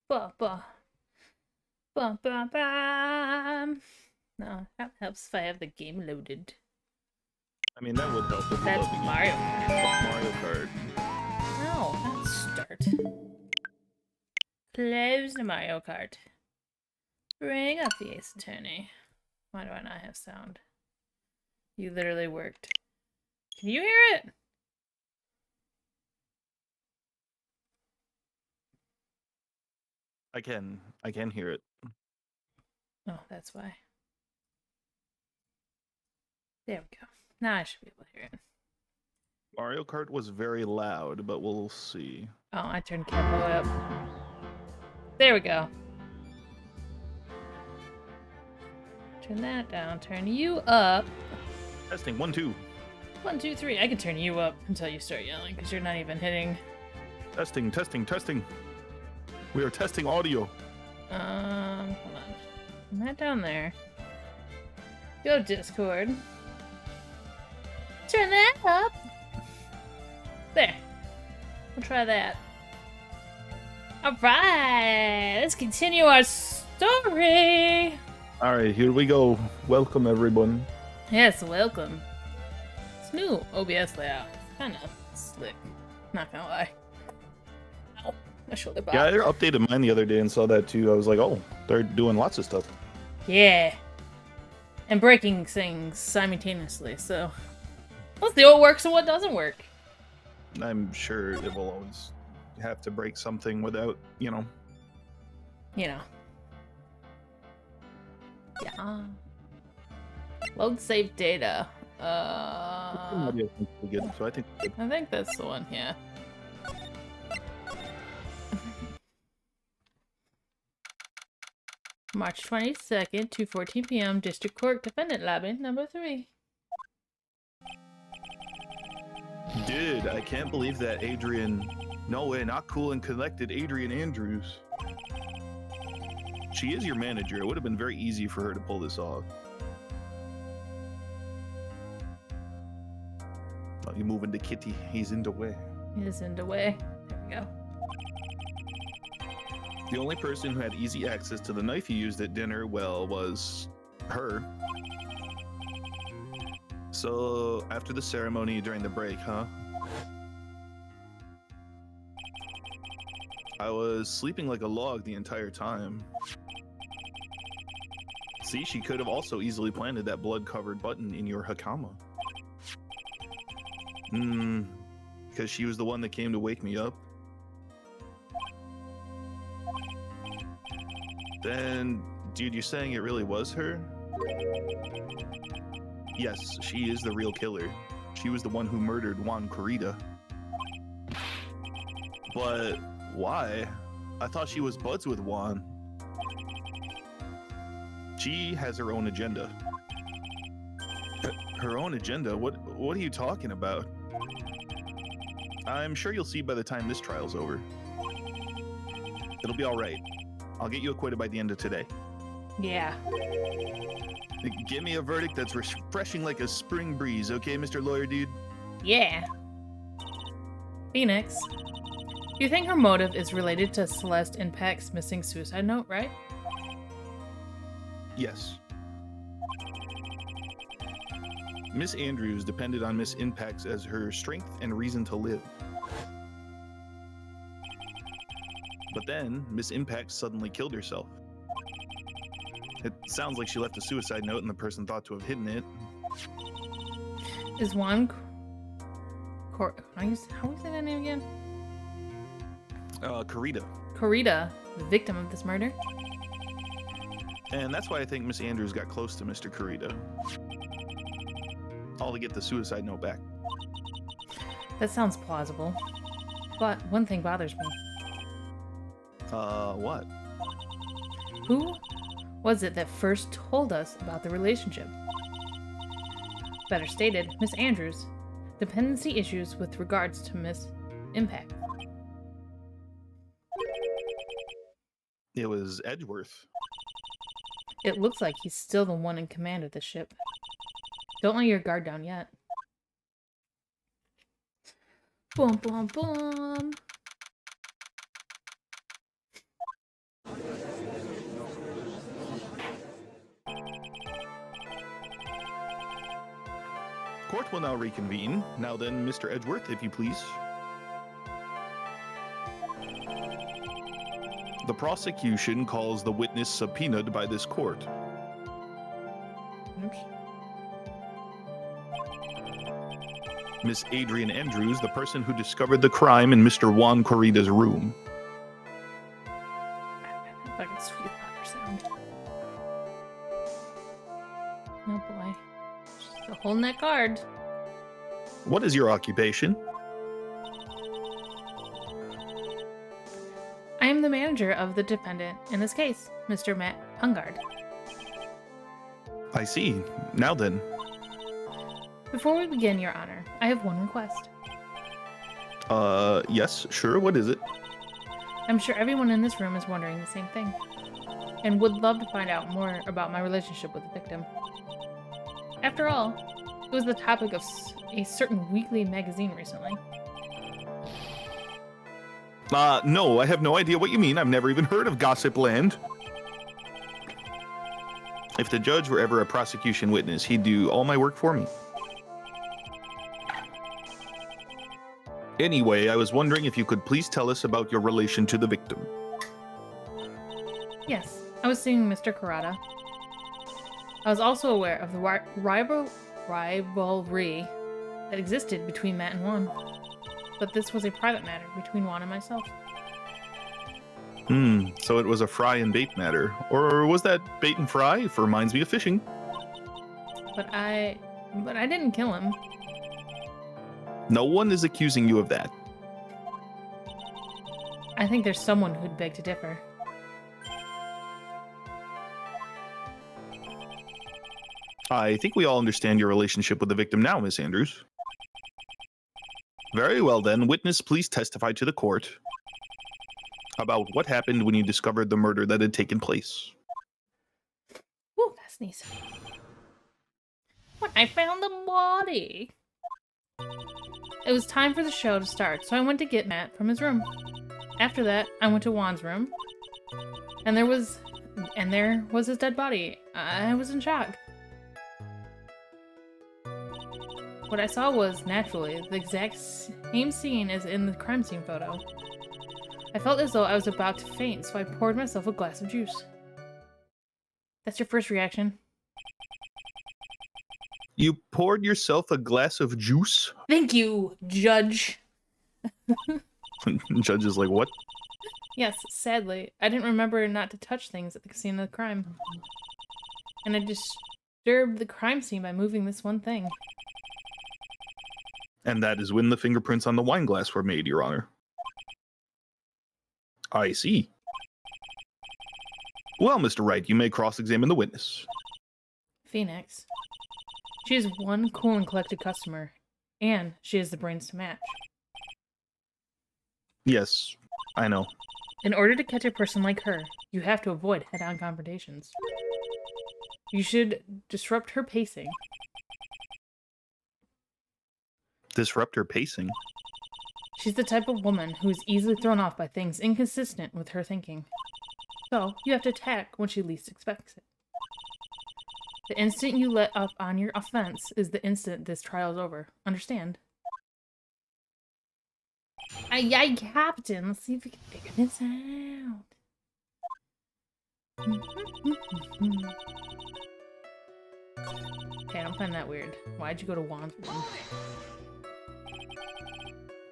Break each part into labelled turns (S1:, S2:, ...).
S1: Ba ba ba ba ba. No, that helps if I have the game loaded.
S2: I mean, that would help if you
S1: That's
S2: love the game.
S1: Mario Kart.
S2: Mario Kart.
S1: No, not start. Close the Mario Kart. Bring up the Ace Attorney. Why do I not have sound? You literally worked. Can you hear it?
S2: I can hear it.
S1: Oh, that's why. There we go. Now I should be able to hear it.
S2: Mario Kart was very loud, but we'll see.
S1: Oh, I turned Capo up. There we go. Turn that down. Turn you up.
S2: Testing 1, 2.
S1: 1, 2, 3. I can turn you up until you start yelling because you're not even hitting.
S2: Testing, testing, testing. We are testing audio.
S1: Hold on. I'm not down there. Go Discord. Turn that up. There. We'll try that. Alright, let's continue our story.
S2: All right, here we go. Welcome, everyone.
S1: Yes, welcome. It's new OBS layout. It's kind of slick. Not gonna lie. Ow, my shoulder box.
S2: Yeah, I updated mine the other day and saw that too. I was like, oh, they're doing lots of stuff.
S1: Yeah. And breaking things simultaneously, so. Let's see what works and what doesn't work.
S2: I'm sure it will always have to break something without,
S1: You know. Yeah. Load save data.
S2: Audio seems pretty good, so I think it's good.
S1: I think that's the one, yeah. March 22nd, 2:14 p.m. District Court Defendant Lobby, number 3.
S2: Dude, I can't believe that Adrian. No way, not cool and collected Adrian Andrews. She is your manager. It would have been very easy for her to pull this off. Oh, you moving to Kitty. He's in the way.
S1: Is in the way. There we go.
S2: The only person who had easy access to the knife you used at dinner, well, was her. So, after the ceremony during the break, huh? I was sleeping like a log the entire time. See, she could have also easily planted that blood-covered button in your hakama. Because she was the one that came to wake me up. Then, dude, you're saying it really was her? Yes, she is the real killer. She was the one who murdered Juan Corrida. But why? I thought she was buds with Juan. She has her own agenda. Her own agenda? What are you talking about? I'm sure you'll see by the time this trial's over. It'll be all right. I'll get you acquitted by the end of today.
S1: Yeah.
S2: Give me a verdict that's refreshing like a spring breeze, okay, Mr. Lawyer Dude?
S1: Yeah. Phoenix. You think her motive is related to Celeste Impact's missing suicide note, right?
S2: Yes. Miss Andrews depended on Miss Impacts as her strength and reason to live. But then, Miss Impact suddenly killed herself. It sounds like she left a suicide note and the person thought to have hidden it.
S1: Is Juan how do you say that name again?
S2: Corrida.
S1: Corrida, the victim of this murder?
S2: And that's why I think Miss Andrews got close to Mr. Corrida. All to get the suicide note back.
S1: That sounds plausible. But one thing bothers me.
S2: What?
S1: Who was it that first told us about the relationship? Better stated, Miss Andrews. Dependency issues with regards to Miss Impact.
S2: It was Edgeworth.
S1: It looks like he's still the one in command of the ship. Don't let your guard down yet. Boom, boom, boom.
S2: Court will now reconvene. Now then, Mr. Edgeworth, if you please. The prosecution calls the witness subpoenaed by this court.
S1: Oops.
S2: Miss Adrian Andrews, the person who discovered the crime in Mr. Juan Corrida's room.
S1: Fucking sweet laughter sound. Oh boy. Just holding that card.
S2: What is your occupation?
S1: I am the manager of the defendant in this case, Mr. Matt Hungard.
S2: I see. Now then.
S1: Before we begin, Your Honor, I have one request.
S2: Yes, sure. What is it?
S1: I'm sure everyone in this room is wondering the same thing, and would love to find out more about my relationship with the victim. After all, it was the topic of a certain weekly magazine recently.
S2: No, I have no idea what you mean. I've never even heard of Gossip Land. If the judge were ever a prosecution witness, he'd do all my work for me. Anyway, I was wondering if you could please tell us about your relation to the victim.
S1: Yes, I was seeing Mr. Kurata. I was also aware of the rivalry that existed between Matt and Juan, but this was a private matter between Juan and myself.
S2: So it was a fry and bait matter. Or was that bait and fry? If reminds me of fishing.
S1: But I didn't kill him.
S2: No one is accusing you of that.
S1: I think there's someone who'd beg to differ.
S2: I think we all understand your relationship with the victim now, Miss Andrews. Very well then, witness, please testify to the court about what happened when you discovered the murder that had taken place.
S1: Ooh, that's sneeze. When I found the body. It was time for the show to start, so I went to get Matt from his room. After that, I went to Juan's room, and there was his dead body. I was in shock. What I saw was, naturally, the exact same scene as in the crime scene photo. I felt as though I was about to faint, so I poured myself a glass of juice. That's your first reaction?
S2: You poured yourself a glass of juice?
S1: Thank you, Judge.
S2: Judge is like, what?
S1: Yes, sadly, I didn't remember not to touch things at the scene of the crime. And I disturbed the crime scene by moving this one thing.
S2: And that is when the fingerprints on the wine glass were made, Your Honor. I see. Well, Mr. Wright, you may cross-examine the witness.
S1: Phoenix. She is one cool and collected customer, and she has the brains to match.
S2: Yes, I know.
S1: In order to catch a person like her, you have to avoid head-on confrontations. You should disrupt her pacing.
S2: Disrupt her pacing?
S1: She's the type of woman who is easily thrown off by things inconsistent with her thinking. So, you have to attack when she least expects it. The instant you let up on your offense is the instant this trial is over. Understand? Aye, Captain. Let's see if we can figure this out. Okay, I don't find that weird. Why'd you go to Juan's room?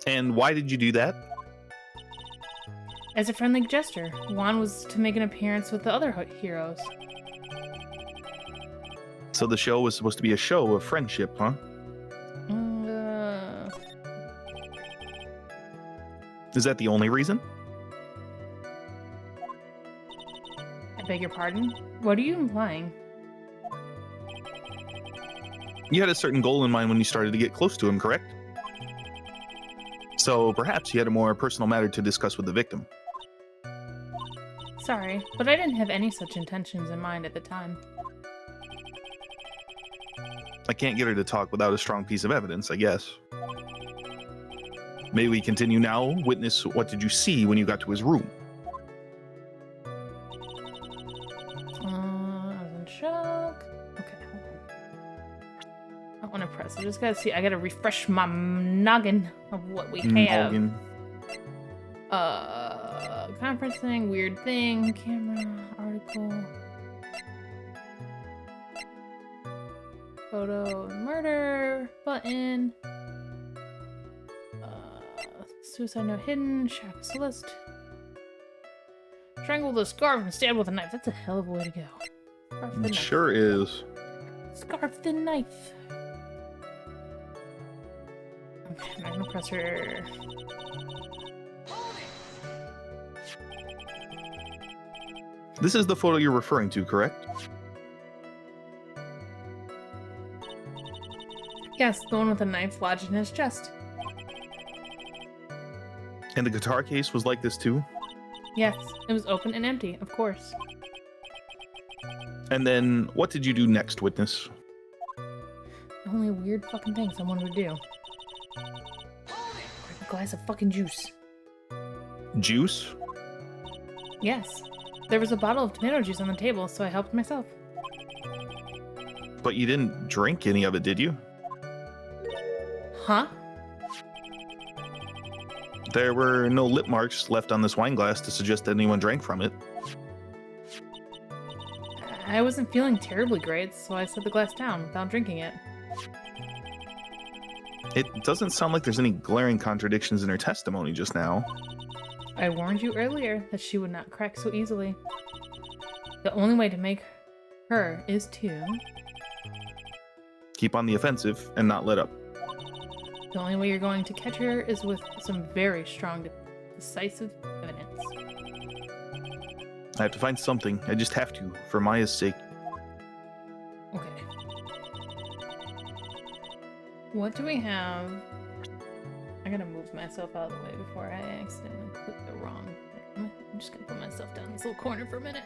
S2: And why did you do that?
S1: As a friendly gesture, Juan was to make an appearance with the other heroes.
S2: So the show was supposed to be a show of friendship, huh? Is that the only reason?
S1: I beg your pardon? What are you implying?
S2: You had a certain goal in mind when you started to get close to him, correct? So perhaps you had a more personal matter to discuss with the victim.
S1: Sorry, but I didn't have any such intentions in mind at the time.
S2: I can't get her to talk without a strong piece of evidence, I guess. May we continue now? Witness, what did you see when you got to his room?
S1: I was in shock. Okay, hold on. I want to press. I just gotta see. I gotta refresh my noggin of what we have.
S2: Noggin.
S1: Conference thing, weird thing, camera, article, photo, murder, button, suicide note hidden, shack Celeste, strangle with a scarf and stab with a knife. That's a hell of a way to go. Scarf the
S2: It
S1: knife.
S2: sure is.
S1: Scarf the knife. Okay, I'm gonna press her.
S2: This is the photo you're referring to, correct?
S1: Yes, the one with a knife lodged in his chest.
S2: And the guitar case was like this too?
S1: Yes, it was open and empty, of course.
S2: And then, what did you do next, witness?
S1: Only weird fucking things I wanted to do. Grab a glass of fucking juice.
S2: Juice?
S1: Yes. There was a bottle of tomato juice on the table, so I helped myself.
S2: But you didn't drink any of it, did you?
S1: Huh?
S2: There were no lip marks left on this wine glass to suggest that anyone drank from it.
S1: I wasn't feeling terribly great, so I set the glass down without drinking it.
S2: It doesn't sound like there's any glaring contradictions in her testimony just now.
S1: I warned you earlier that she would not crack so easily. The only way to make her is to...
S2: Keep on the offensive and not let up.
S1: The only way you're going to catch her is with some very strong, decisive evidence.
S2: I have to find something. I just have to, for Maya's sake.
S1: Okay. What do we have? I gotta move myself out of the way before I accidentally click the wrong thing. I'm just gonna put myself down in this little corner for a minute.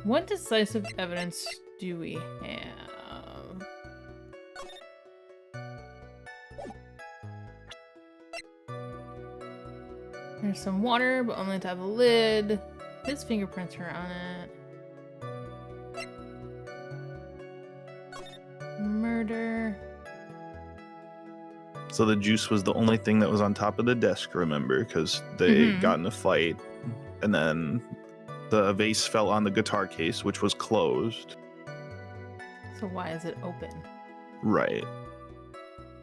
S1: What decisive evidence do we have? There's some water, but only on top of the lid. His fingerprints are on it. Murder.
S2: So the juice was the only thing that was on top of the desk, remember? Because they got in a fight, and then the vase fell on the guitar case, which was closed.
S1: So why is it open?
S2: Right.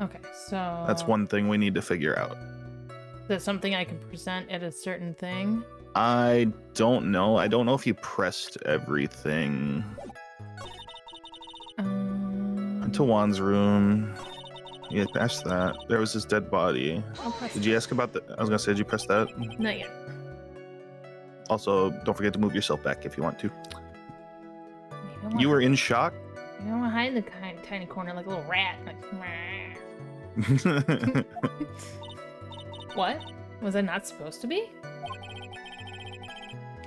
S1: Okay, so...
S2: That's one thing we need to figure out.
S1: That's something I can present at a certain thing?
S2: I don't know. I don't know if you pressed everything. To Juan's room. Yeah, past that. There was this dead body.
S1: I'll press
S2: Did you ask about the... I was gonna say, did you press that?
S1: Not yet.
S2: Also, don't forget to move yourself back if you want to.
S1: You
S2: were in shock?
S1: I don't want to hide in the tiny corner like a little rat. Like, what? Was I not supposed to be?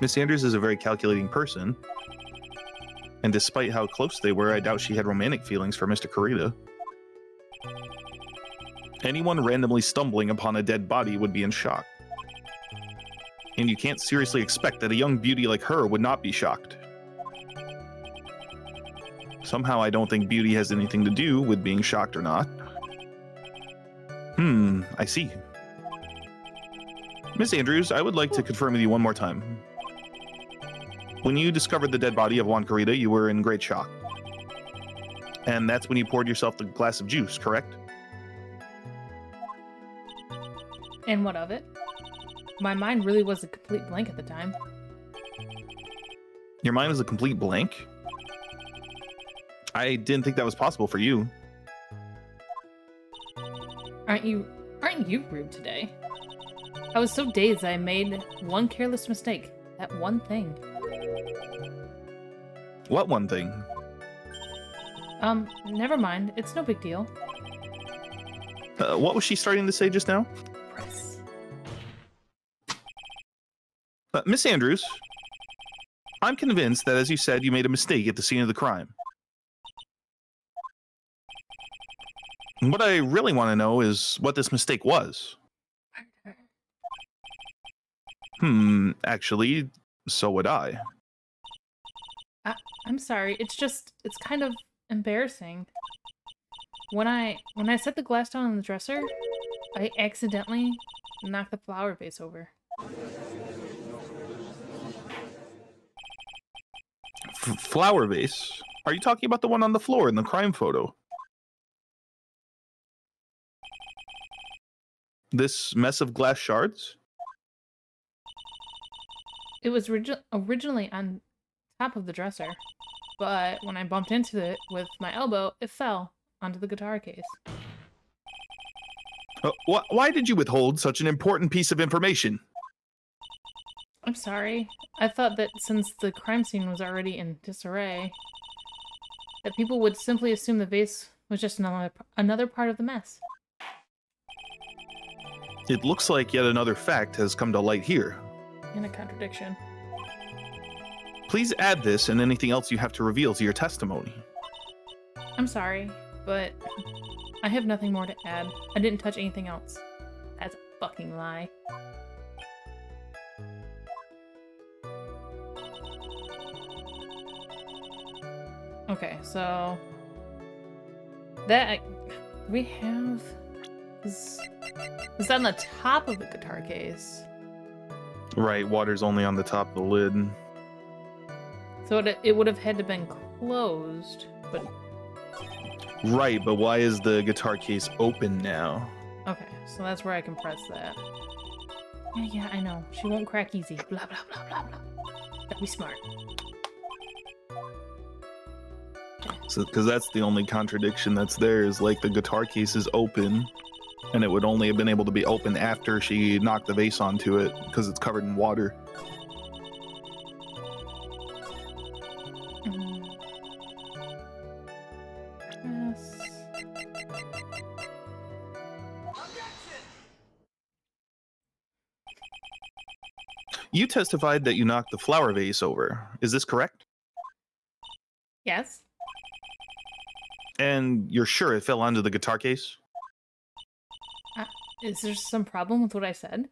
S2: Miss Andrews is a very calculating person. And despite how close they were, I doubt she had romantic feelings for Mr. Kurita. Anyone randomly stumbling upon a dead body would be in shock. And you can't seriously expect that a young beauty like her would not be shocked. Somehow I don't think beauty has anything to do with being shocked or not. I see. Miss Andrews, I would like to confirm with you one more time. When you discovered the dead body of Juan Kurita, you were in great shock. And that's when you poured yourself the glass of juice, correct?
S1: And what of it? My mind really was a complete blank at the time.
S2: Your mind was a complete blank? I didn't think that was possible for you.
S1: Aren't you rude today? I was so dazed I made one careless mistake. That one thing.
S2: What one thing?
S1: Never mind. It's no big deal.
S2: What was she starting to say just now?
S1: Press.
S2: Miss Andrews, I'm convinced that, as you said, you made a mistake at the scene of the crime. What I really want to know is what this mistake was. Actually, so would I.
S1: I'm sorry. It's kind of embarrassing. When I set the glass down on the dresser, I accidentally knocked the flower vase over.
S2: Flower vase? Are you talking about the one on the floor in the crime photo? This mess of glass shards?
S1: It was originally on top of the dresser, but when I bumped into it with my elbow, it fell onto the guitar case.
S2: Why did you withhold such an important piece of information?
S1: I'm sorry. I thought that since the crime scene was already in disarray, that people would simply assume the vase was just another part of the mess.
S2: It looks like yet another fact has come to light here.
S1: In a contradiction.
S2: Please add this and anything else you have to reveal to your testimony.
S1: I'm sorry, but I have nothing more to add. I didn't touch anything else. That's a fucking lie. Okay, so that we have is on the top of the guitar case.
S2: Right, water's only on the top of the lid.
S1: So it would have had to been closed, but...
S2: Right, but why is the guitar case open now?
S1: Okay, so that's where I can press that. Yeah, I know. She won't crack easy. Blah, blah, blah, blah, blah. That'd be smart.
S2: So, because that's the only contradiction that's there is like the guitar case is open, and it would only have been able to be open after she knocked the vase onto it because it's covered in water.
S1: Yes.
S2: You testified that you knocked the flower vase over. Is this correct?
S1: Yes.
S2: And you're sure it fell onto the guitar case?
S1: Is there some problem with what I said?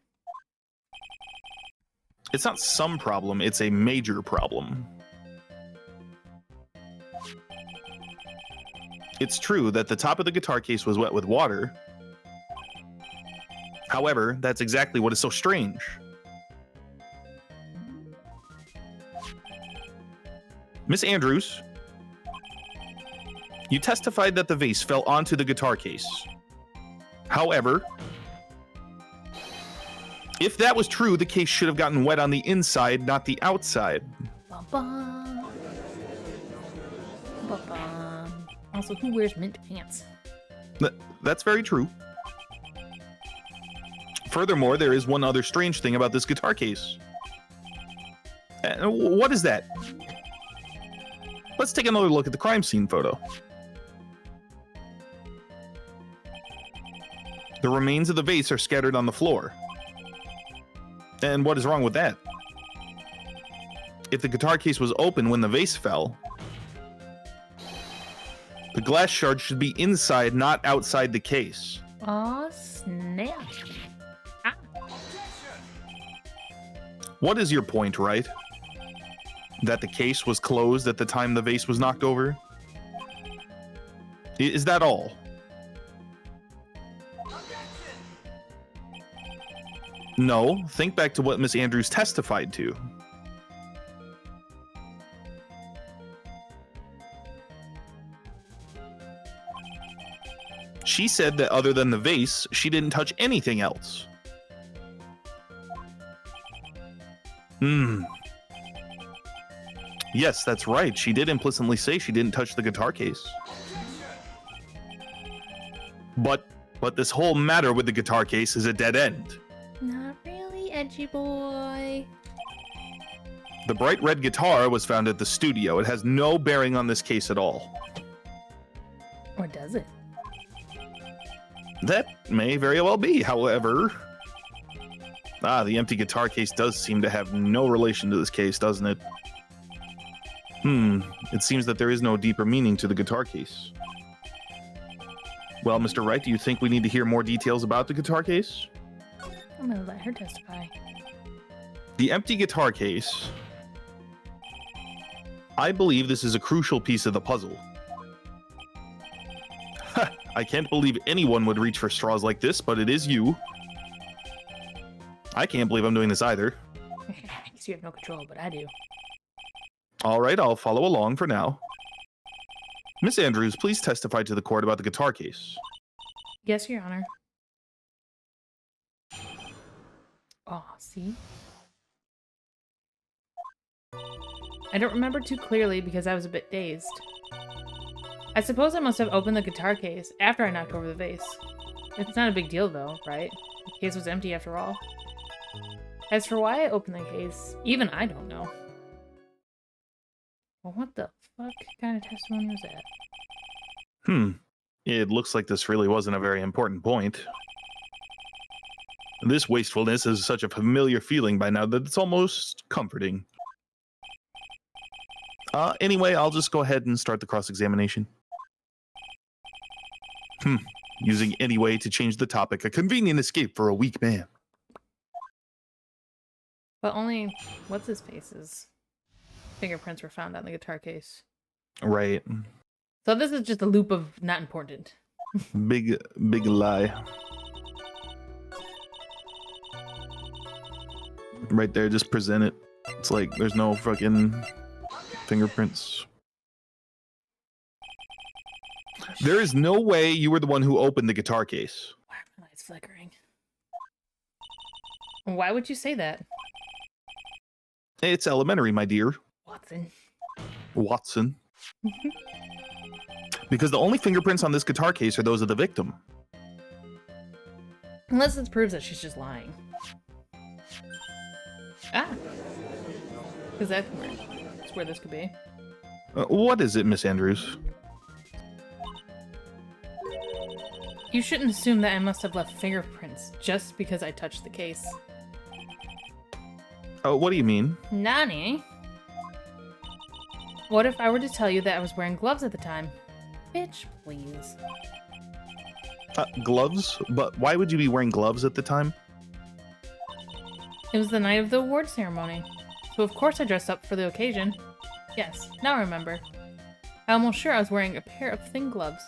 S2: It's not some problem, it's a major problem. It's true that the top of the guitar case was wet with water. However, that's exactly what is so strange. Miss Andrews, you testified that the vase fell onto the guitar case. However, if that was true, the case should have gotten wet on the inside, not the outside.
S1: Ba-ba. Ba-ba. Also, who wears mint pants?
S2: That's very true. Furthermore, there is one other strange thing about this guitar case. What is that? Let's take another look at the crime scene photo. The remains of the vase are scattered on the floor. And what is wrong with that? If the guitar case was open when the vase fell, the glass shard should be inside, not outside the case.
S1: Aw, snap. Ah.
S2: What is your point, right? That the case was closed at the time the vase was knocked over? Is that all? No, think back to what Miss Andrews testified to. She said that other than the vase, she didn't touch anything else. Yes, that's right. She did implicitly say she didn't touch the guitar case. But this whole matter with the guitar case is a dead end.
S1: Not really, edgy boy.
S2: The bright red guitar was found at the studio. It has no bearing on this case at all.
S1: Or does it?
S2: That may very well be, however... the empty guitar case does seem to have no relation to this case, doesn't it? It seems that there is no deeper meaning to the guitar case. Well, Mr. Wright, do you think we need to hear more details about the guitar case?
S1: I'm gonna let her testify.
S2: The empty guitar case I believe this is a crucial piece of the puzzle. I can't believe anyone would reach for straws like this, but it is you. I can't believe I'm doing this either.
S1: I guess you have no control, but I do.
S2: All right, I'll follow along for now. Miss Andrews, please testify to the court about the guitar case.
S1: Yes, Your Honor. Oh, see? I don't remember too clearly because I was a bit dazed. I suppose I must have opened the guitar case after I knocked over the vase. It's not a big deal though, right? The case was empty after all. As for why I opened the case, even I don't know. Well, what the fuck kind of testimony was that?
S2: It looks like this really wasn't a very important point. This wastefulness is such a familiar feeling by now that it's almost comforting. Anyway, I'll just go ahead and start the cross-examination. Using any way to change the topic, a convenient escape for a weak man.
S1: But only what's-his-face's fingerprints were found on the guitar case.
S2: Right.
S1: So this is just a loop of not important.
S2: Big lie. Right there, just present it. It's like there's no fucking fingerprints. There is no way you were the one who opened the guitar case.
S1: Why are my lights flickering? Why would you say that?
S2: It's elementary, my dear.
S1: Watson.
S2: Because the only fingerprints on this guitar case are those of the victim.
S1: Unless it proves that she's just lying. Because that's where this could be.
S2: What is it, Miss Andrews?
S1: You shouldn't assume that I must have left fingerprints just because I touched the case.
S2: What do you mean?
S1: Nani? What if I were to tell you that I was wearing gloves at the time? Bitch, please.
S2: Gloves? But why would you be wearing gloves at the time?
S1: It was the night of the award ceremony, so of course I dressed up for the occasion. Yes, now I remember. I'm almost sure I was wearing a pair of thin gloves.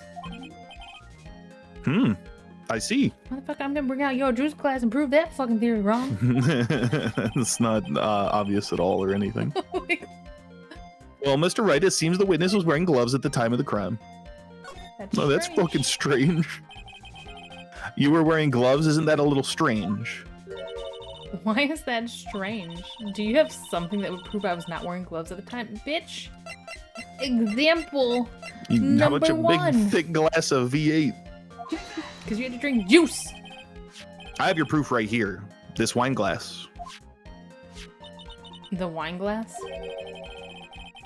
S2: I see.
S1: Motherfucker, I'm gonna bring out your juice class and prove that fucking theory wrong.
S2: It's not obvious at all or anything. Well, Mr. Wright, it seems the witness was wearing gloves at the time of the crime. That's fucking strange. You were wearing gloves? Isn't that a little strange?
S1: Why is that strange? Do you have something that would prove I was not wearing gloves at the time? Bitch! Example
S2: How much a
S1: one.
S2: big, thick glass of V8?
S1: Because you had to drink juice!
S2: I have your proof right here. This wine glass.
S1: The wine glass?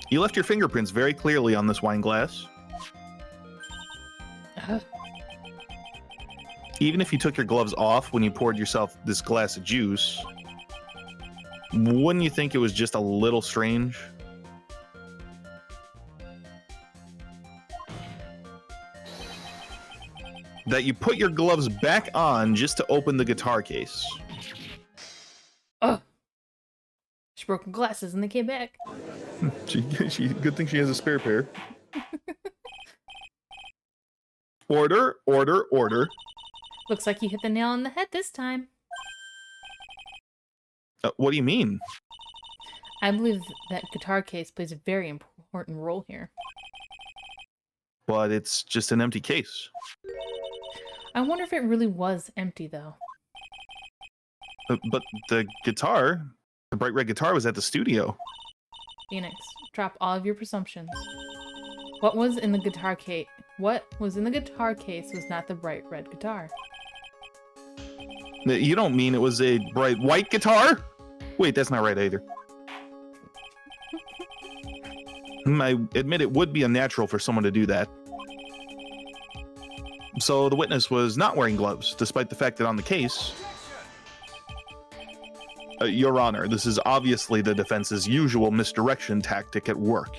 S2: You left your fingerprints very clearly on this wine glass. Even if you took your gloves off when you poured yourself this glass of juice, wouldn't you think it was just a little strange? That you put your gloves back on just to open the guitar case.
S1: Ugh. She broke her glasses and they came back.
S2: Good thing she has a spare pair. Order, order, order.
S1: Looks like you hit the nail on the head this time.
S2: What do you mean?
S1: I believe that guitar case plays a very important role here.
S2: But it's just an empty case.
S1: I wonder if it really was empty, though.
S2: But the guitar, the bright red guitar, was at the studio.
S1: Phoenix, drop all of your presumptions. What was in the guitar case? What was in the guitar case was not the bright red guitar.
S2: You don't mean it was a bright white guitar? Wait, that's not right either. I admit it would be unnatural for someone to do that. So the witness was not wearing gloves, despite the fact that on the case... Your Honor, this is obviously the defense's usual misdirection tactic at work.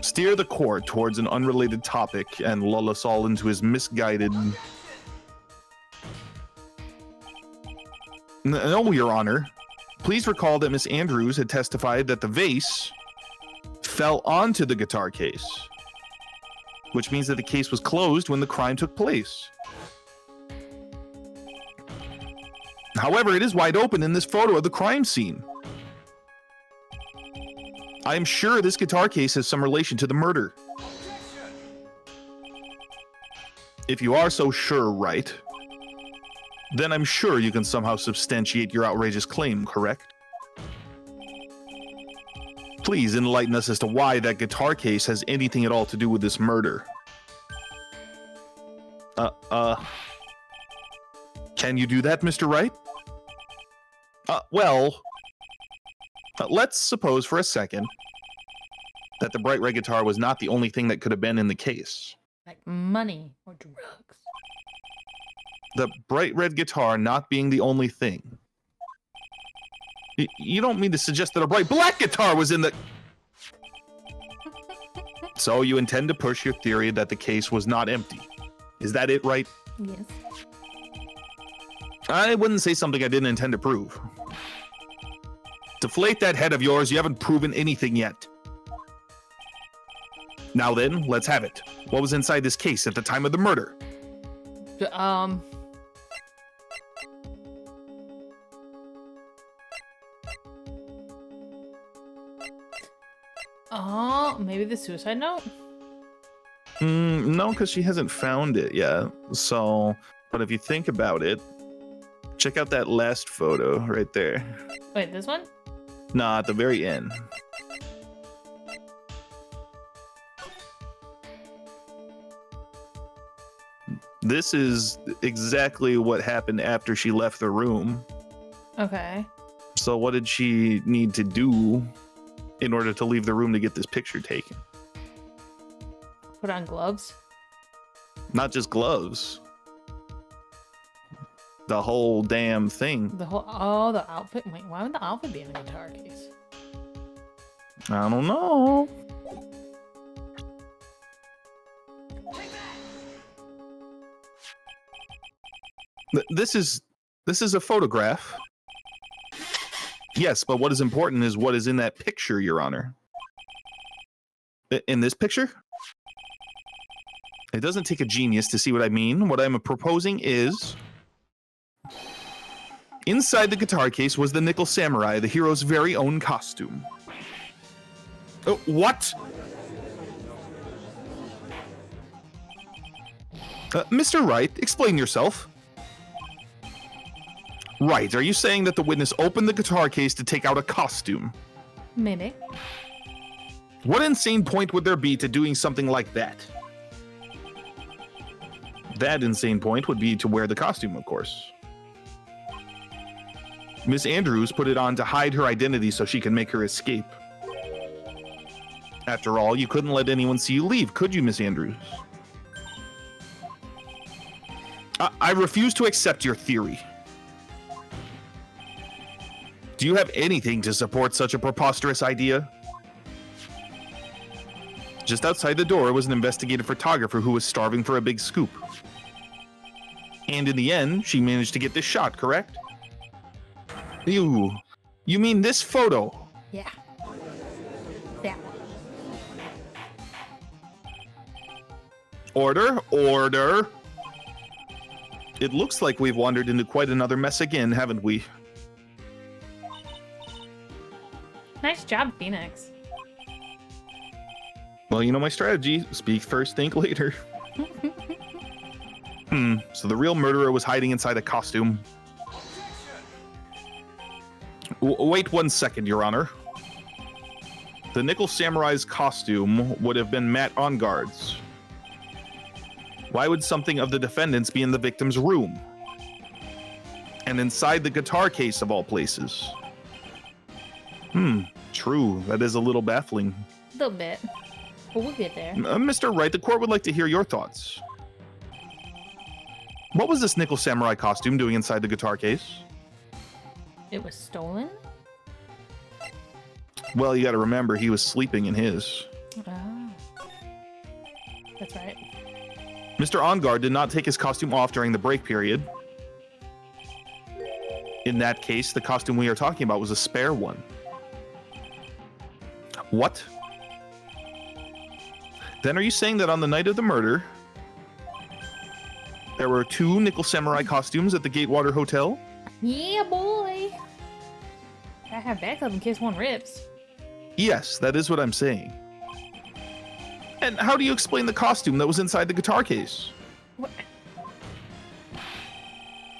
S2: Steer the court towards an unrelated topic and lull us all into his misguided... No, Your Honor. Please recall that Miss Andrews had testified that the vase fell onto the guitar case, which means that the case was closed when the crime took place. However, it is wide open in this photo of the crime scene. I am sure this guitar case has some relation to the murder. If you are so sure, right, then I'm sure you can somehow substantiate your outrageous claim, correct? Please enlighten us as to why that guitar case has anything at all to do with this murder. Can you do that, Mr. Wright? Let's suppose for a second that the bright red guitar was not the only thing that could have been in the case.
S1: Like money or drugs.
S2: The bright red guitar not being the only thing. You don't mean to suggest that a bright black guitar was in the... So you intend to push your theory that the case was not empty. Is that it, right?
S1: Yes.
S2: I wouldn't say something I didn't intend to prove. Deflate that head of yours, you haven't proven anything yet. Now then, let's have it. What was inside this case at the time of the murder?
S1: Oh, maybe the suicide note?
S2: No, because she hasn't found it yet. So, but if you think about it, check out that last photo right there.
S1: Wait, this one?
S2: Nah, at the very end. This is exactly what happened after she left the room.
S1: Okay.
S2: So what did she need to do in order to leave the room to get this picture taken?
S1: Put on gloves?
S2: Not just gloves. The whole damn thing.
S1: The outfit? Wait, why would the outfit be in a guitar case?
S2: I don't know. This is a photograph. Yes, but what is important is what is in that picture, Your Honor. In this picture? It doesn't take a genius to see what I mean. What I'm proposing is... inside the guitar case was the Nickel Samurai, the hero's very own costume. What? Mr. Wright, explain yourself. Right, are you saying that the witness opened the guitar case to take out a costume?
S1: Maybe.
S2: What insane point would there be to doing something like that? That insane point would be to wear the costume, of course. Miss Andrews put it on to hide her identity so she can make her escape. After all, you couldn't let anyone see you leave, could you, Miss Andrews? I refuse to accept your theory. Do you have anything to support such a preposterous idea? Just outside the door was an investigative photographer who was starving for a big scoop. And in the end, she managed to get this shot, correct? You mean this photo?
S1: Yeah. That one.
S2: Order, order. It looks like we've wandered into quite another mess again, haven't we?
S1: Nice job, Phoenix.
S2: Well, you know my strategy. Speak first, think later. So the real murderer was hiding inside a costume. Wait 1 second, Your Honor. The Nickel Samurai's costume would have been Matt Engarde's. Why would something of the defendant's be in the victim's room? And inside the guitar case of all places? True. That is a little baffling.
S1: A little bit. But we'll get there.
S2: Mr. Wright, the court would like to hear your thoughts. What was this Nickel Samurai costume doing inside the guitar case?
S1: It was stolen?
S2: Well, you gotta remember, he was sleeping in his.
S1: Oh. That's right.
S2: Mr. Engarde did not take his costume off during the break period. In that case, the costume we are talking about was a spare one. What? Then are you saying that on the night of the murder, there were 2 Nickel Samurai costumes at the Gatewater Hotel?
S1: Yeah, boy. I have backup in case one rips.
S2: Yes, that is what I'm saying. And how do you explain the costume that was inside the guitar case?
S1: What?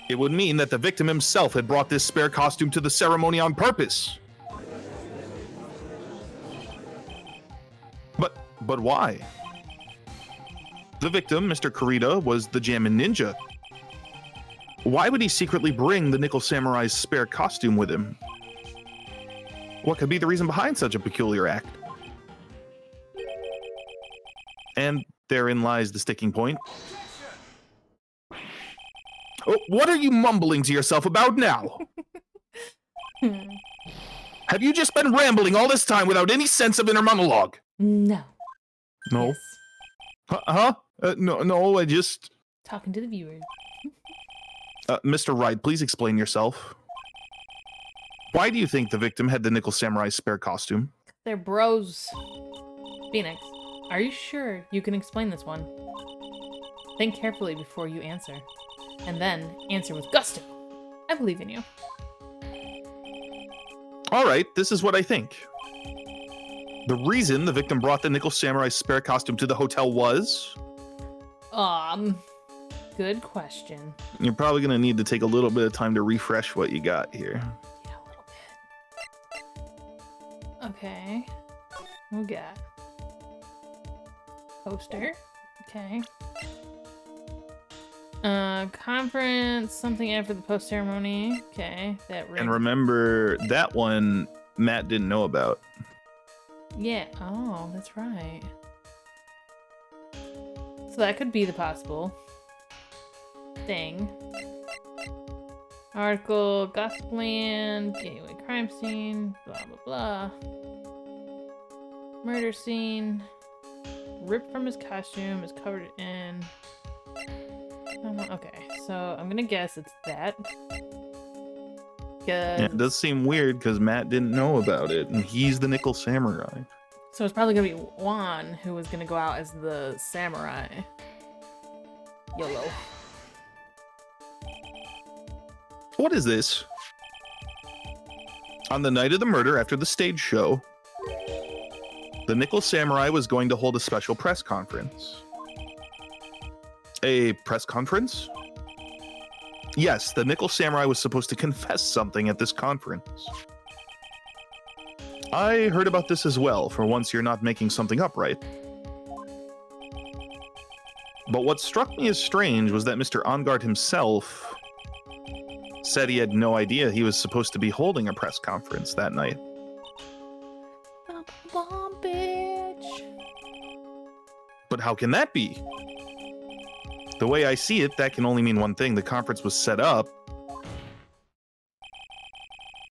S2: It would mean that the victim himself had brought this spare costume to the ceremony on purpose. But why? The victim, Mr. Kurita, was the Jammin' Ninja. Why would he secretly bring the Nickel Samurai's spare costume with him? What could be the reason behind such a peculiar act? And therein lies the sticking point. Oh, what are you mumbling to yourself about now? Have you just been rambling all this time without any sense of inner monologue?
S1: No.
S2: No.
S1: Yes.
S2: Huh? No, I just...
S1: Talking to the viewers.
S2: Mr. Wright, please explain yourself. Why do you think the victim had the Nickel Samurai's spare costume?
S1: They're bros. Phoenix, are you sure you can explain this one? Think carefully before you answer. And then answer with gusto. I believe in you.
S2: Alright, this is what I think. The reason the victim brought the Nickel Samurai's spare costume to the hotel was...
S1: Good question.
S2: You're probably going to need to take a little bit of time to refresh what you got here.
S1: Yeah, a little bit. Okay. We got... poster. Okay. Conference, something after the post ceremony. Okay, that ring.
S2: And remember, that one Matt didn't know about.
S1: Yeah, oh, that's right. So that could be the possible thing. Article, gossip land, gateway crime scene, blah, blah, blah. Murder scene. Ripped from his costume, is covered in... okay, so I'm gonna guess it's that.
S2: Yeah, it does seem weird because Matt didn't know about it, and he's the Nickel Samurai.
S1: So it's probably gonna be Juan who was gonna go out as the samurai. YOLO.
S2: What is this? On the night of the murder after the stage show, the Nickel Samurai was going to hold a special press conference. A press conference? Yes, the Nickel Samurai was supposed to confess something at this conference. I heard about this as well, for once you're not making something up right. But what struck me as strange was that Mr. Enguarde himself said he had no idea he was supposed to be holding a press conference that night.
S1: Bomb, bitch.
S2: But how can that be? The way I see it, that can only mean one thing. The conference was set up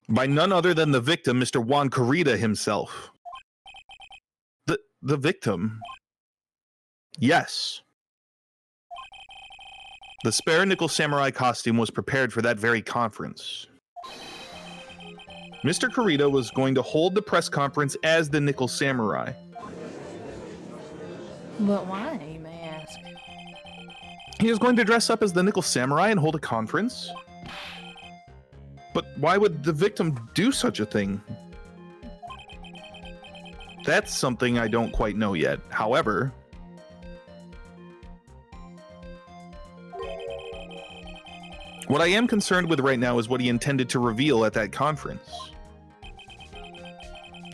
S2: by none other than the victim, Mr. Juan Kurita himself. The victim? Yes. The spare Nickel Samurai costume was prepared for that very conference. Mr. Kurita was going to hold the press conference as the Nickel Samurai.
S1: But why, you may ask?
S2: He was going to dress up as the Nickel Samurai and hold a conference? But why would the victim do such a thing? That's something I don't quite know yet. However, what I am concerned with right now is what he intended to reveal at that conference.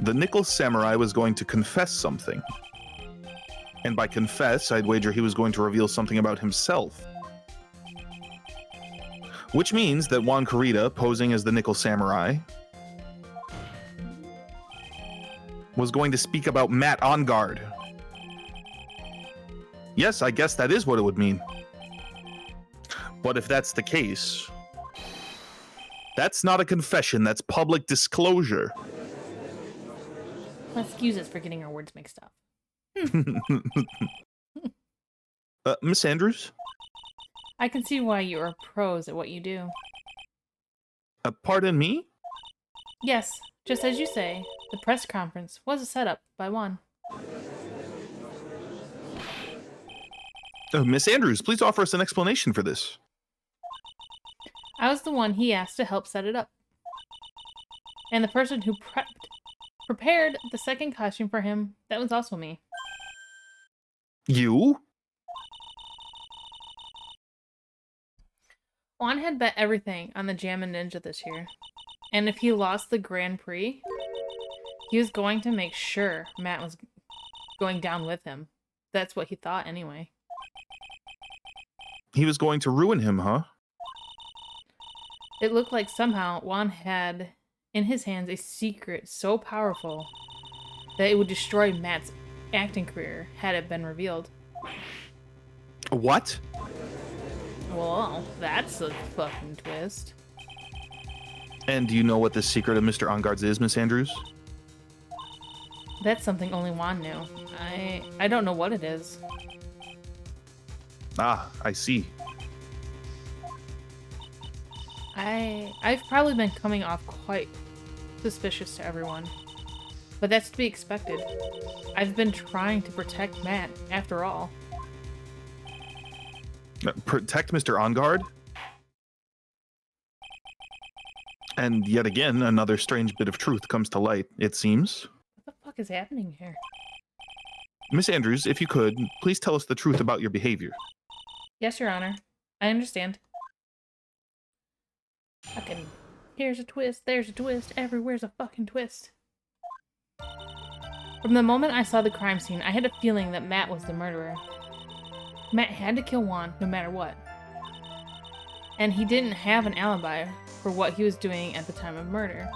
S2: The Nickel Samurai was going to confess something. And by confess, I'd wager he was going to reveal something about himself. Which means that Juan Kurita, posing as the Nickel Samurai, was going to speak about Matt Enguarde. Yes, I guess that is what it would mean. But if that's the case, that's not a confession, that's public disclosure.
S1: Excuse us for getting our words mixed up.
S2: Miss Andrews?
S1: I can see why you are pros at what you do.
S2: Pardon me?
S1: Yes, just as you say, the press conference was a setup by Juan.
S2: Miss Andrews, please offer us an explanation for this.
S1: I was the one he asked to help set it up. And the person who prepared the second costume for him, that was also me.
S2: You?
S1: Juan had bet everything on the Jammin' Ninja this year. And if he lost the Grand Prix, he was going to make sure Matt was going down with him. That's what he thought anyway.
S2: He was going to ruin him, huh?
S1: It looked like somehow Juan had in his hands a secret so powerful that it would destroy Matt's acting career had it been revealed.
S2: What?
S1: Well, that's a fucking twist.
S2: And do you know what the secret of Mr. Engarde's is, Miss Andrews?
S1: That's something only Juan knew. I don't know what it is.
S2: Ah, I see.
S1: I've probably been coming off quite suspicious to everyone. But that's to be expected. I've been trying to protect Matt, after all.
S2: Protect Mr. Engarde? And yet again, another strange bit of truth comes to light, it seems.
S1: What the fuck is happening here?
S2: Miss Andrews, if you could, please tell us the truth about your behavior.
S1: Yes, Your Honor. I understand. Fucking, here's a twist, there's a twist, everywhere's a fucking twist. From the moment I saw the crime scene, I had a feeling that Matt was the murderer. Matt had to kill Juan, no matter what. And he didn't have an alibi for what he was doing at the time of murder.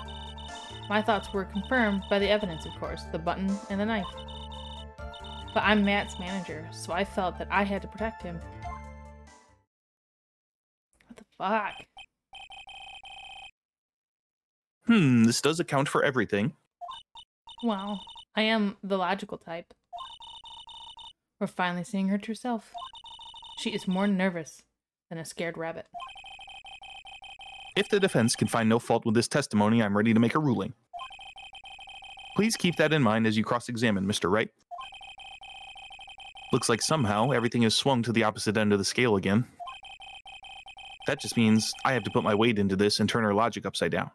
S1: My thoughts were confirmed by the evidence, of course, the button and the knife. But I'm Matt's manager, so I felt that I had to protect him. What the fuck?
S2: This does account for everything.
S1: Well, I am the logical type. We're finally seeing her true self. She is more nervous than a scared rabbit.
S2: If the defense can find no fault with this testimony, I'm ready to make a ruling. Please keep that in mind as you cross-examine Mr. Wright. Looks like somehow everything has swung to the opposite end of the scale again. That just means I have to put my weight into this and turn her logic upside down.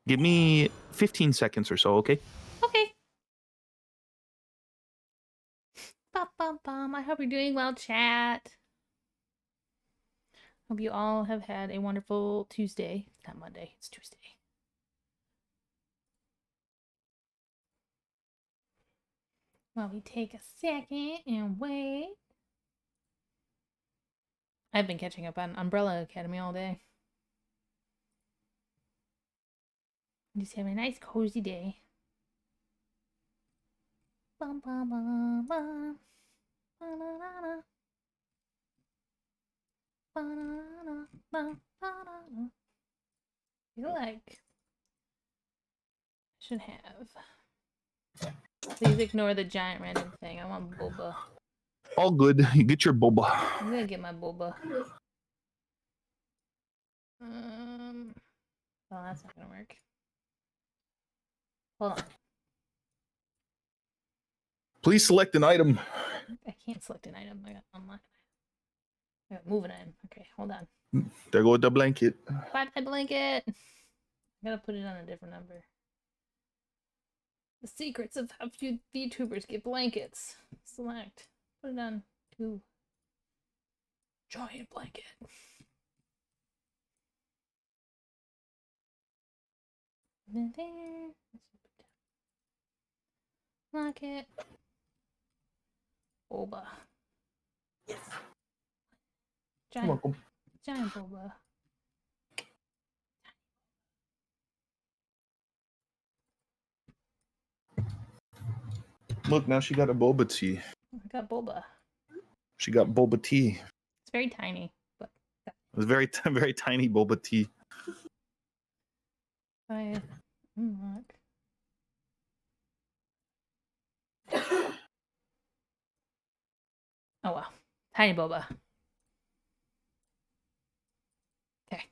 S2: Give me 15 seconds or so, okay?
S1: Okay. Bum. I hope you're doing well, chat. Hope you all have had a wonderful Tuesday. It's not Monday, it's Tuesday. While we take a second and wait. I've been catching up on Umbrella Academy all day. Just having a nice cozy day. Bum, bum, bum, bum. Ba-da-da-da. Ba-da-da-da. Ba-da-da-da. I feel like I should have. Please ignore the giant random thing. I want boba.
S2: All good. You get your boba.
S1: I'm gonna get my boba. Oh, that's not gonna work. Hold on.
S2: Please select an item.
S1: I can't select an item. I got unlock. I got move an item. Okay, hold on.
S2: There goes the blanket.
S1: Buy my blanket. I gotta put it on a different number. The secrets of how few VTubers get blankets. Select. Put it on 2. Giant blanket. There. Lock it. Boba. Giant,
S2: Welcome.
S1: giant boba.
S2: Look, now she got a boba tea.
S1: I got boba.
S2: She got boba tea.
S1: It's very tiny, but
S2: It was very tiny boba tea.
S1: I unlock. Oh wow. Tiny boba. Okay.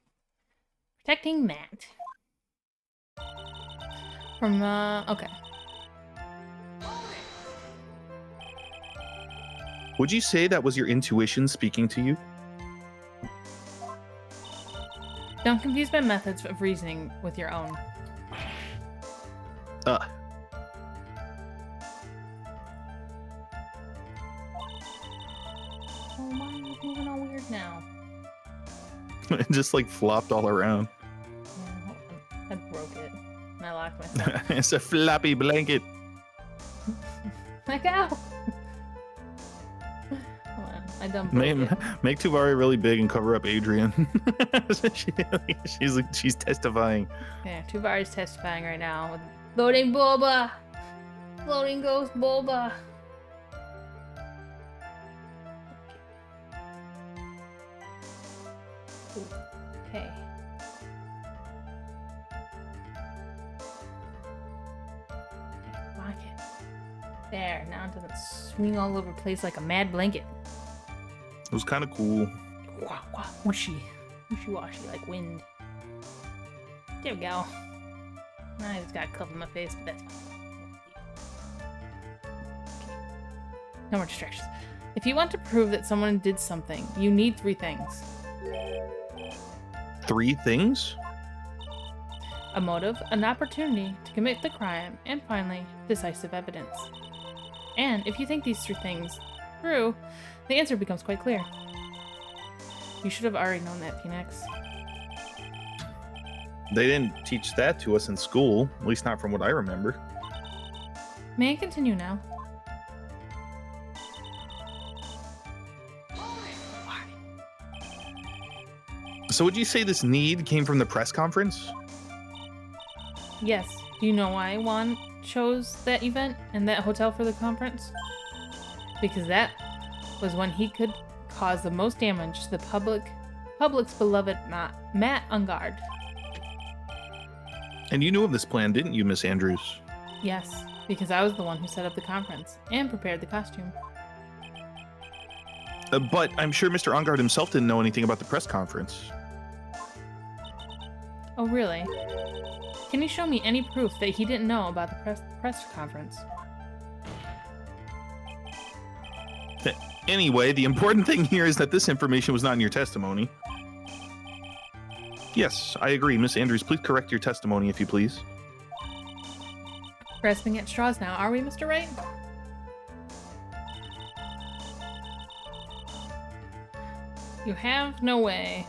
S1: Protecting Matt. From okay.
S2: Would you say that was your intuition speaking to you?
S1: Don't confuse my methods of reasoning with your own. Oh, mine is moving all weird now.
S2: It just like flopped all around.
S1: Yeah, hold on. I broke it. And I locked myself.
S2: It's a floppy blanket.
S1: Like, ow! Hold on. I done broke it.
S2: Make Tuvari really big and cover up Adrian. She's testifying.
S1: Yeah, Tuvari's testifying right now. Loading Bulba! Loading Ghost Bulba! Ooh, okay. Lock it. There, now it doesn't swing all over the place like a mad blanket.
S2: It was kind of cool.
S1: Wah, wah, wishy. Wishy-washy like wind. There we go. I just got a cup in my face, but that's fine. No more distractions. If you want to prove that someone did something, you need 3 things.
S2: 3 things?
S1: A motive, an opportunity to commit the crime, and finally, decisive evidence. And if you think these 3 things through, the answer becomes quite clear. You should have already known that, Phoenix.
S2: They didn't teach that to us in school, at least not from what I remember.
S1: May I continue now?
S2: So would you say this need came from the press conference?
S1: Yes. Do you know why Juan chose that event and that hotel for the conference? Because that was when he could cause the most damage to the public's beloved Matt Ungard.
S2: And you knew of this plan, didn't you, Miss Andrews?
S1: Yes, because I was the one who set up the conference and prepared the costume.
S2: But I'm sure Mr. Ungard himself didn't know anything about the press conference.
S1: Oh, really? Can you show me any proof that he didn't know about the press conference?
S2: Anyway, the important thing here is that this information was not in your testimony. Yes, I agree. Miss Andrews, please correct your testimony, if you please.
S1: Grasping at straws now, are we, Mr. Wright? You have no way.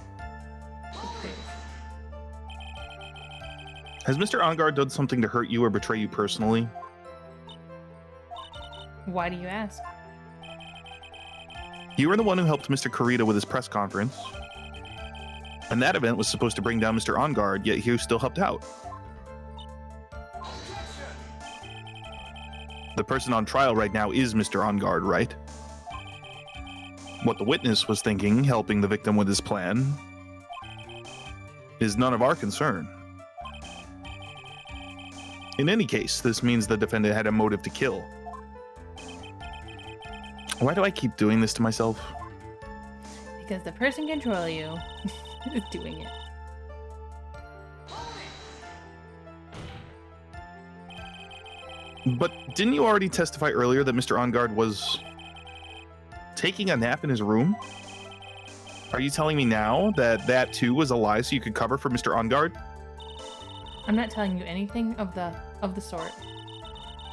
S2: Has Mr. Ungard done something to hurt you or betray you personally?
S1: Why do you ask?
S2: You were the one who helped Mr. Kurita with his press conference. And that event was supposed to bring down Mr. Ungard, yet you still helped out. The person on trial right now is Mr. Ungard, right? What the witness was thinking, helping the victim with his plan, is none of our concern. In any case, this means the defendant had a motive to kill. Why do I keep doing this to myself?
S1: Because the person controlling you is doing it.
S2: But didn't you already testify earlier that Mr. Ungard was taking a nap in his room? Are you telling me now that that too was a lie so you could cover for Mr. Ungard?
S1: I'm not telling you anything of the sort.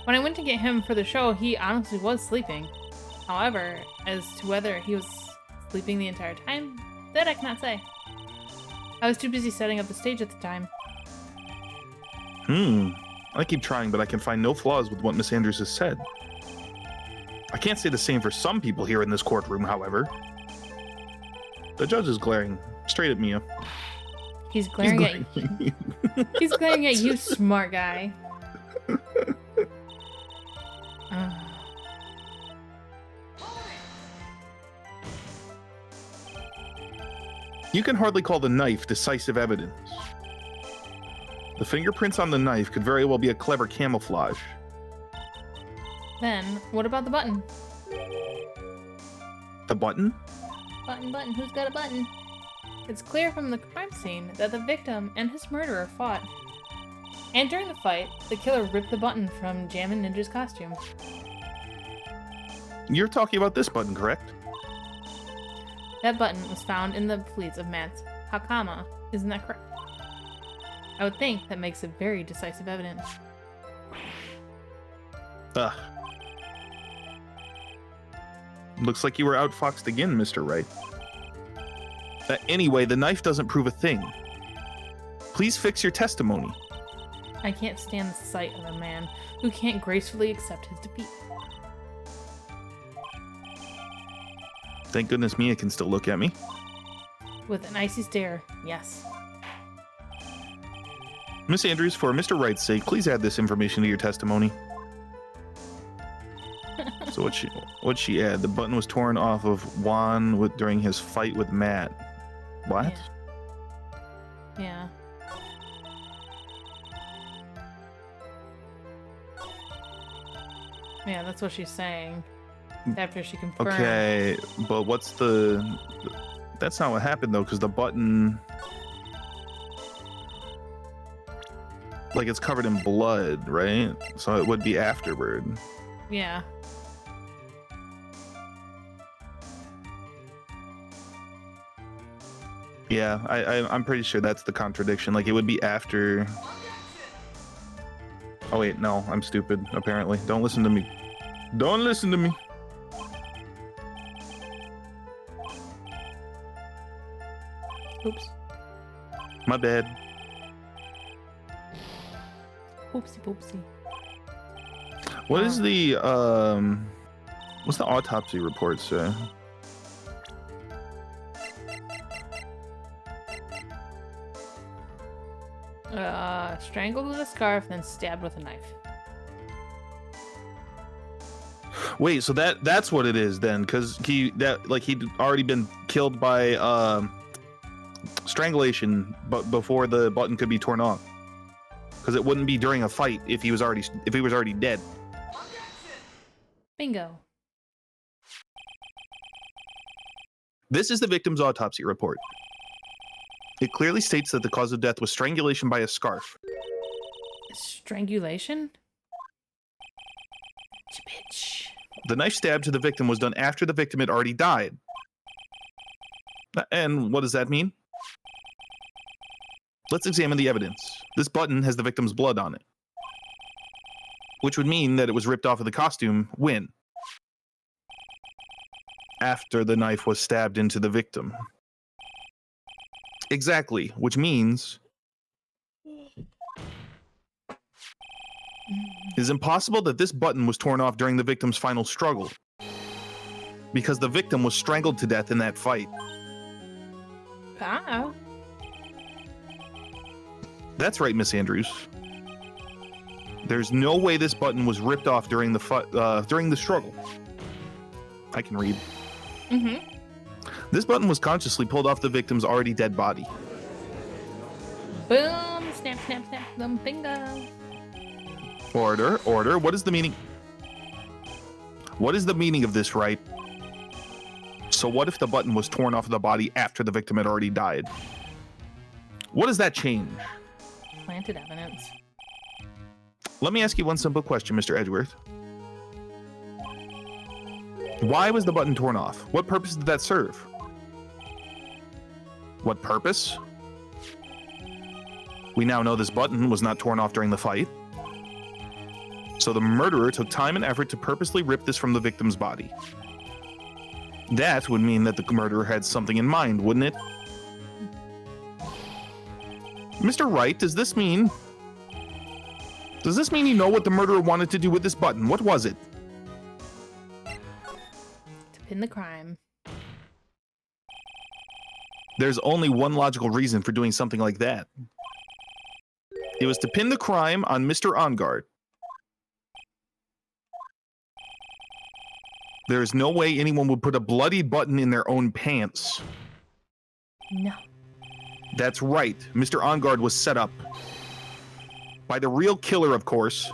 S1: When I went to get him for the show, he honestly was sleeping. However, as to whether he was sleeping the entire time, that I cannot say. I was too busy setting up the stage at the time.
S2: I keep trying, but I can find no flaws with what Miss Andrews has said. I can't say the same for some people here in this courtroom, however. The judge is glaring straight at Mia.
S1: He's glaring at you. He's glaring at you, smart guy.
S2: You can hardly call the knife decisive evidence. The fingerprints on the knife could very well be a clever camouflage.
S1: Then, what about the button?
S2: The button?
S1: Button, who's got a button? It's clear from the crime scene that the victim and his murderer fought. And during the fight, the killer ripped the button from Jammin' Ninja's costume.
S2: You're talking about this button, correct?
S1: That button was found in the fleets of Matt's Hakama. Isn't that correct? I would think that makes it very decisive evidence.
S2: Ugh. Looks like you were outfoxed again, Mr. Wright. Anyway, the knife doesn't prove a thing. Please fix your testimony.
S1: I can't stand the sight of a man who can't gracefully accept his defeat.
S2: Thank goodness Mia can still look at me.
S1: With an icy stare, yes.
S2: Miss Andrews, for Mr. Wright's sake, please add this information to your testimony. So what'd she add? The button was torn off of Juan during his fight with Matt. What?
S1: Yeah. Yeah, that's what she's saying. After she confirmed.
S2: Okay, but what's the... That's not what happened, though, because the button... Like, it's covered in blood, right? So it would be afterward.
S1: Yeah.
S2: Yeah, I'm pretty sure that's the contradiction. Like, it would be after... Oh, wait, no, I'm stupid, apparently. Don't listen to me. Don't listen to me.
S1: Oops.
S2: My bad.
S1: Oopsie poopsie.
S2: What is the, what's the autopsy report say?
S1: Strangled with a scarf, then stabbed with a knife.
S2: Wait, so that's what it is then, because he'd already been killed by strangulation, but before the button could be torn off, because it wouldn't be during a fight if he was already dead.
S1: Bingo.
S2: This is the victim's autopsy report. It clearly states that the cause of death was strangulation by a scarf.
S1: Strangulation? Bitch.
S2: The knife stab to the victim was done after the victim had already died. And what does that mean? Let's examine the evidence. This button has the victim's blood on it, which would mean that it was ripped off of the costume when? After the knife was stabbed into the victim. Exactly, which means it is impossible that this button was torn off during the victim's final struggle, because the victim was strangled to death in that fight.
S1: Wow.
S2: That's right, Miss Andrews. There's no way this button was ripped off during the struggle. I can read.
S1: Mm-hmm.
S2: This button was consciously pulled off the victim's already dead body.
S1: Boom! Snap, snap, snap, them fingers.
S2: Order. What is the meaning? What is the meaning of this, right? So what if the button was torn off of the body after the victim had already died? What does that change?
S1: Planted evidence.
S2: Let me ask you one simple question, Mr. Edgeworth. Why was the button torn off? What purpose did that serve? What purpose? We now know this button was not torn off during the fight. So the murderer took time and effort to purposely rip this from the victim's body. That would mean that the murderer had something in mind, wouldn't it? Mr. Wright, does this mean you know what the murderer wanted to do with this button? What was it?
S1: To pin the crime.
S2: There's only one logical reason for doing something like that. It was to pin the crime on Mr. Enguarde. There's no way anyone would put a bloody button in their own pants.
S1: No.
S2: That's right. Mr. Enguarde was set up. By the real killer, of course.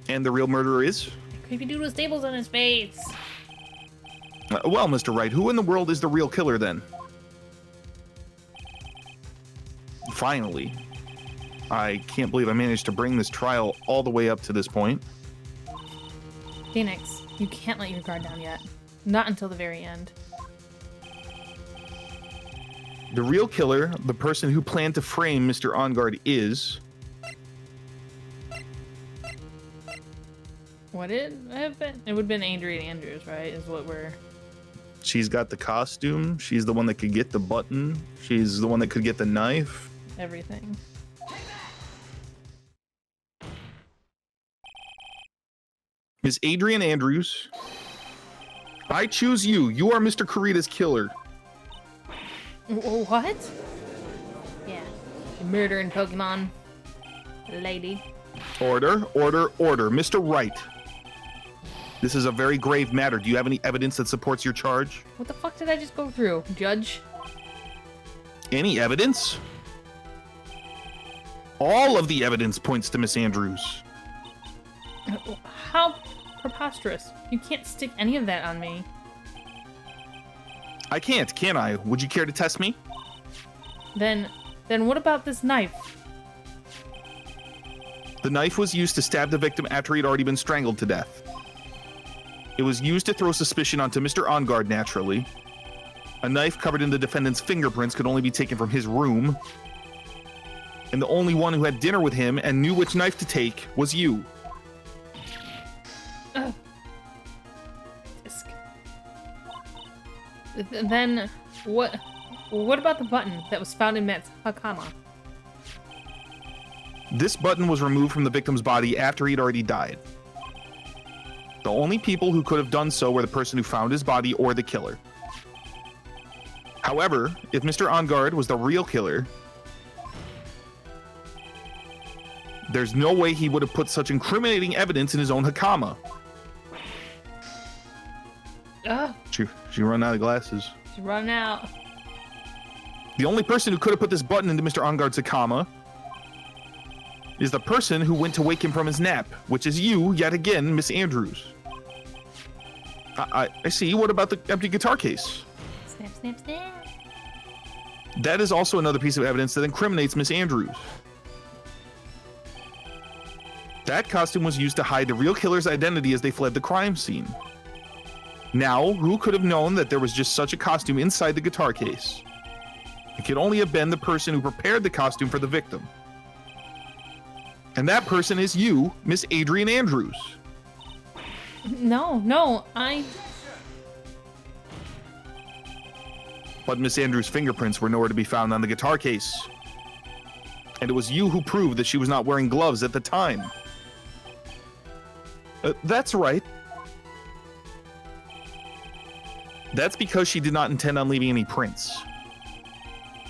S2: And the real murderer is?
S1: Creepy dude with staples on his face.
S2: Well, Mr. Wright, who in the world is the real killer then? Finally. I can't believe I managed to bring this trial all the way up to this point.
S1: Phoenix, you can't let your guard down yet. Not until the very end.
S2: The real killer, the person who planned to frame Mr. Enguarde, is...
S1: Would it have been? It would have been Adrian Andrews, right? Is what we're...
S2: She's got the costume. She's the one that could get the button. She's the one that could get the knife.
S1: Everything.
S2: Miss Adrian Andrews, I choose you. You are Mr. Kurita's killer.
S1: What? Yeah. Murdering Pokemon. Lady.
S2: Order, order, order. Mr. Wright. This is a very grave matter. Do you have any evidence that supports your charge?
S1: What the fuck did I just go through, Judge?
S2: Any evidence? All of the evidence points to Miss Andrews.
S1: How preposterous. You can't stick any of that on me.
S2: I can't, can I? Would you care to test me?
S1: Then what about this knife?
S2: The knife was used to stab the victim after he'd already been strangled to death. It was used to throw suspicion onto Mr. Enguarde, naturally. A knife covered in the defendant's fingerprints could only be taken from his room. And the only one who had dinner with him and knew which knife to take was you.
S1: Then what about the button that was found in Matt's Hakama?
S2: This button was removed from the victim's body after he'd already died. The only people who could have done so were the person who found his body or the killer. However, if Mr. Enguarde was the real killer, there's no way he would have put such incriminating evidence in his own Hakama. She run out of glasses.
S1: She's running out.
S2: The only person who could have put this button into Mr. Enguarde's Hakama is the person who went to wake him from his nap, which is you, yet again, Miss Andrews. I see. What about the empty guitar case?
S1: Snap, snap, snap.
S2: That is also another piece of evidence that incriminates Miss Andrews. That costume was used to hide the real killer's identity as they fled the crime scene. Now, who could have known that there was just such a costume inside the guitar case? It could only have been the person who prepared the costume for the victim. And that person is you, Miss Adrian Andrews.
S1: No,
S2: But Miss Andrews' fingerprints were nowhere to be found on the guitar case. And it was you who proved that she was not wearing gloves at the time. That's right. That's because she did not intend on leaving any prints.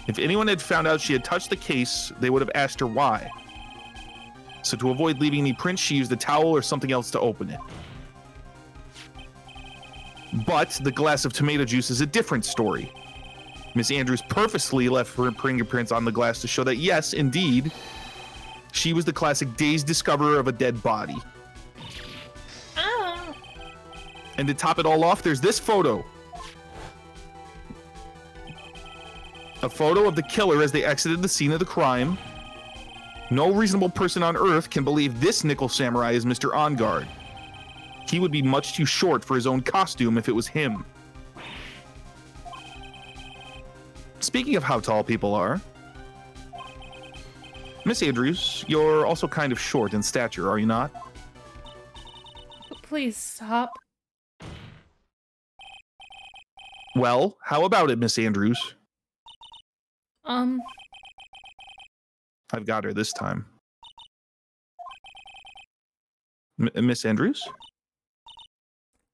S2: If anyone had found out she had touched the case, they would have asked her why. So to avoid leaving any prints, she used a towel or something else to open it. But the glass of tomato juice is a different story. Miss Andrews purposely left her fingerprints on the glass to show that, yes, indeed, she was the classic dazed discoverer of a dead body.
S1: Ah.
S2: And to top it all off, there's this photo. A photo of the killer as they exited the scene of the crime. No reasonable person on Earth can believe this Nickel Samurai is Mr. Enguarde. He would be much too short for his own costume if it was him. Speaking of how tall people are, Miss Andrews, you're also kind of short in stature, are you not?
S1: Please stop.
S2: Well, how about it, Miss Andrews? I've got her this time. Miss Andrews?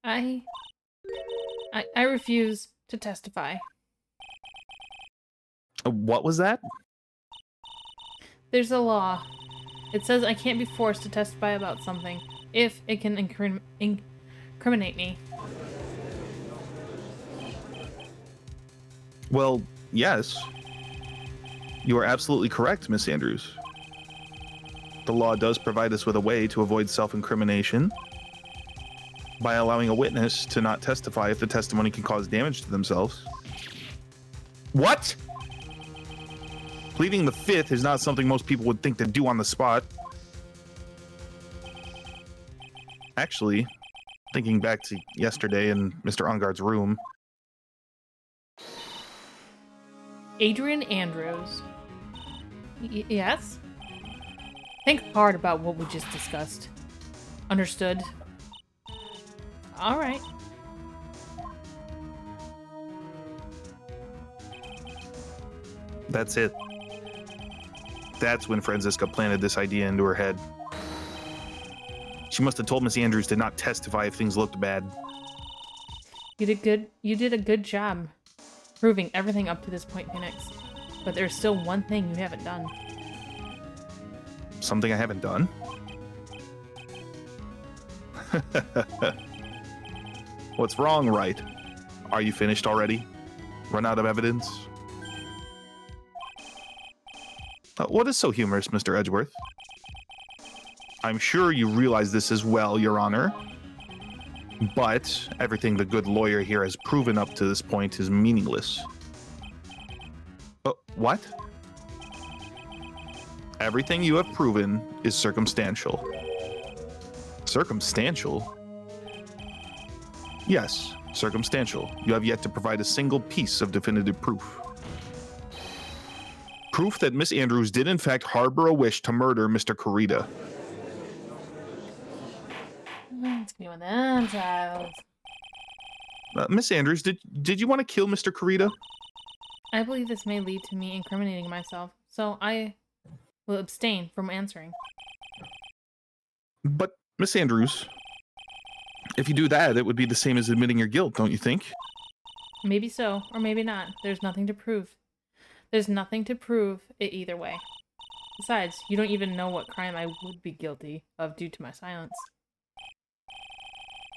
S1: I refuse to testify.
S2: What was that?
S1: There's a law. It says I can't be forced to testify about something if it can incriminate me.
S2: Well, yes. You are absolutely correct, Miss Andrews. The law does provide us with a way to avoid self-incrimination by allowing a witness to not testify if the testimony can cause damage to themselves. What? Pleading the fifth is not something most people would think to do on the spot. Actually, thinking back to yesterday in Mr. Ungard's room.
S1: Adrian Andrews. Yes? Think hard about what we just discussed. Understood? Alright.
S2: That's it. That's when Franziska planted this idea into her head. She must have told Miss Andrews to not testify if things looked bad.
S1: You did a good job proving everything up to this point, Phoenix. But there's still one thing you haven't done.
S2: Something I haven't done? What's wrong, Wright? Are you finished already? Run out of evidence? What is so humorous, Mr. Edgeworth? I'm sure you realize this as well, Your Honor. But everything the good lawyer here has proven up to this point is meaningless. What? Everything you have proven is circumstantial. Circumstantial? Yes, circumstantial. You have yet to provide a single piece of definitive proof. Proof that Miss Andrews did in fact harbor a wish to murder Mr. Kurita.
S1: Let's go with that, child.
S2: Miss Andrews, did you want to kill Mr. Kurita?
S1: I believe this may lead to me incriminating myself, so I will abstain from answering.
S2: But, Miss Andrews, if you do that, it would be the same as admitting your guilt, don't you think?
S1: Maybe so, or maybe not. There's nothing to prove. There's nothing to prove it either way. Besides, you don't even know what crime I would be guilty of due to my silence.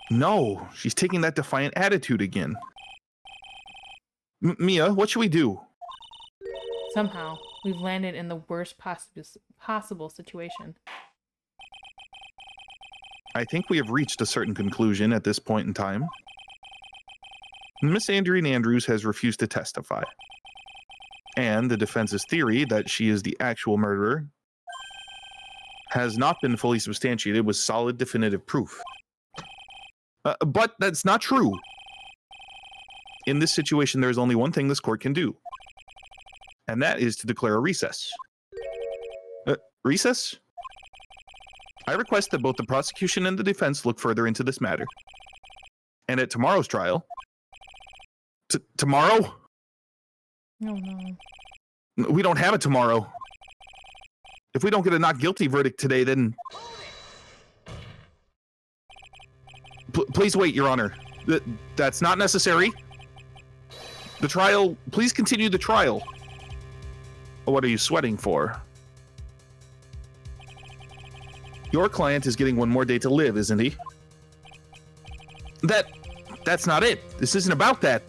S2: No, she's taking that defiant attitude again. Mia, what should we do?
S1: Somehow, we've landed in the worst possible situation.
S2: I think we have reached a certain conclusion at this point in time. Miss Adrian Andrews has refused to testify. And the defense's theory that she is the actual murderer has not been fully substantiated with solid definitive proof. But that's not true. In this situation, there is only one thing this court can do. And that is to declare a recess. Recess? I request that both the prosecution and the defense look further into this matter. And at tomorrow's trial... Tomorrow?
S1: Oh, no.
S2: We don't have it tomorrow. If we don't get a not guilty verdict today, then... Please wait, Your Honor. That's not necessary. The trial... Please continue the trial. What are you sweating for? Your client is getting one more day to live, isn't he? That's not it. This isn't about that.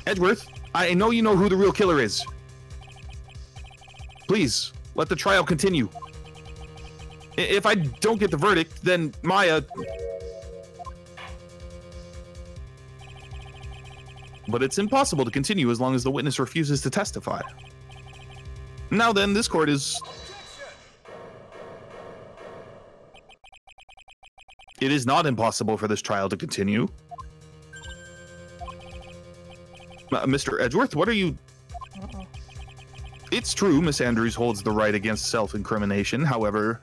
S2: Edgeworth, I know you know who the real killer is. Please, let the trial continue. If I don't get the verdict, then Maya... But it's impossible to continue as long as the witness refuses to testify. Now then, this court is... It is not impossible for this trial to continue. Mr. Edgeworth, what are you...
S1: Uh-oh.
S2: It's true, Miss Andrews holds the right against self-incrimination. However,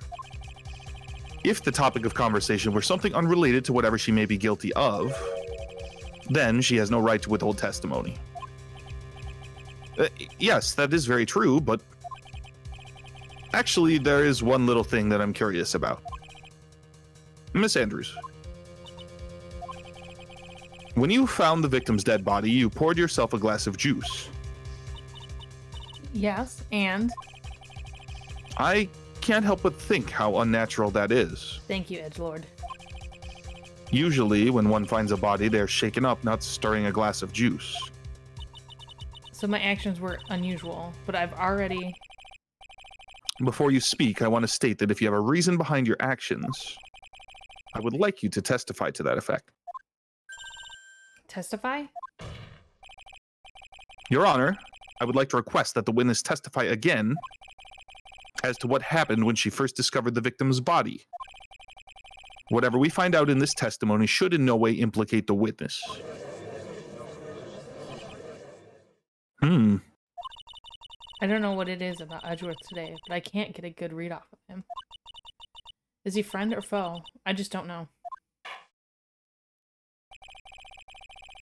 S2: if the topic of conversation were something unrelated to whatever she may be guilty of, then she has no right to withhold testimony. Yes, that is very true, but... Actually, there is one little thing that I'm curious about. Miss Andrews, when you found the victim's dead body, you poured yourself a glass of juice.
S1: Yes, and?
S2: I can't help but think how unnatural that is.
S1: Thank you, Edgelord.
S2: Usually, when one finds a body, they're shaken up, not stirring a glass of juice.
S1: So my actions were unusual, but I've already...
S2: Before you speak, I want to state that if you have a reason behind your actions, I would like you to testify to that effect.
S1: Testify?
S2: Your Honor, I would like to request that the witness testify again as to what happened when she first discovered the victim's body. Whatever we find out in this testimony should in no way implicate the witness.
S1: I don't know what it is about Edgeworth today, but I can't get a good read off of him. Is he friend or foe? I just don't know.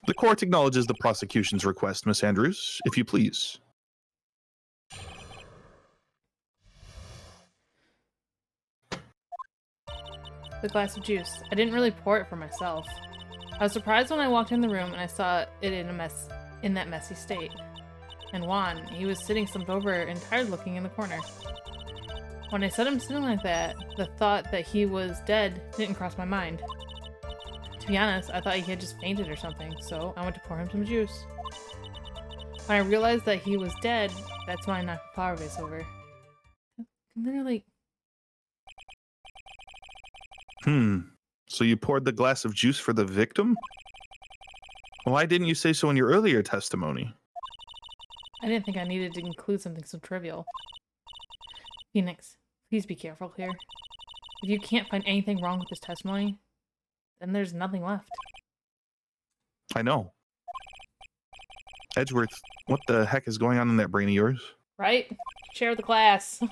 S2: The court acknowledges the prosecution's request, Miss Andrews, if you please.
S1: The glass of juice. I didn't really pour it for myself. I was surprised when I walked in the room and I saw it in that messy state. And Juan, he was sitting slumped over and tired looking in the corner. When I saw him sitting like that, the thought that he was dead didn't cross my mind. To be honest, I thought he had just fainted or something, so I went to pour him some juice. When I realized that he was dead, that's when I knocked the flower vase over. Literally.
S2: So you poured the glass of juice for the victim? Why didn't you say so in your earlier testimony?
S1: I didn't think I needed to include something so trivial. Phoenix, please be careful here. If you can't find anything wrong with this testimony, then there's nothing left.
S2: I know. Edgeworth, what the heck is going on in that brain of yours?
S1: Right? Share the class.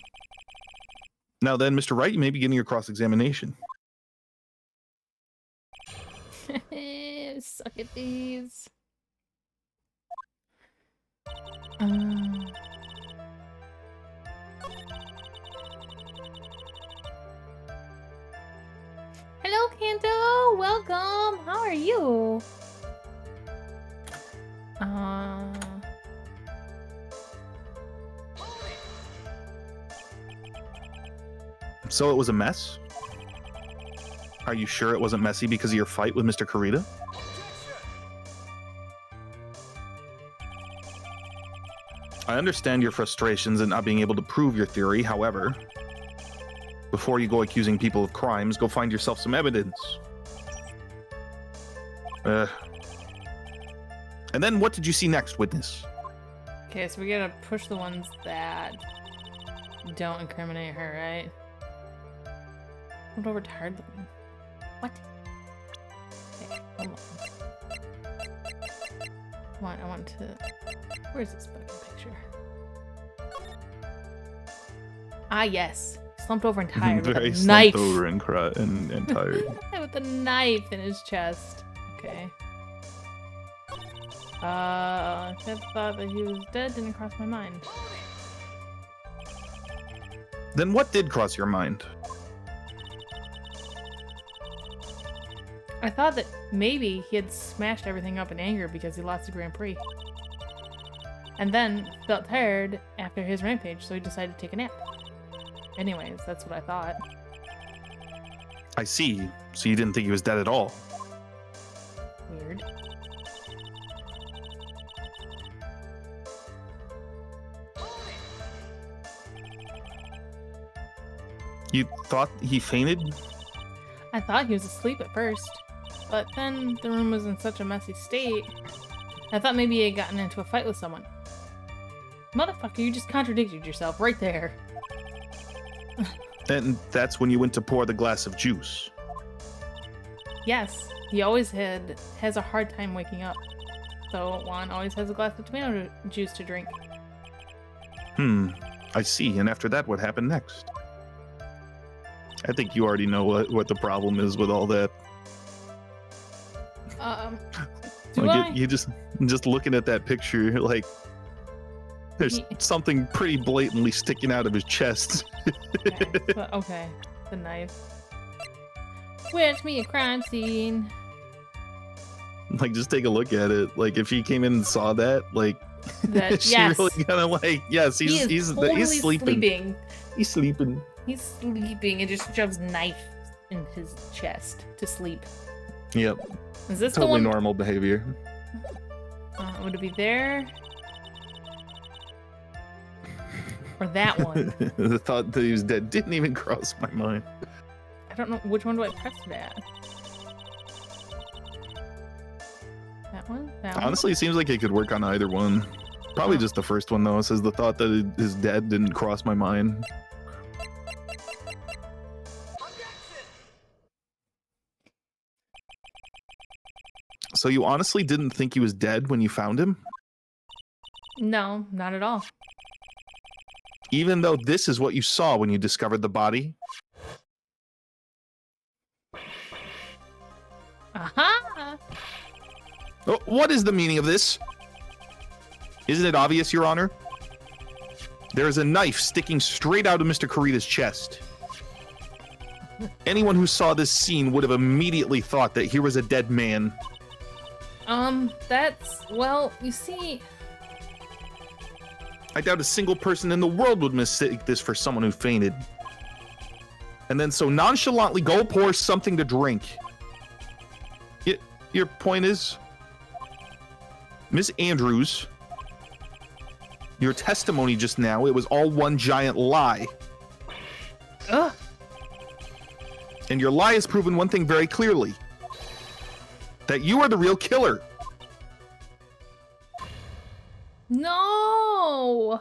S2: Now then, Mr. Wright, you may begin your cross-examination.
S1: Suck at these. Hello, Kanto! Welcome! How are you?
S2: So it was a mess? Are you sure it wasn't messy because of your fight with Mr. Kurita? I understand your frustrations at not being able to prove your theory, however, before you go accusing people of crimes, go find yourself some evidence. And then what did you see next, witness?
S1: Okay, so we gotta push the ones that don't incriminate her, right? Hold over tired looking. What? Okay, hold on. Come on, I want to... Where's this fucking picture? Ah, yes. Slumped over and tired with a knife.
S2: Slumped over and tired.
S1: With a knife in his chest. Okay. The thought that he was dead didn't cross my mind.
S2: Then what did cross your mind?
S1: I thought that maybe he had smashed everything up in anger because he lost the Grand Prix. And then felt tired after his rampage, so he decided to take a nap. Anyways, that's what I thought.
S2: I see. So you didn't think he was dead at all?
S1: Weird.
S2: You thought he fainted?
S1: I thought he was asleep at first, but then the room was in such a messy state. I thought maybe he had gotten into a fight with someone. Motherfucker, you just contradicted yourself right there.
S2: And that's when you went to pour the glass of juice.
S1: Yes, he always has a hard time waking up. So Juan always has a glass of tomato juice to drink.
S2: I see. And after that, what happened next? I think you already know what the problem is with all that. You just looking at that picture, like there's something pretty blatantly sticking out of his chest.
S1: Okay, the knife. Where's me a crime scene?
S2: Like, just take a look at it. Like, if he came in and saw that, like,
S1: that,
S2: she
S1: yes.
S2: really gonna like, yes, he's
S1: totally
S2: sleeping. He's sleeping.
S1: He's sleeping and just shoves knife in his chest to sleep.
S2: Yep.
S1: Is this
S2: totally
S1: the one?
S2: Normal behavior?
S1: Would it be there? Or that one?
S2: The thought that he was dead didn't even cross my mind.
S1: I don't know. Which one do I press it at? That one? That one?
S2: Honestly, it seems like it could work on either one. Probably just the first one, though. It says the thought that it is dead didn't cross my mind. So you honestly didn't think he was dead when you found him?
S1: No, not at all.
S2: Even though this is what you saw when you discovered the body?
S1: Aha!
S2: Oh, what is the meaning of this? Isn't it obvious, Your Honor? There is a knife sticking straight out of Mr. Kurita's chest. Anyone who saw this scene would have immediately thought that here was a dead man.
S1: Well, you see...
S2: I doubt a single person in the world would mistake this for someone who fainted. And then so nonchalantly go pour something to drink. Your point is... Miss Andrews, your testimony just now, it was all one giant lie.
S1: Ugh.
S2: And your lie has proven one thing very clearly. That you are the real killer.
S1: No!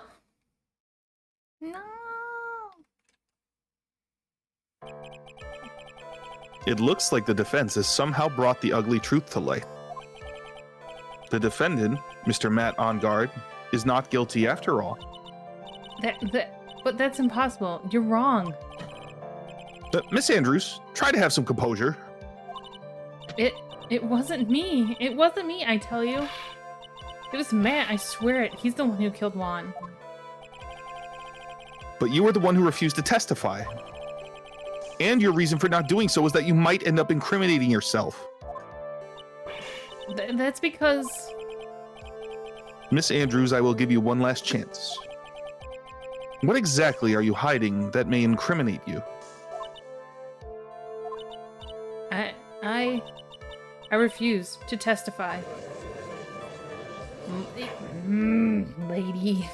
S1: No!
S2: It looks like the defense has somehow brought the ugly truth to light. The defendant, Mr. Matt Engarde, is not guilty after all.
S1: But that's impossible. You're wrong.
S2: Miss Andrews, try to have some composure.
S1: It wasn't me. It wasn't me, I tell you. It was Matt, I swear it. He's the one who killed Juan.
S2: But you were the one who refused to testify. And your reason for not doing so was that you might end up incriminating yourself.
S1: That's because...
S2: Miss Andrews, I will give you one last chance. What exactly are you hiding that may incriminate you?
S1: I refuse to testify. Lady.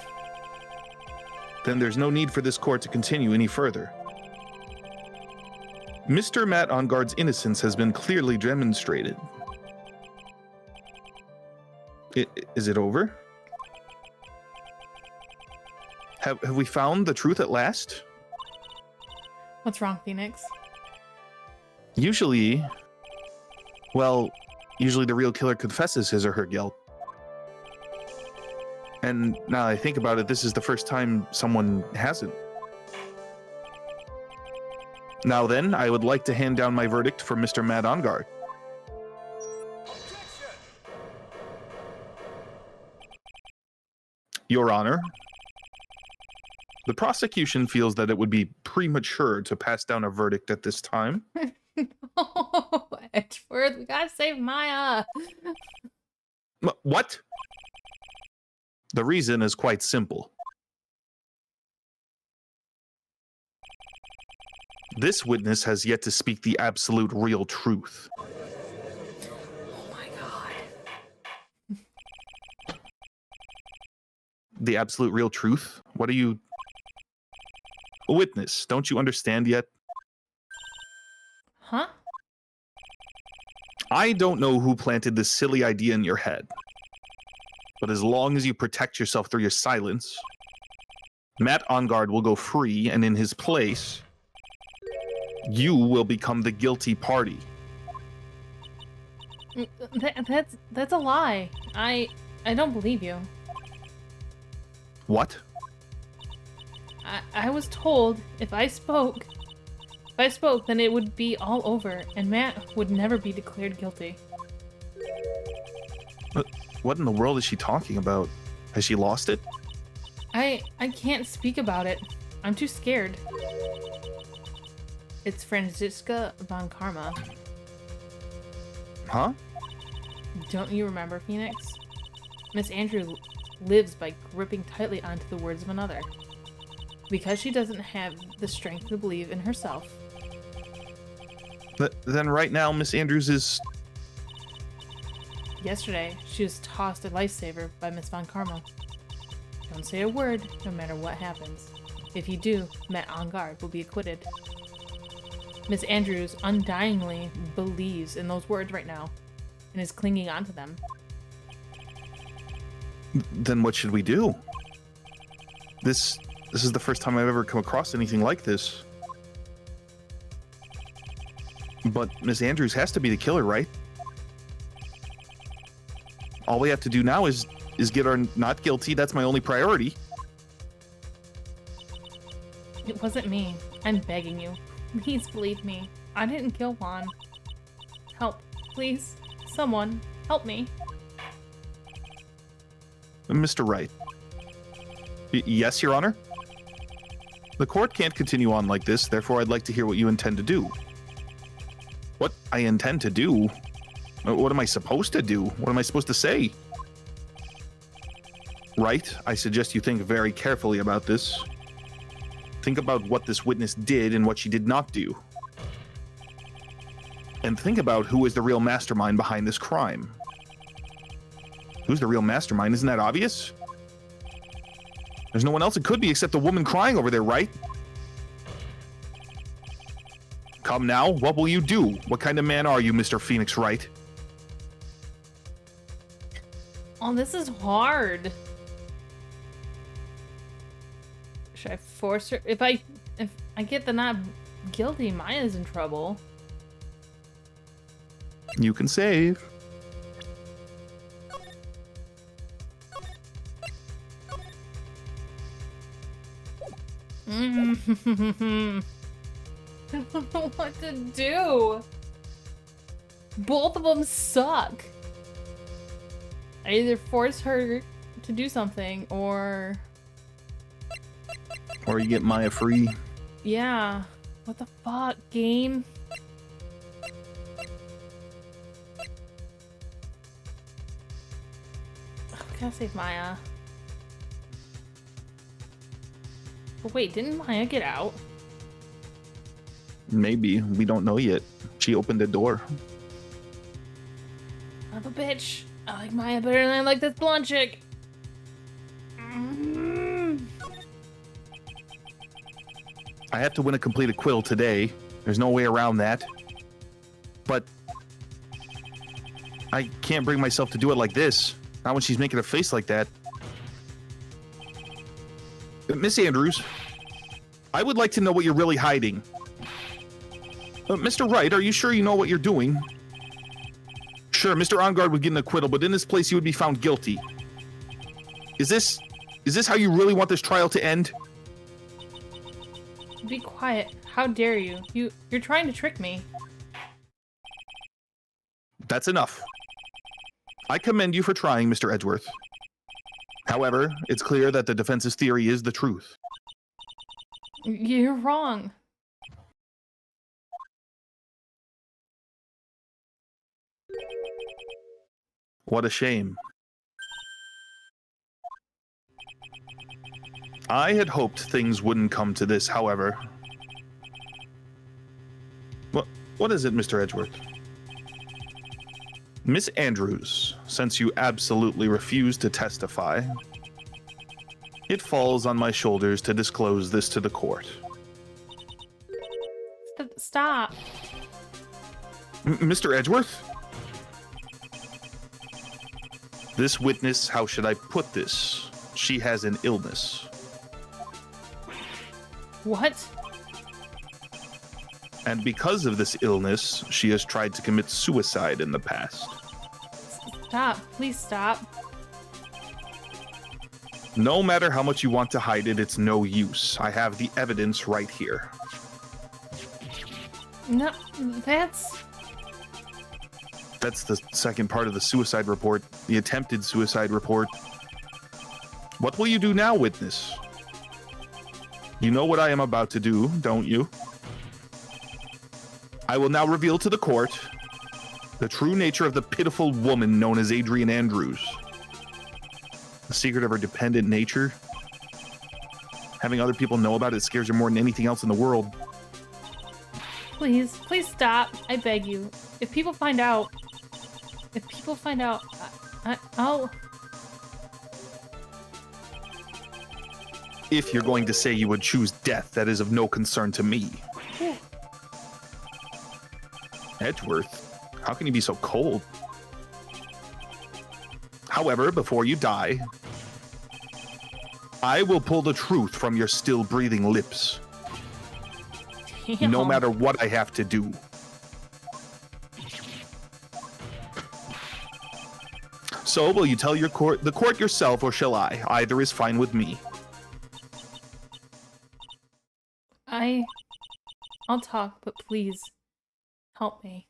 S2: Then there's no need for this court to continue any further. Mr. Matt Engarde's innocence has been clearly demonstrated. Is it over? Have we found the truth at last?
S1: What's wrong, Phoenix?
S2: Usually the real killer confesses his or her guilt. And now I think about it, this is the first time someone hasn't. Now then, I would like to hand down my verdict for Mr. Matt Engarde. Your Honor, the prosecution feels that it would be premature to pass down a verdict at this time.
S1: No, Edgeworth, we gotta save Maya.
S2: What? The reason is quite simple. This witness has yet to speak the absolute real truth.
S1: Oh my god.
S2: The absolute real truth? What are you... A witness, don't you understand yet?
S1: Huh?
S2: I don't know who planted this silly idea in your head. But as long as you protect yourself through your silence, Matt Engarde will go free, and in his place, you will become the guilty party.
S1: That's a lie. I don't believe you.
S2: What?
S1: I was told if I spoke, then it would be all over, and Matt would never be declared guilty.
S2: What in the world is she talking about? Has she lost it?
S1: I can't speak about it. I'm too scared. It's Franziska von Karma.
S2: Huh?
S1: Don't you remember, Phoenix? Miss Andrews lives by gripping tightly onto the words of another. Because she doesn't have the strength to believe in herself.
S2: Then right now, Miss Andrews is...
S1: Yesterday, she was tossed a lifesaver by Miss von Karma. Don't say a word, no matter what happens. If you do, Matt Engarde will be acquitted. Miss Andrews undyingly believes in those words right now, and is clinging onto them.
S2: Then what should we do? This is the first time I've ever come across anything like this. But Miss Andrews has to be the killer, right? All we have to do now is get her not guilty. That's my only priority.
S1: It wasn't me. I'm begging you. Please believe me. I didn't kill Juan. Help, please. Someone, help me.
S2: Mr. Wright. Yes, Your Honor? The court can't continue on like this, therefore I'd like to hear what you intend to do. What I intend to do? What am I supposed to do? What am I supposed to say? Right, I suggest you think very carefully about this. Think about what this witness did and what she did not do. And think about who is the real mastermind behind this crime. Who's the real mastermind? Isn't that obvious? There's no one else it could be except the woman crying over there, right? Come now, what will you do? What kind of man are you, Mr. Phoenix Wright?
S1: Oh, this is hard. Should I force her? If I get the not guilty, Maya's in trouble.
S2: You can save.
S1: I don't know what to do. Both of them suck. I either force her to do something or
S2: you get Maya free.
S1: Yeah. What the fuck, game? We gotta save Maya. But wait, didn't Maya get out?
S2: Maybe. We don't know yet. She opened the door.
S1: Son of a bitch. I like Maya better than I like this blonde chick.
S2: I have to win a complete acquittal today. There's no way around that. But I can't bring myself to do it like this. Not when she's making a face like that. Miss Andrews, I would like to know what you're really hiding. Mr. Wright, are you sure you know what you're doing? Sure, Mr. Enguarde would get an acquittal, but in this place he would be found guilty. Is this how you really want this trial to end?
S1: Be quiet. How dare you? You're trying to trick me.
S2: That's enough. I commend you for trying, Mr. Edgeworth. However, it's clear that the defense's theory is the truth.
S1: You're wrong.
S2: What a shame. I had hoped things wouldn't come to this, however. What is it, Mr. Edgeworth? Miss Andrews, since you absolutely refuse to testify, it falls on my shoulders to disclose this to the court.
S1: Stop.
S2: Mr. Edgeworth? This witness, how should I put this? She has an illness.
S1: What?
S2: And because of this illness, she has tried to commit suicide in the past.
S1: Stop. Please stop.
S2: No matter how much you want to hide it, it's no use. I have the evidence right here.
S1: No, that's
S2: the second part of the suicide report, the attempted suicide report. What will you do now, witness? You know what I am about to do, don't you? I will now reveal to the court the true nature of the pitiful woman known as Adrian Andrews. The secret of her dependent nature. Having other people know about it scares her more than anything else in the world.
S1: Please stop. I beg you. If people find out, I'll...
S2: If you're going to say you would choose death, that is of no concern to me.
S1: Whew.
S2: Edgeworth, how can you be so cold? However, before you die, I will pull the truth from your still breathing lips.
S1: Damn.
S2: No matter what I have to do. So, will you tell the court yourself, or shall I? Either is fine with me.
S1: I'll talk, but please, help me.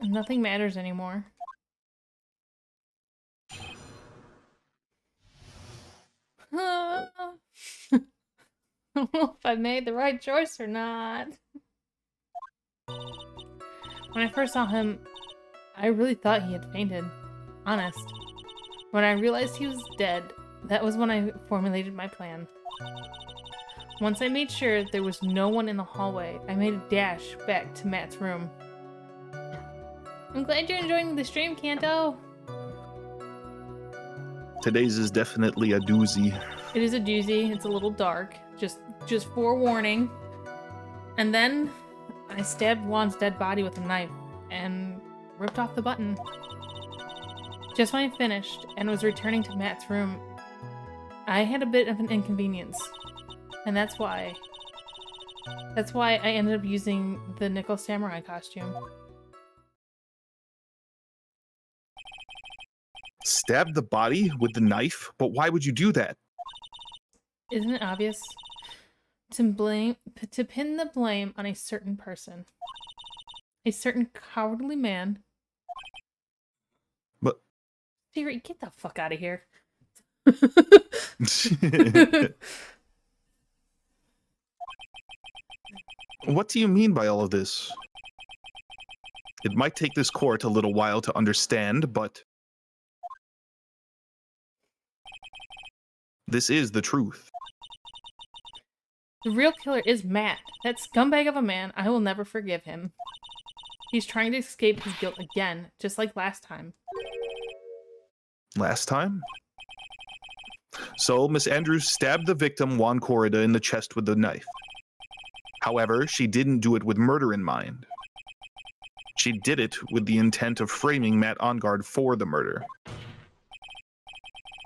S1: Nothing matters anymore. I don't know if I made the right choice or not. When I first saw him, I really thought he had fainted. Honest. When I realized he was dead, that was when I formulated my plan. Once I made sure there was no one in the hallway, I made a dash back to Matt's room. I'm glad you're enjoying the stream, Kanto.
S2: Today's is definitely a doozy.
S1: It is a doozy. It's a little dark. Just forewarning. And then I stabbed Juan's dead body with a knife and ripped off the button. Just when I finished and was returning to Matt's room, I had a bit of an inconvenience. And that's why I ended up using the Nickel Samurai costume.
S2: Stab the body with the knife? But why would you do that?
S1: Isn't it obvious? To pin the blame on a certain person. A certain cowardly man.
S2: But
S1: Siri, get the fuck out of here.
S2: What do you mean by all of this? It might take this court a little while to understand, but this is the truth.
S1: The real killer is Matt. That scumbag of a man. I will never forgive him. He's trying to escape his guilt again, just like last time.
S2: Last time? So, Miss Andrews stabbed the victim, Juan Corrida, in the chest with the knife. However, she didn't do it with murder in mind. She did it with the intent of framing Matt Engarde for the murder.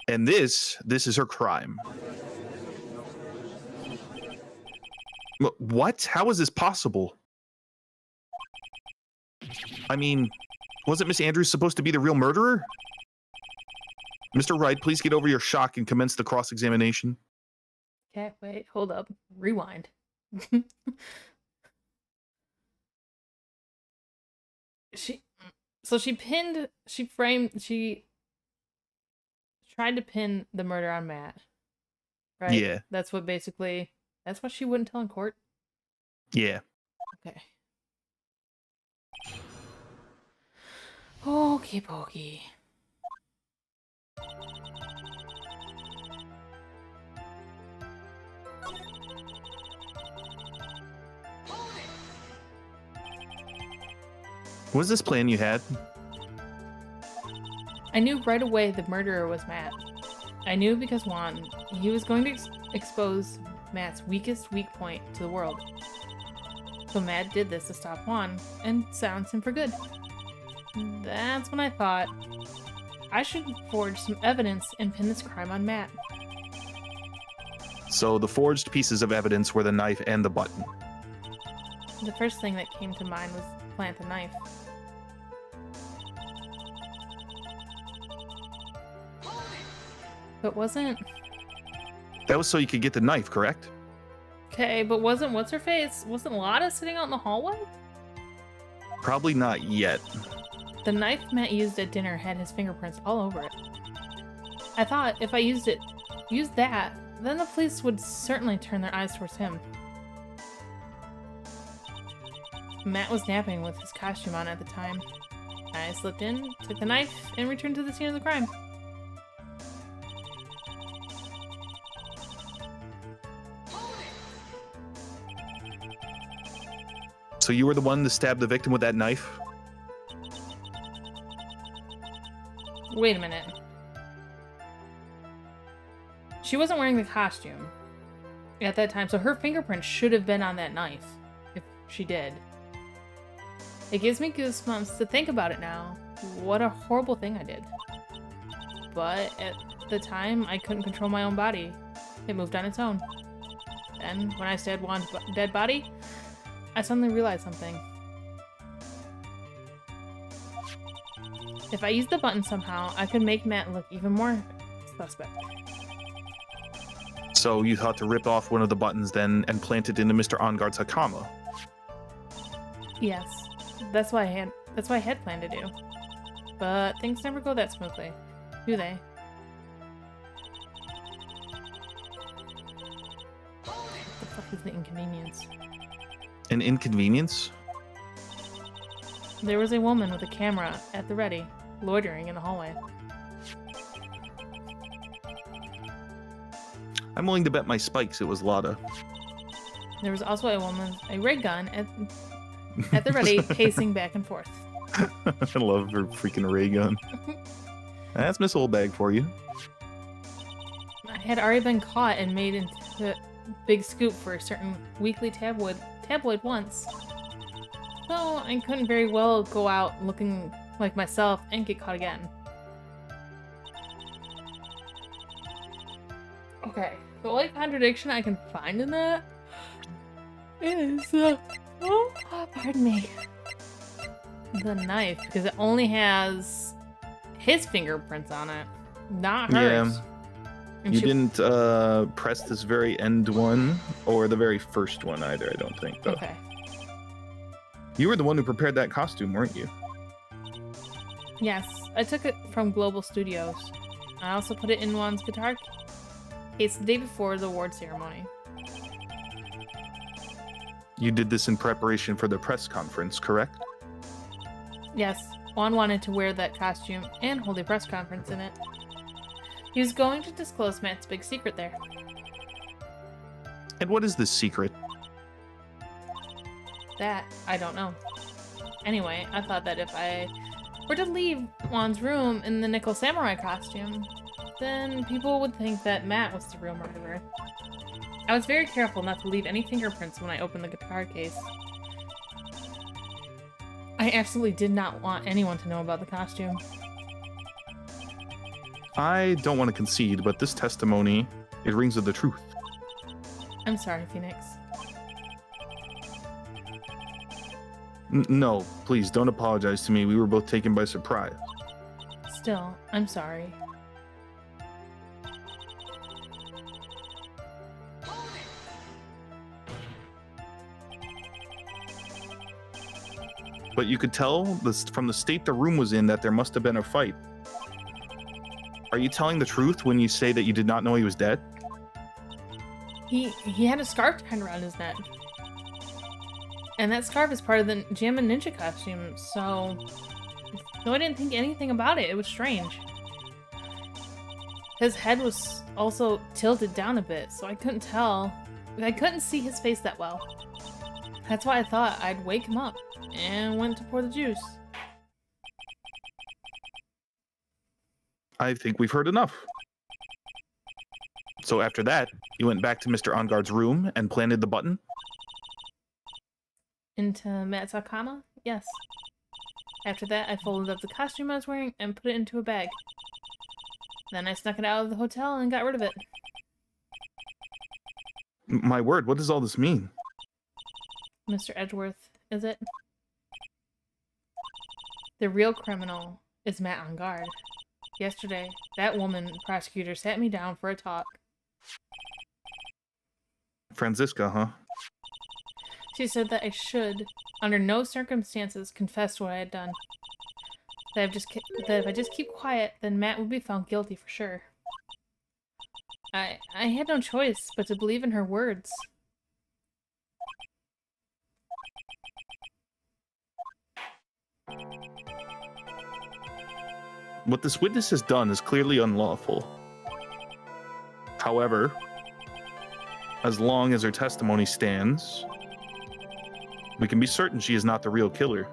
S2: And this is her crime. What? How is this possible? I mean, wasn't Miss Andrews supposed to be the real murderer? Mr. Wright, please get over your shock and commence the cross-examination.
S1: Okay, wait, hold up. Rewind. She tried to pin the murder on Matt. Right?
S2: Yeah.
S1: That's what she wouldn't tell in court?
S2: Yeah.
S1: Okay. Okey pokey.
S2: What was this plan you had?
S1: I knew right away the murderer was Matt. I knew because Juan, he was going to expose Matt's weakest weak point to the world. So Matt did this to stop Juan and silence him for good. That's when I thought I should forge some evidence and pin this crime on Matt.
S2: So the forged pieces of evidence were the knife and the button.
S1: The first thing that came to mind was plant the knife. But wasn't...
S2: That was so you could get the knife, correct?
S1: Okay, but wasn't what's-her-face? Wasn't Lotta sitting out in the hallway?
S2: Probably not yet.
S1: The knife Matt used at dinner had his fingerprints all over it. I thought if I used that, then the police would certainly turn their eyes towards him. Matt was napping with his costume on at the time. I slipped in, took the knife, and returned to the scene of the crime.
S2: So you were the one to stab the victim with that knife?
S1: Wait a minute. She wasn't wearing the costume at that time, so her fingerprint should have been on that knife, if she did. It gives me goosebumps to think about it now. What a horrible thing I did. but at the time, I couldn't control my own body. It moved on its own. Then, when I stabbed Juan's dead body, I suddenly realized something. If I used the button somehow, I could make Matt look even more suspect.
S2: So you thought to rip off one of the buttons then and plant it into Mr. Enguarde's Hakama?
S1: Yes, that's what I had planned to do. But things never go that smoothly, do they? What the fuck is the inconvenience?
S2: An inconvenience?
S1: There was a woman with a camera at the ready, loitering in the hallway.
S2: I'm willing to bet my spikes it was Lada.
S1: There was also a woman, a ray gun at the ready, pacing back and forth.
S2: I love her freaking ray gun. That's Miss Oldbag for you.
S1: I had already been caught and made into a big scoop for a certain weekly tabloid once. So I couldn't very well go out looking like myself and get caught again. Okay, the only contradiction I can find in that is, oh, pardon me, the knife, because it only has his fingerprints on it, not hers.
S2: Yeah.
S1: And
S2: You
S1: she-
S2: didn't press this very end one or the very first one either, I don't think, though.
S1: Okay.
S2: You were the one who prepared that costume, weren't you?
S1: Yes, I took it from Global Studios. I also put it in Juan's guitar case the day before the award ceremony.
S2: You did this in preparation for the press conference, correct?
S1: Yes, Juan wanted to wear that costume and hold a press conference in it. He was going to disclose Matt's big secret there.
S2: And what is this secret?
S1: That, I don't know. Anyway, I thought that if I were to leave Juan's room in the Nickel Samurai costume, then people would think that Matt was the real murderer. I was very careful not to leave any fingerprints when I opened the guitar case. I absolutely did not want anyone to know about the costume.
S2: I don't want to concede, but this testimony, it rings with the truth.
S1: I'm sorry, Phoenix.
S2: No, please, don't apologize to me. We were both taken by surprise.
S1: Still, I'm sorry.
S2: But you could tell from the state the room was in that there must have been a fight. Are you telling the truth when you say that you did not know he was dead?
S1: He had a scarf tied around his neck. And that scarf is part of the Jammin' Ninja costume, so I didn't think anything about it. It was strange. His head was also tilted down a bit, so I couldn't tell. I couldn't see his face that well. That's why I thought I'd wake him up and went to pour the juice.
S2: I think we've heard enough. So after that, you went back to Mr. Enguarde's room and planted the button?
S1: Into Matt's Hakama? Yes. After that, I folded up the costume I was wearing and put it into a bag. Then I snuck it out of the hotel and got rid of it.
S2: My word, what does all this mean?
S1: Mr. Edgeworth, is it? The real criminal is Matt Enguarde. Yesterday, that woman prosecutor sat me down for a talk.
S2: Franziska, huh?
S1: She said that I should, under no circumstances, confess what I had done. That if I just keep quiet, then Matt would be found guilty for sure. I had no choice but to believe in her words.
S2: What this witness has done is clearly unlawful. However, as long as her testimony stands, we can be certain she is not the real killer.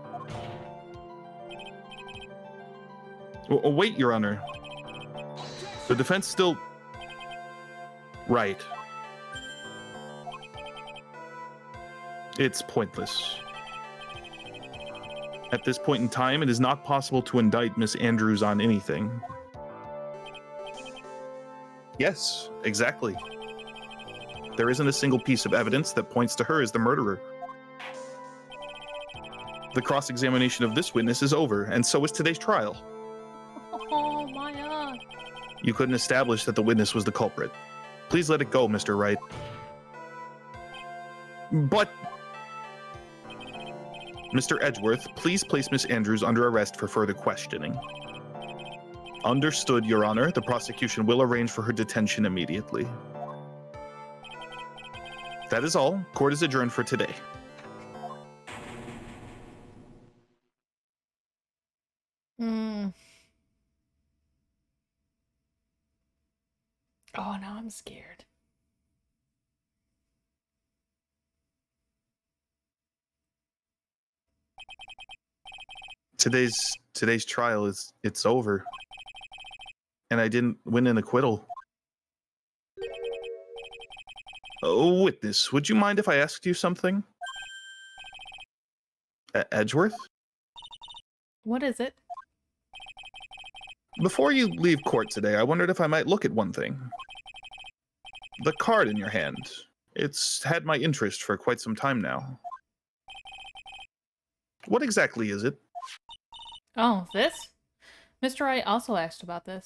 S2: Oh, wait, Your Honor. The defense still... Right. It's pointless. At this point in time, it is not possible to indict Miss Andrews on anything. Yes, exactly. There isn't a single piece of evidence that points to her as the murderer. The cross-examination of this witness is over, and so is today's trial.
S1: Oh, Maya.
S2: You couldn't establish that the witness was the culprit. Please let it go, Mr. Wright. But... Mr. Edgeworth, please place Miss Andrews under arrest for further questioning. Understood, Your Honor. The prosecution will arrange for her detention immediately. That is all. Court is adjourned for today.
S1: Oh, now I'm scared.
S2: Today's trial it's over. And I didn't win an acquittal. Oh, witness, would you mind if I asked you something? Edgeworth?
S1: What is it?
S2: Before you leave court today, I wondered if I might look at one thing. The card in your hand. It's had my interest for quite some time now. What exactly is it?
S1: Oh, this? Mr. Wright also asked about this.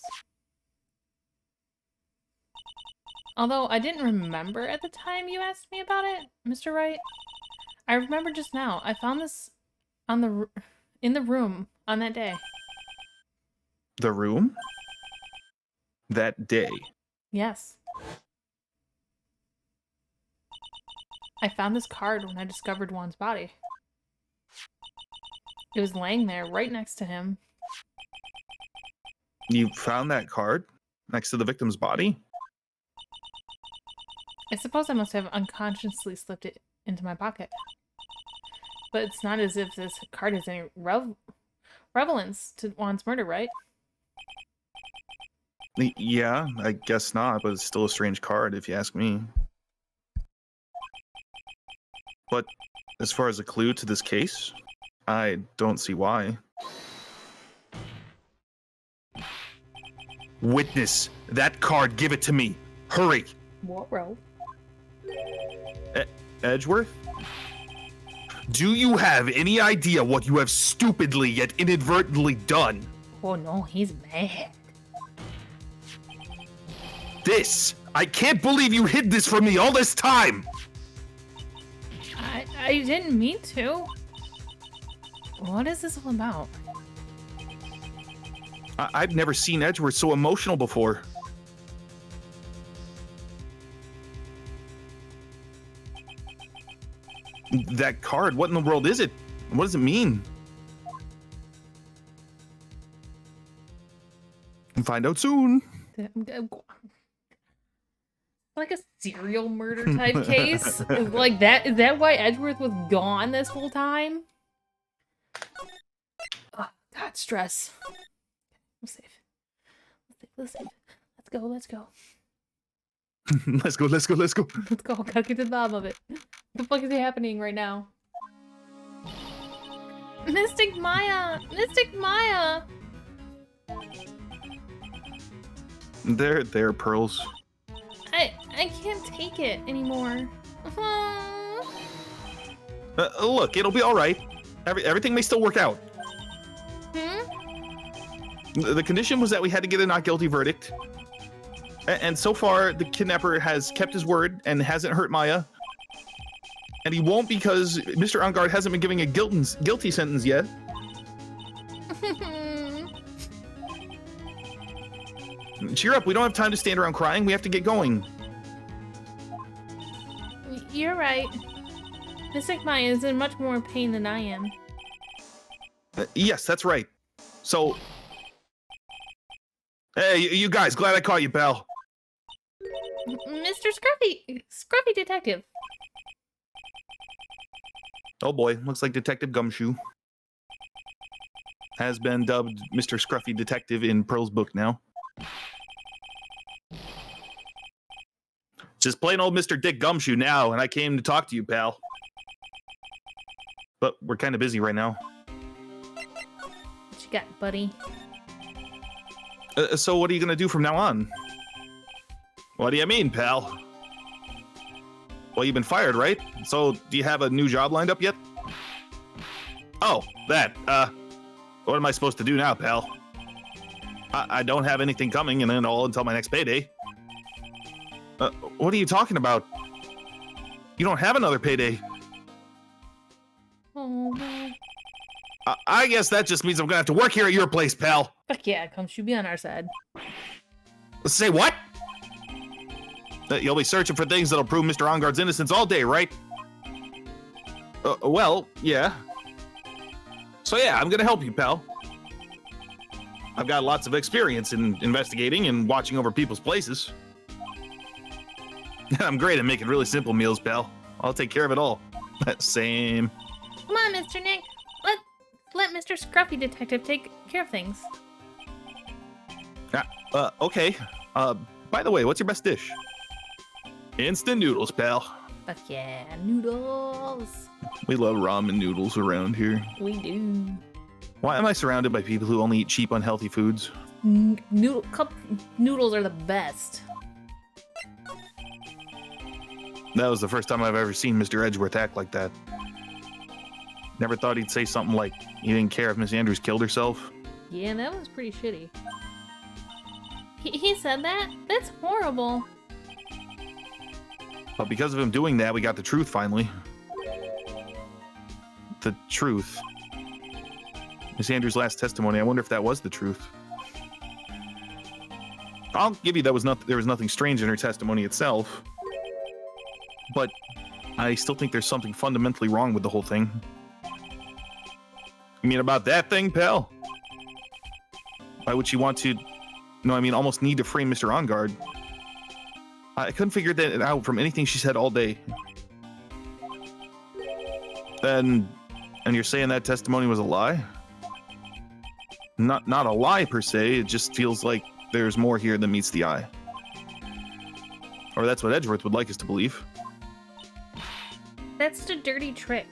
S1: Although I didn't remember at the time you asked me about it, Mr. Wright. I remember just now. I found this on in the room on that day.
S2: The room? That day?
S1: Yes. I found this card when I discovered Juan's body. It was laying there right next to him.
S2: You found that card next to the victim's body?
S1: I suppose I must have unconsciously slipped it into my pocket. But it's not as if this card has any relevance to Juan's murder, right?
S2: Yeah, I guess not, but it's still a strange card if you ask me. But as far as a clue to this case, I don't see why. Witness, that card, give it to me. Hurry.
S1: What, bro?
S2: Edgeworth? Do you have any idea what you have stupidly yet inadvertently done?
S1: Oh no, he's mad.
S2: This! I can't believe you hid this from me all this time!
S1: I didn't mean to. What is this all about?
S2: I've never seen Edgeworth so emotional before. That card, what in the world is it? What does it mean? We'll find out soon.
S1: Like a serial murder type case? Like that? Is that why Edgeworth was gone this whole time? Oh, God, stress. We're safe. Let's go.
S2: let's go. Let's go.
S1: Let's go. Gotta get to the bottom of it. What the fuck is happening right now? Mystic Maya! Mystic Maya!
S2: There, Pearls.
S1: I can't take it anymore.
S2: Look, it'll be all right. Everything may still work out. The condition was that we had to get a not guilty verdict. And so far, the kidnapper has kept his word and hasn't hurt Maya. And he won't because Mr. Engarde hasn't been giving a guilty sentence yet. Cheer up, we don't have time to stand around crying. We have to get going.
S1: You're right. Mystic Maya is in much more pain than I am.
S2: Yes, that's right. So... Hey, you guys, glad I caught you, pal.
S1: Mr. Scruffy Detective.
S2: Oh boy, looks like Detective Gumshoe has been dubbed Mr. Scruffy Detective in Pearl's book now. Just plain old Mr. Dick Gumshoe now, and I came to talk to you, pal. But we're kind of busy right now.
S1: What you got, buddy?
S2: So what are you going to do from now on? What do you mean, pal? Well, you've been fired, right? So, do you have a new job lined up yet? Oh, that. What am I supposed to do now, pal? I don't have anything coming and then all until my next payday. What are you talking about? You don't have another payday.
S1: Oh, no.
S2: I guess that just means I'm gonna have to work here at your place, pal.
S1: Fuck yeah, come should be on our side.
S2: Say what? You'll be searching for things that'll prove Mr. Enguarde's innocence all day, right? Well, yeah. So yeah, I'm gonna help you, pal. I've got lots of experience in investigating and watching over people's places. I'm great at making really simple meals, pal. I'll take care of it all. Same.
S1: Come on, Mr. Nick. Let Mr. Scruffy Detective take care of things.
S2: Okay. By the way, what's your best dish? Instant noodles, pal.
S1: Fuck yeah, noodles.
S2: We love ramen noodles around here.
S1: We do.
S2: Why am I surrounded by people who only eat cheap, unhealthy foods?
S1: Cup noodles are the best.
S2: That was the first time I've ever seen Mr. Edgeworth act like that. Never thought he'd say something like he didn't care if Miss Andrews killed herself.
S1: Yeah, that was pretty shitty. He said that? That's horrible.
S2: But because of him doing that, we got the truth finally. The truth. Miss Andrews' last testimony, I wonder if that was the truth. I'll give you there was nothing strange in her testimony itself. But I still think there's something fundamentally wrong with the whole thing. You mean about that thing, pal? Why would she want to... No, I mean almost need to frame Mr. Enguarde. I couldn't figure that out from anything she said all day. And you're saying that testimony was a lie? Not a lie per se, it just feels like there's more here than meets the eye. Or that's what Edgeworth would like us to believe.
S1: That's the dirty trick.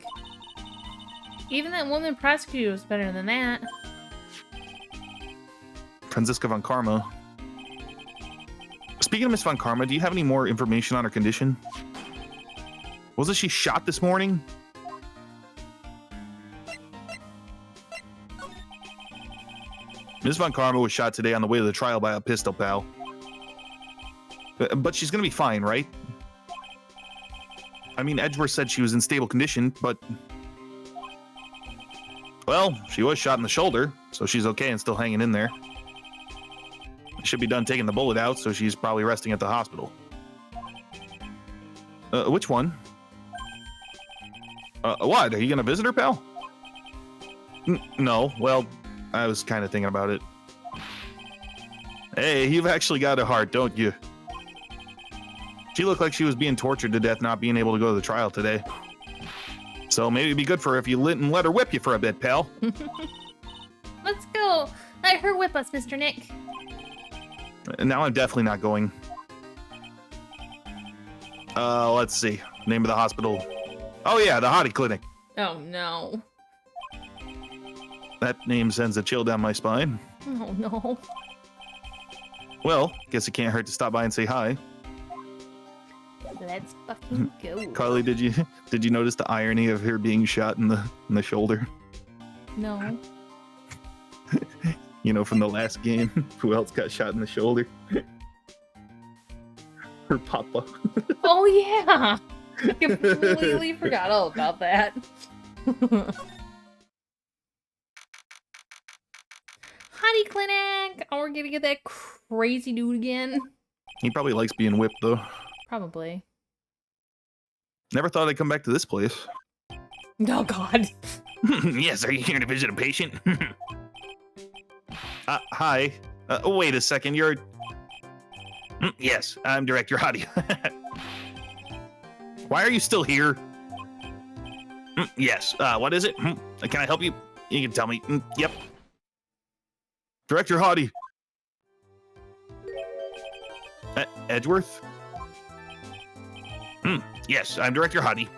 S1: Even that woman prosecutor was better than that.
S2: Franziska von Karma. Speaking of Miss von Karma, do you have any more information on her condition? Wasn't she shot this morning? Miss von Karma was shot today on the way to the trial by a pistol, pal. But she's gonna be fine, right? I mean, Edgeworth said she was in stable condition, but... Well, she was shot in the shoulder, so she's okay and still hanging in there. Should be done taking the bullet out, so she's probably resting at the hospital. Which one? What? Are you gonna visit her, pal? No, well, I was kind of thinking about it. Hey, you've actually got a heart, don't you? She looked like she was being tortured to death not being able to go to the trial today. So maybe it'd be good for her if you let her whip you for a bit, pal.
S1: Let's go. Let her whip us, Mr. Nick.
S2: Now I'm definitely not going. Let's see. Name of the hospital. Oh yeah, the Hottie Clinic.
S1: Oh no.
S2: That name sends a chill down my spine.
S1: Oh no.
S2: Well, guess it can't hurt to stop by and say hi.
S1: Let's fucking go.
S2: Carly, did you notice the irony of her being shot in the shoulder?
S1: No.
S2: You know, from the last game, who else got shot in the shoulder? Her papa.
S1: Oh yeah. I completely forgot all about that. Hottie Clinic! Oh, we're gonna get that crazy dude again.
S2: He probably likes being whipped, though.
S1: Probably.
S2: Never thought I'd come back to this place.
S1: Oh, God.
S2: Yes, are you here to visit a patient? Hi. Wait a second, you're... Yes, I'm Director Hottie. Why are you still here? Yes, what is it? Can I help you? You can tell me. Yep. Director Hottie. Edgeworth? Yes, I'm Director Hottie.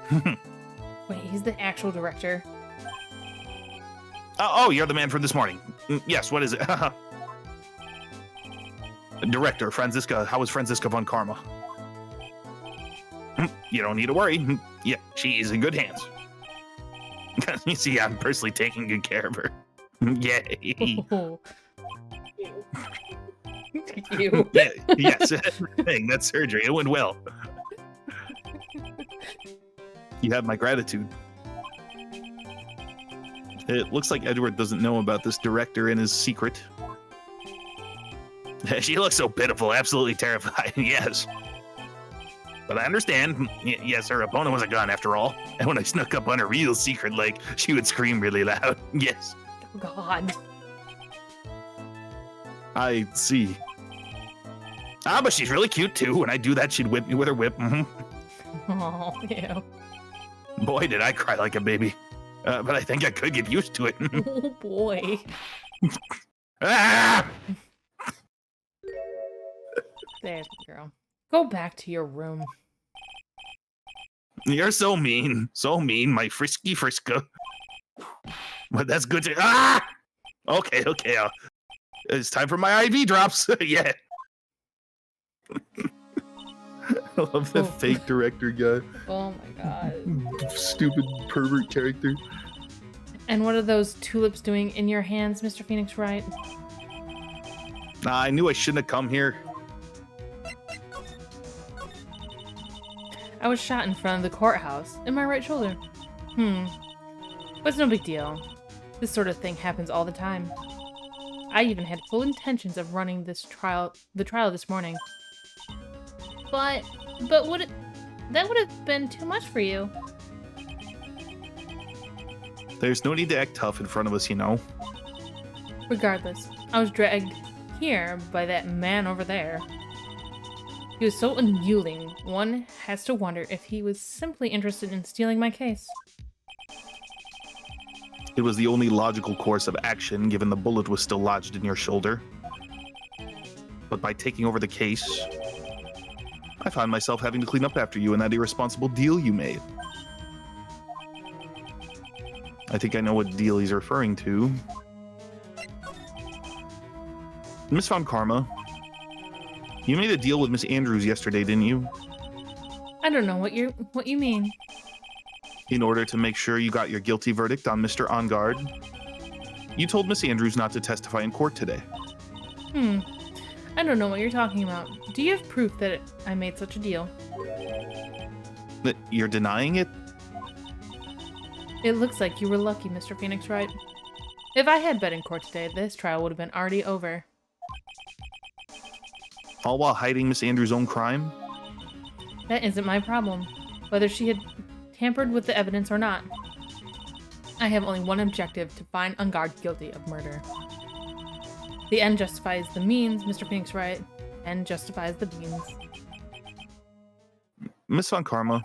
S1: Wait, he's the actual director.
S2: Oh, you're the man from this morning. Yes, what is it? Director, Franziska, how is Franziska von Karma? You don't need to worry. Yeah, she's in good hands. You see, I'm personally taking good care of her. Yay.
S1: Oh. You.
S2: Yeah, yes, that surgery, it went well. You have my gratitude. It looks like Edward doesn't know about this director and his secret. She looks so pitiful, absolutely terrified, yes. But I understand. Yes, her opponent was a gun after all. And when I snuck up on her real secret, like, she would scream really loud. Yes.
S1: Oh, God.
S2: I see. Ah, but she's really cute, too. When I do that, she'd whip me with her whip.
S1: Oh, ew.
S2: Boy, did I cry like a baby. But I think I could get used to it.
S1: Oh, boy.
S2: Ah!
S1: There's the girl. Go back to your room.
S2: You're so mean. So mean, my frisky Friska. But that's good to... Ah! Okay. It's time for my IV drops. Yeah. I love that fake director guy.
S1: Oh my god.
S2: Stupid pervert character.
S1: And what are those tulips doing in your hands, Mr. Phoenix Wright?
S2: I knew I shouldn't have come here.
S1: I was shot in front of the courthouse, in my right shoulder. But it's no big deal. This sort of thing happens all the time. I even had full intentions of running the trial this morning. But that would have been too much for you.
S2: There's no need to act tough in front of us, you know.
S1: Regardless, I was dragged here by that man over there. He was so unyielding, one has to wonder if he was simply interested in stealing my case.
S2: It was the only logical course of action, given the bullet was still lodged in your shoulder. But by taking over the case, I found myself having to clean up after you and that irresponsible deal you made. I think I know what deal he's referring to. Miss Von Karma, you made a deal with Miss Andrews yesterday, didn't you?
S1: I don't know what you mean.
S2: In order to make sure you got your guilty verdict on Mr. Enguarde, you told Miss Andrews not to testify in court today.
S1: I don't know what you're talking about. Do you have proof that I made such a deal?
S2: That you're denying it?
S1: It looks like you were lucky, Mr. Phoenix Wright. If I had been in court today, this trial would have been already over.
S2: All while hiding Miss Andrews' own crime?
S1: That isn't my problem, whether she had tampered with the evidence or not. I have only one objective: to find Enguarde guilty of murder. The end justifies the means, Mr. Phoenix Wright. End justifies the means.
S2: Miss Von Karma,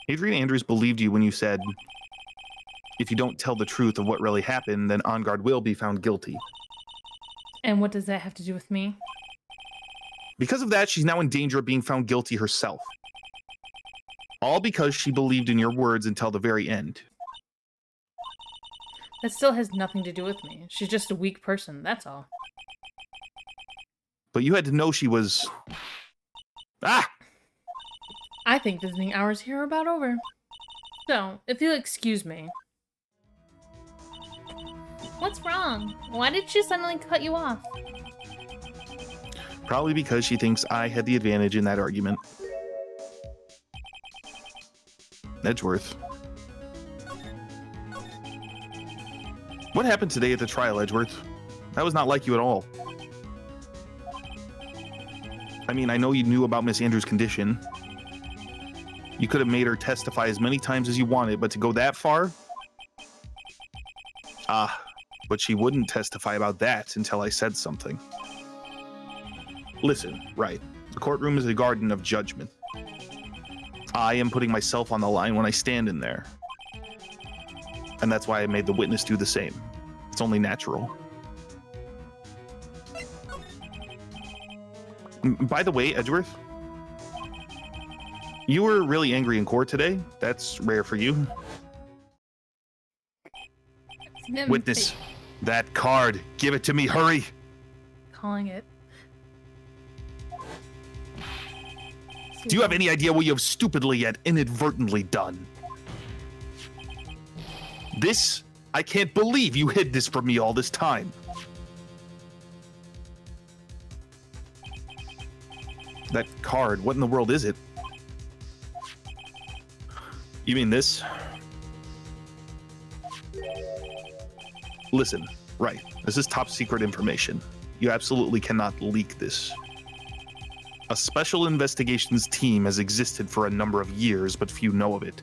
S2: Adrian Andrews believed you when you said, if you don't tell the truth of what really happened, then Enguarde will be found guilty.
S1: And what does that have to do with me?
S2: Because of that, she's now in danger of being found guilty herself. All because she believed in your words until the very end.
S1: That still has nothing to do with me. She's just a weak person, that's all.
S2: But you had to know she was... Ah!
S1: I think visiting hours here are about over. So, if you'll excuse me. What's wrong? Why did she suddenly cut you off?
S2: Probably because she thinks I had the advantage in that argument. Edgeworth. What happened today at the trial, Edgeworth? That was not like you at all. I mean, I know you knew about Miss Andrews' condition. You could have made her testify as many times as you wanted, but to go that far? But she wouldn't testify about that until I said something. Listen, right. The courtroom is a garden of judgment. I am putting myself on the line when I stand in there. And that's why I made the witness do the same. It's only natural. By the way, Edgeworth, you were really angry in court today. That's rare for you. Witness, that card. Give it to me, hurry.
S1: Calling it.
S2: Do you have any idea what you have stupidly yet inadvertently done? This, I can't believe you hid this from me all this time. That card, what in the world is it? You mean this? Listen, right, this is top secret information. You absolutely cannot leak this. A special investigations team has existed for a number of years, but few know of it.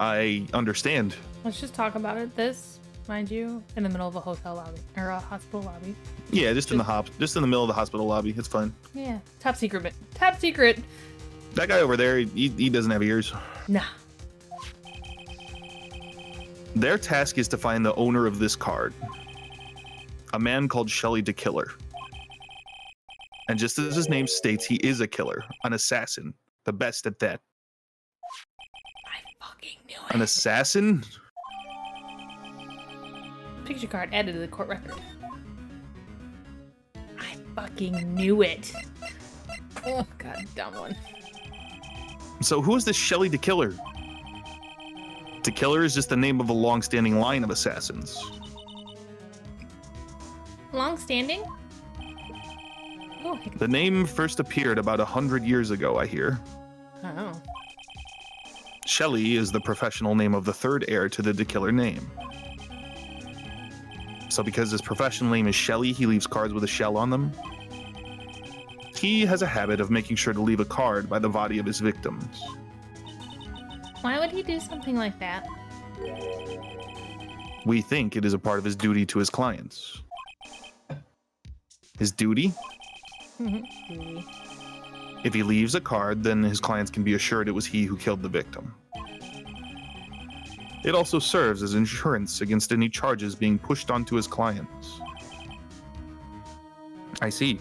S2: I understand.
S1: Let's just talk about it. This, mind you, in the middle of a hotel lobby or a hospital lobby.
S2: Yeah, just in the middle of the hospital lobby. It's fine.
S1: Yeah, top secret. Top secret.
S2: That guy over there, he doesn't have ears.
S1: Nah.
S2: Their task is to find the owner of this card, a man called Shelly DeKiller. And just as his name states, he is a killer, an assassin, the best at that.
S1: I fucking knew it.
S2: An assassin?
S1: Picture card added to the court record. I fucking knew it. Oh, god, dumb one.
S2: So who is this Shelly DeKiller? DeKiller is just the name of a long-standing line of assassins.
S1: Long-standing? Oh,
S2: the name first appeared about 100 years ago, I hear.
S1: Oh.
S2: Shelly is the professional name of the third heir to the DeKiller name. So because his professional name is Shelly, he leaves cards with a shell on them. He has a habit of making sure to leave a card by the body of his victims.
S1: Why would he do something like that?
S2: We think it is a part of his duty to his clients. His duty?
S1: Duty.
S2: If he leaves a card, then his clients can be assured it was he who killed the victim. It also serves as insurance against any charges being pushed onto his clients. I see.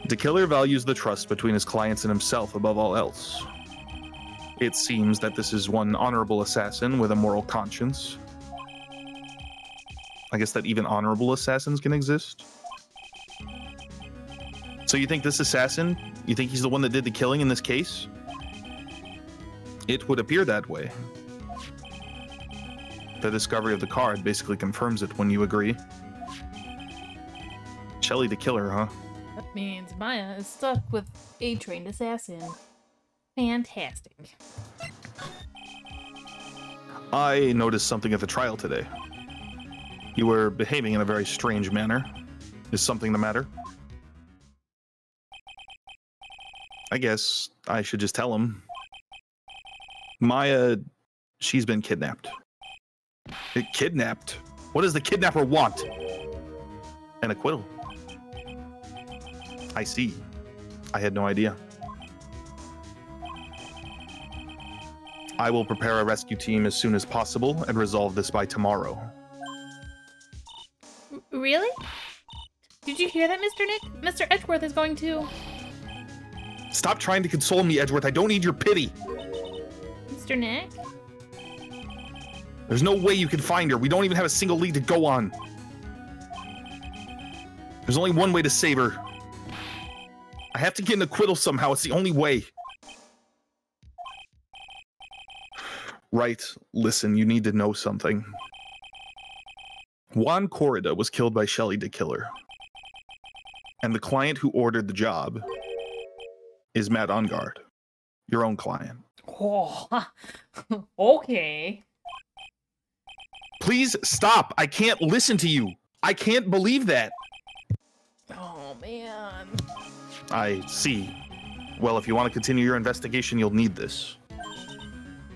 S2: DeKiller values the trust between his clients and himself above all else. It seems that this is one honorable assassin with a moral conscience. I guess that even honorable assassins can exist. So you think this assassin, you think he's the one that did the killing in this case? It would appear that way. The discovery of the card basically confirms it, when you agree. Shelly DeKiller, huh?
S1: That means Maya is stuck with a trained assassin. Fantastic.
S2: I noticed something at the trial today. You were behaving in a very strange manner. Is something the matter? I guess I should just tell him. Maya, she's been kidnapped. Kidnapped? What does the kidnapper want? An acquittal. I see. I had no idea. I will prepare a rescue team as soon as possible and resolve this by tomorrow.
S1: Really? Did you hear that, Mr. Nick? Mr. Edgeworth is going to...
S2: Stop trying to console me, Edgeworth. I don't need your pity.
S1: Mr. Nick?
S2: There's no way you can find her. We don't even have a single lead to go on. There's only one way to save her. I have to get an acquittal somehow. It's the only way. Right. Listen, you need to know something. Juan Corrida was killed by Shelly DeKiller. And the client who ordered the job is Matt Ungard, your own client.
S1: Oh, okay.
S2: Please stop. I can't listen to you. I can't believe that.
S1: Oh, man.
S2: I see. Well, if you want to continue your investigation, you'll need this.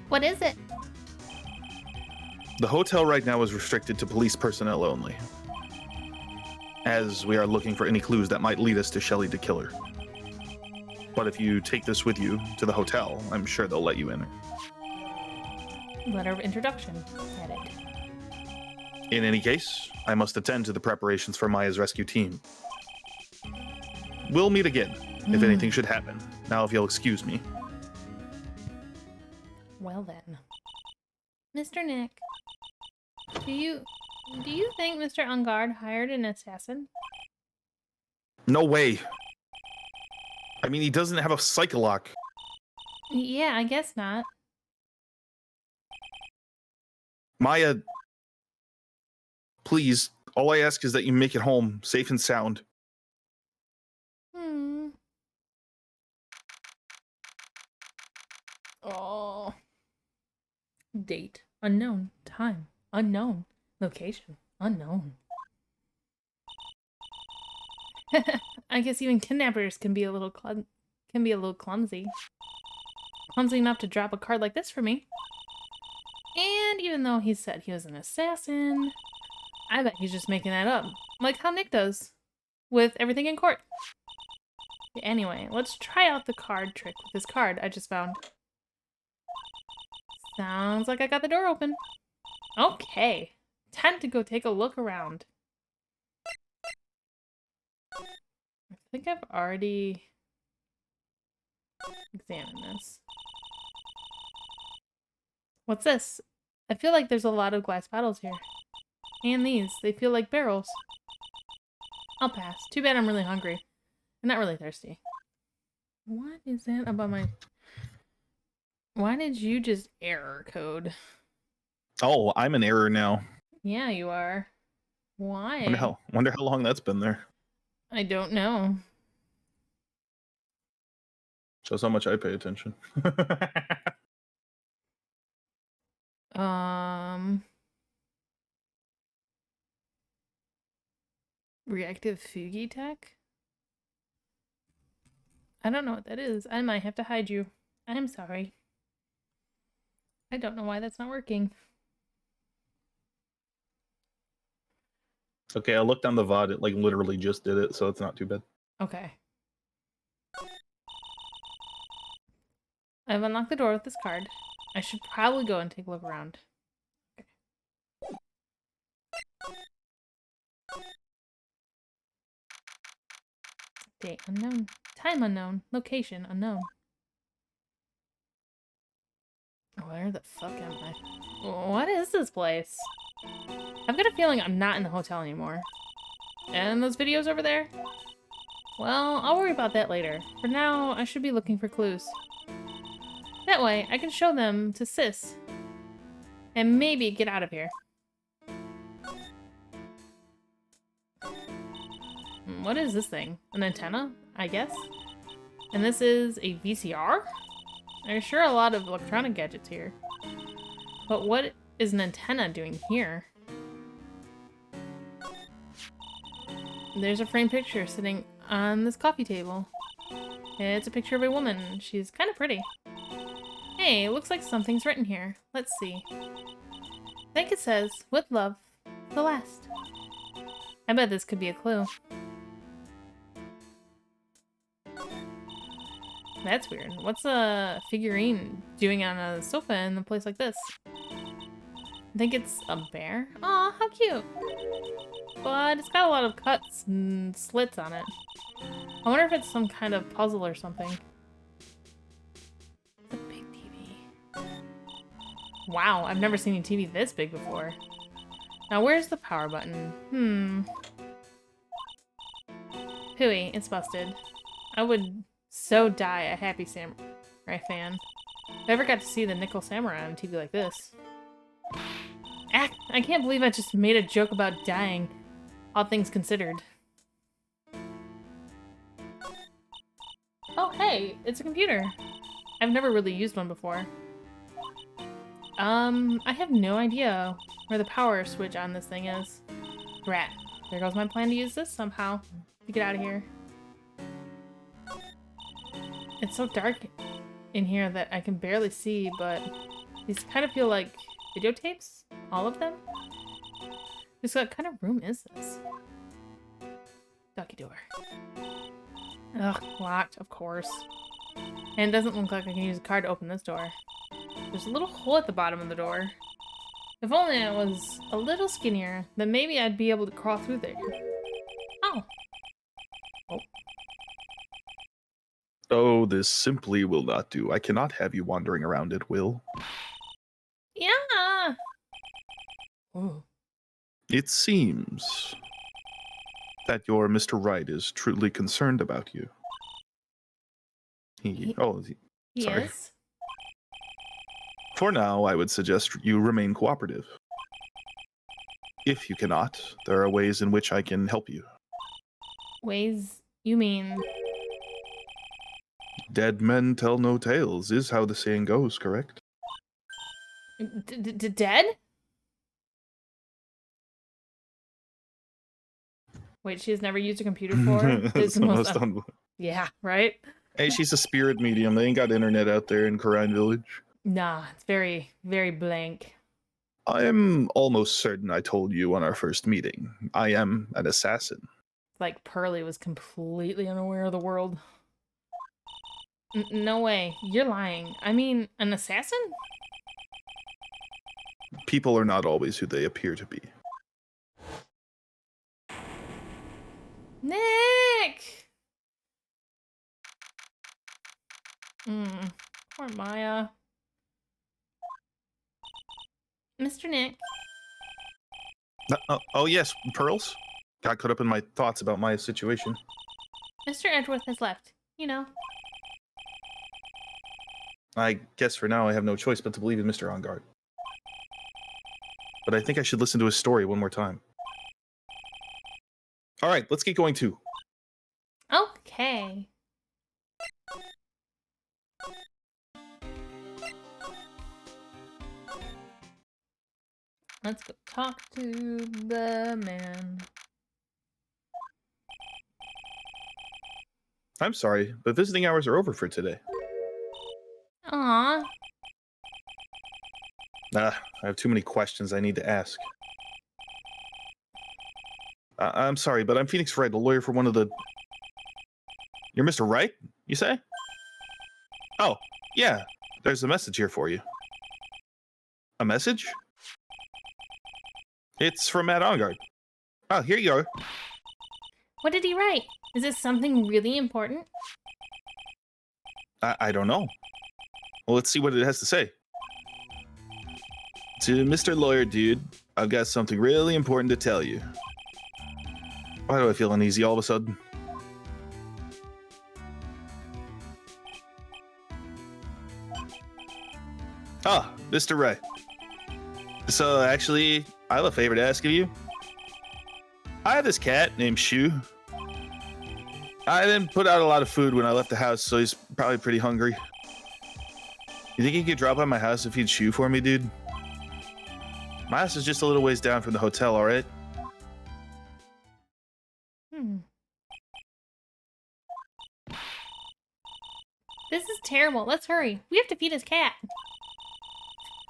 S1: What is it?
S2: The hotel right now is restricted to police personnel only, as we are looking for any clues that might lead us to Shelly DeKiller. But if you take this with you to the hotel, I'm sure they'll let you in.
S1: Letter of introduction. Edit.
S2: In any case, I must attend to the preparations for Maya's rescue team. We'll meet again, if anything should happen. Now, if you'll excuse me.
S1: Well then. Mr. Nick, do you think Mr. Ungard hired an assassin?
S2: No way. I mean, he doesn't have a Psycholock.
S1: Yeah, I guess not.
S2: Maya, please, all I ask is that you make it home, safe and sound.
S1: Oh. Date unknown. Time unknown. Location unknown. I guess even kidnappers can be a little clumsy. Clumsy enough to drop a card like this for me. And even though he said he was an assassin, I bet he's just making that up. Like how Nick does. With everything in court. Anyway, let's try out the card trick with this card I just found. Sounds like I got the door open. Okay. Time to go take a look around. I think I've already examined this. What's this? I feel like there's a lot of glass bottles here. And these. They feel like barrels. I'll pass. Too bad I'm really hungry. I'm not really thirsty. What is that about my... Why did you just error code?
S2: Oh, I'm an error now.
S1: Yeah, you are. Why?
S2: Wonder how long that's been there.
S1: I don't know.
S2: Shows how much I pay attention.
S1: Reactive Fugi tech? I don't know what that is. I might have to hide you. I'm sorry. I don't know why that's not working.
S2: Okay, I looked on the VOD. It like literally just did it, so it's not too bad.
S1: Okay. I've unlocked the door with this card. I should probably go and take a look around. Okay. Date unknown. Time unknown. Location unknown. Where the fuck am I? What is this place? I've got a feeling I'm not in the hotel anymore. And those videos over there? Well, I'll worry about that later. For now, I should be looking for clues. That way, I can show them to Sis. And maybe get out of here. What is this thing? An antenna, I guess? And this is a VCR? There's sure a lot of electronic gadgets here. But what is an antenna doing here? There's a framed picture sitting on this coffee table. It's a picture of a woman. She's kind of pretty. Hey, looks like something's written here. Let's see. I think it says, with love, the last. I bet this could be a clue. That's weird. What's a figurine doing on a sofa in a place like this? I think it's a bear. Aw, how cute. But it's got a lot of cuts and slits on it. I wonder if it's some kind of puzzle or something. It's a big TV. Wow, I've never seen a TV this big before. Now where's the power button? Hooey, it's busted. I would so die a Happy Samurai fan. If I ever got to see the Nickel Samurai on TV like this. I can't believe I just made a joke about dying, all things considered. Oh, hey, it's a computer. I've never really used one before. I have no idea where the power switch on this thing is. Rat. There goes my plan to use this somehow to get out of here. It's so dark in here that I can barely see, but these kind of feel like videotapes? All of them? Just what kind of room is this? Ducky door. Ugh, locked, of course. And it doesn't look like I can use a card to open this door. There's a little hole at the bottom of the door. If only it was a little skinnier, then maybe I'd be able to crawl through there. Oh.
S2: Oh, this simply will not do. I cannot have you wandering around at will.
S1: Yeah. Ooh.
S2: It seems that your Mr. Wright is truly concerned about you. Sorry.
S1: Yes.
S2: For now, I would suggest you remain cooperative. If you cannot, there are ways in which I can help you.
S1: Ways? You mean...
S2: Dead men tell no tales is how the saying goes, correct?
S1: Dead? Wait, she has never used a computer for? This most yeah, right?
S2: Hey, she's a spirit medium. They ain't got internet out there in Karine Village.
S1: Nah, it's very, very blank.
S2: I am almost certain I told you on our first meeting. I am an assassin.
S1: Like Pearly was completely unaware of the world. No way. You're lying. I mean, an assassin?
S2: People are not always who they appear to be.
S1: Nick! Poor Maya. Mr. Nick.
S2: Oh, yes, Pearls. Got caught up in my thoughts about my situation.
S1: Mr. Edgeworth has left. You know.
S2: I guess for now I have no choice but to believe in Mr. Enguarde. But I think I should listen to his story one more time. All right, let's get going too.
S1: Okay. Let's go talk to the man.
S2: I'm sorry, but visiting hours are over for today.
S1: Aww.
S2: I have too many questions I need to ask. I'm sorry, but I'm Phoenix Wright, a lawyer for one of the... You're Mr. Wright, you say? Oh, yeah. There's a message here for you. A message? It's from Matt Enguarde. Oh, here you are.
S1: What did he write? Is this something really important?
S2: I don't know. Well, let's see what it has to say. To Mr. Lawyer Dude, I've got something really important to tell you. Why do I feel uneasy all of a sudden? Ah, Mr. Wright. So, actually, I have a favor to ask of you. I have this cat named Shu. I didn't put out a lot of food when I left the house, so he's probably pretty hungry. You think you could drop by my house and feed Shu for me, dude? My house is just a little ways down from the hotel, alright?
S1: This is terrible. Let's hurry. We have to feed his cat.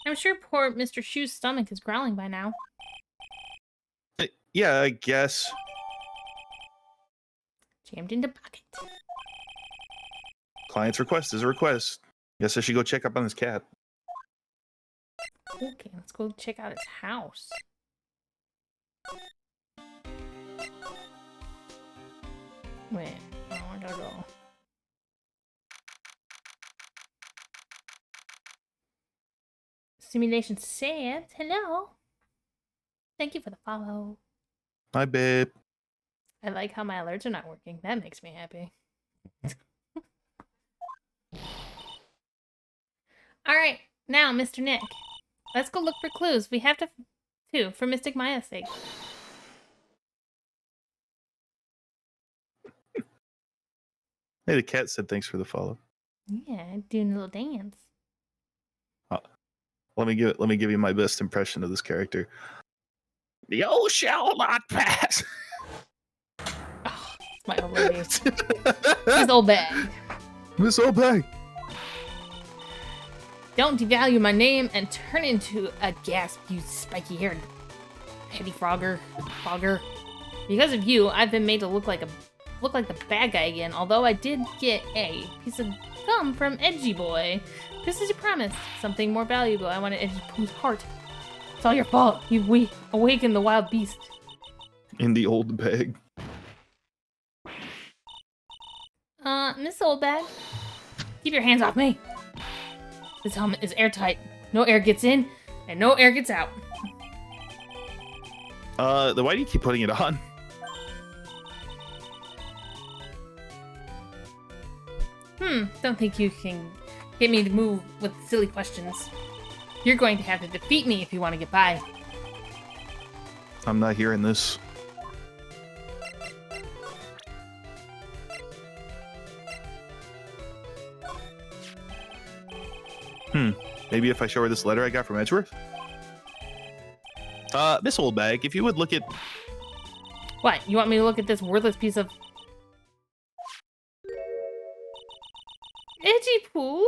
S1: I'm sure poor Mr. Shu's stomach is growling by now.
S2: Yeah, I guess.
S1: Jammed into pocket.
S2: Client's request is a request. Guess I should go check up on this cat.
S1: Okay, let's go check out his house. Wait, oh, I gotta go. Simulation saved. Hello. Thank you for the follow.
S2: Hi, babe.
S1: I like how my alerts are not working. That makes me happy. All right, now, Mr. Nick. Let's go look for clues. We have to, for Mystic Maya's sake.
S2: Hey, the cat said thanks for the follow.
S1: Yeah, doing a little dance.
S2: Let me give you my best impression of this character. You shall not pass.
S1: Oh, it's my old lady. Miss Old Bag.
S2: Miss Old Bag.
S1: Don't devalue my name and turn into a gasp, you spiky-haired petty fogger. Because of you, I've been made to look like the bad guy again. Although I did get a piece of gum from Edgy Boy. Just as you promised, something more valuable. I wanted Edgy Pooh's heart. It's all your fault. You've awakened the wild beast.
S2: In the old bag.
S1: Miss Old Bag, keep your hands off me. This helmet is airtight. No air gets in, and no air gets out.
S2: Then why do you keep putting it on?
S1: Don't think you can get me to move with silly questions. You're going to have to defeat me if you want to get by.
S2: I'm not hearing this. Maybe if I show her this letter I got from Edgeworth? Miss Oldbag, if you would look at...
S1: What? You want me to look at this worthless piece of... Itchy poo?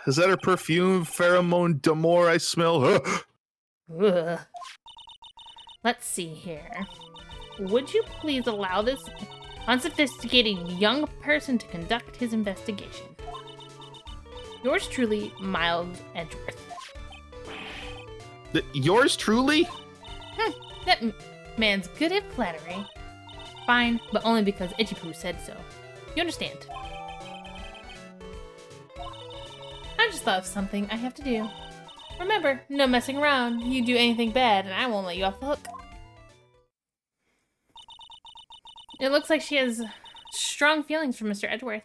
S2: Is that her perfume? Pheromone d'amour I smell?
S1: Ugh. Let's see here. Would you please allow this unsophisticated young person to conduct his investigation? Yours truly, Miles Edgeworth.
S2: Yours truly?
S1: That man's good at flattery. Fine, but only because Itchy-Poo said so. You understand? I just thought of something I have to do. Remember, no messing around. You do anything bad, and I won't let you off the hook. It looks like she has strong feelings for Mr. Edgeworth.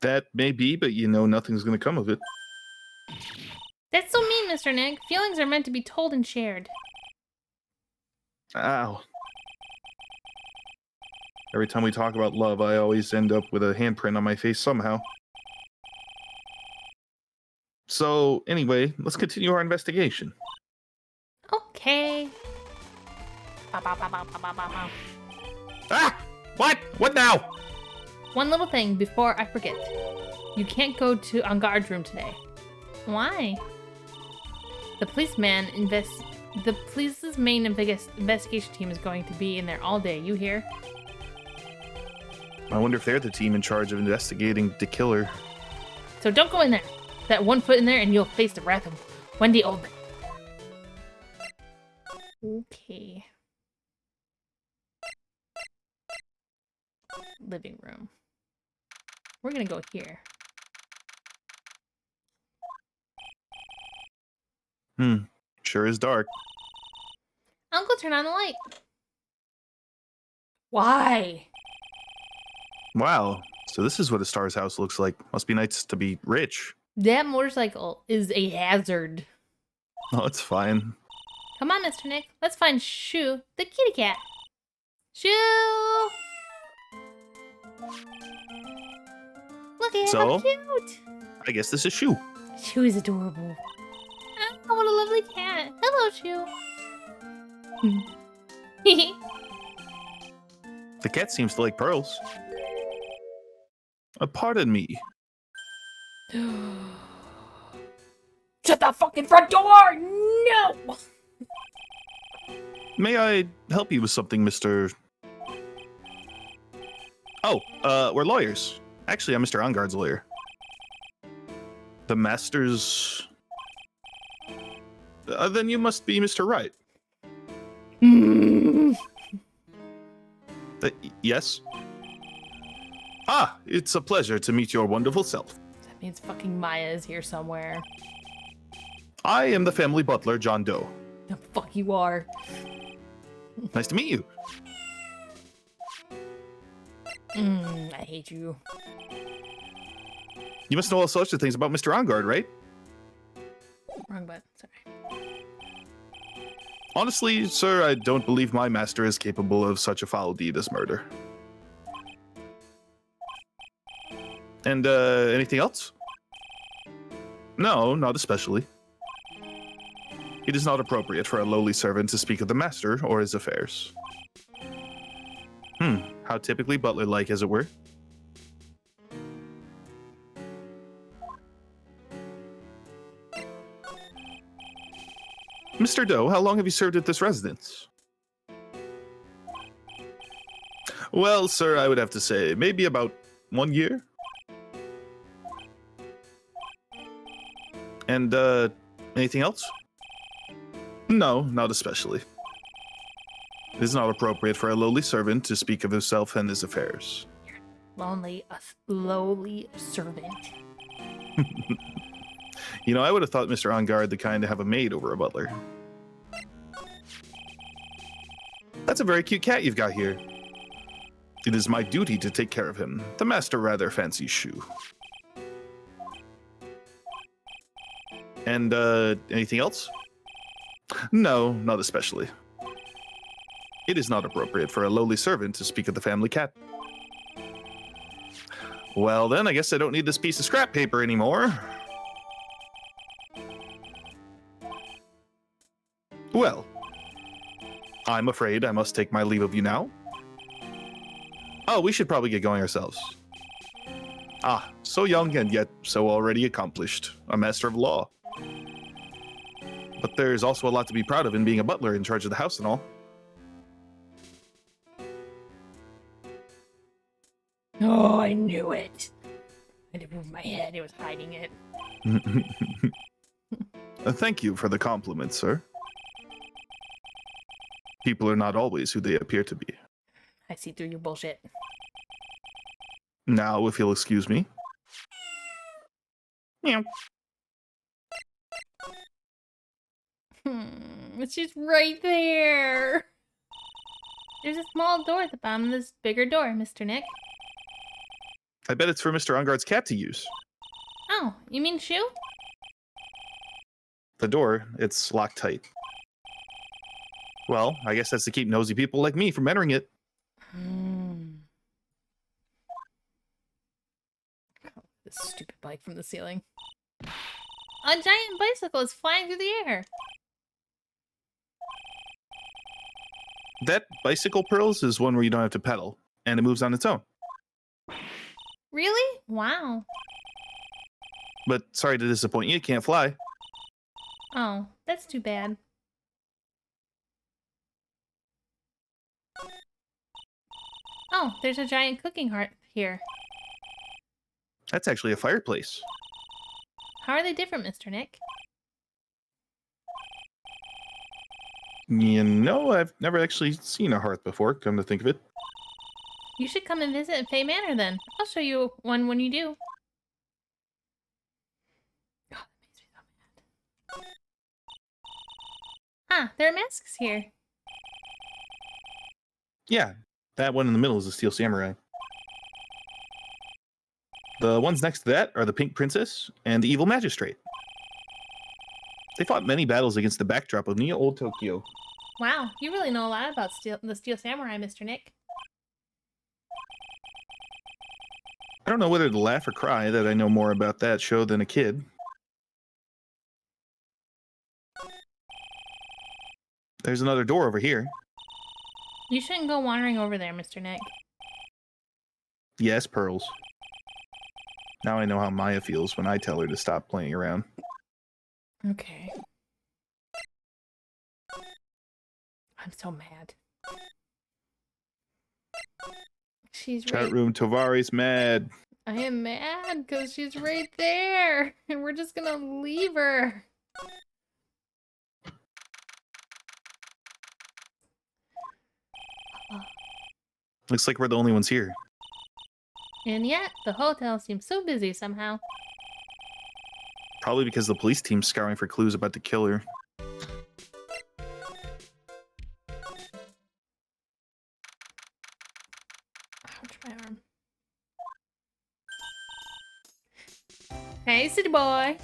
S2: That may be, but you know nothing's going to come of it.
S1: That's so mean, Mr. Nick. Feelings are meant to be told and shared.
S2: Ow. Every time we talk about love, I always end up with a handprint on my face somehow. So, anyway, let's continue our investigation.
S1: Okay.
S2: Ah! What? What now?
S1: One little thing before I forget. You can't go to On Guard's room today. Why? The police's main investigation team is going to be in there all day. You hear?
S2: I wonder if they're the team in charge of investigating the killer.
S1: So don't go in there. That one foot in there and you'll face the wrath of Wendy Oldman. Okay. Living room. We're gonna go here.
S2: Sure is dark.
S1: Uncle, turn on the light. Why?
S2: Wow. So this is what a star's house looks like. Must be nice to be rich.
S1: That motorcycle is a hazard.
S2: Oh, it's fine.
S1: Come on, Mr. Nick. Let's find Shoo, the kitty cat. Shoo! Look at how cute!
S2: I guess this is Shoo.
S1: Shoo is adorable. Oh, what a lovely cat. Hello, Shoo.
S2: The cat seems to like pearls. Pardon me.
S1: Shut the fucking front door! No!
S2: May I help you with something, Mr. Oh, we're lawyers. Actually, I'm Mr. Enguarde's lawyer. The master's... then you must be Mr. Wright. Yes? Ah, it's a pleasure to meet your wonderful self.
S1: That means fucking Maya is here somewhere.
S2: I am the family butler, John Doe.
S1: The fuck you are.
S2: Nice to meet you.
S1: I hate you.
S2: You must know all sorts of things about Mr. Enguarde, right?
S1: Wrong button, sorry.
S2: Honestly, sir, I don't believe my master is capable of such a foul deed as murder. And, anything else? No, not especially. It is not appropriate for a lowly servant to speak of the master or his affairs. How typically butler-like, as it were. Mr. Doe, how long have you served at this residence? Well, sir, I would have to say maybe about 1 year. And, anything else? No, not especially. It is not appropriate for a lowly servant to speak of himself and his affairs.
S1: Lonely, a lowly servant.
S2: You know, I would have thought Mr. Enguarde the kind to have a maid over a butler. That's a very cute cat you've got here. It is my duty to take care of him. The master rather fancies Shu. And, anything else? No, not especially. It is not appropriate for a lowly servant to speak of the family cat. Well then, I guess I don't need this piece of scrap paper anymore. Well, I'm afraid I must take my leave of you now. Oh, we should probably get going ourselves. Ah, so young and yet so already accomplished. A master of law. But there's also a lot to be proud of in being a butler in charge of the house and all.
S1: Oh, I knew it. I had to move my head. It was hiding it.
S2: Thank you for the compliment, sir. People are not always who they appear to be.
S1: I see through your bullshit.
S2: Now, if you'll excuse me. Meow.
S1: She's right there. There's a small door at the bottom of this bigger door, Mr. Nick.
S2: I bet it's for Mr. Enguarde's cat to use.
S1: Oh, you mean Shu?
S2: The door, it's locked tight. Well, I guess that's to keep nosy people like me from entering it.
S1: Oh, this stupid bike from the ceiling. A giant bicycle is flying through the air.
S2: That bicycle, Pearls, is one where you don't have to pedal, and it moves on its own.
S1: Really? Wow.
S2: But sorry to disappoint you, it can't fly.
S1: Oh, that's too bad. Oh, there's a giant cooking hearth here.
S2: That's actually a fireplace.
S1: How are they different, Mr. Nick?
S2: You know, I've never actually seen a hearth before, come to think of it.
S1: You should come and visit Fay Manor then. I'll show you one when you do. Oh, that makes me so mad. Ah, there are masks here.
S2: Yeah, that one in the middle is the Steel Samurai. The ones next to that are the Pink Princess and the Evil Magistrate. They fought many battles against the backdrop of Neo Old Tokyo.
S1: Wow, you really know a lot about the Steel Samurai, Mr. Nick.
S2: I don't know whether to laugh or cry that I know more about that show than a kid. There's another door over here.
S1: You shouldn't go wandering over there, Mr. Nick.
S2: Yes, Pearls. Now I know how Maya feels when I tell her to stop playing around.
S1: Okay. I'm so mad. She's
S2: Chat
S1: right.
S2: room, Tovari's mad.
S1: I am mad because she's right there, and we're just gonna leave her.
S2: Looks like we're the only ones here.
S1: And yet, the hotel seems so busy somehow.
S2: Probably because the police team's scouring for clues about the killer.
S1: Ouch, my arm. Hey, city boy.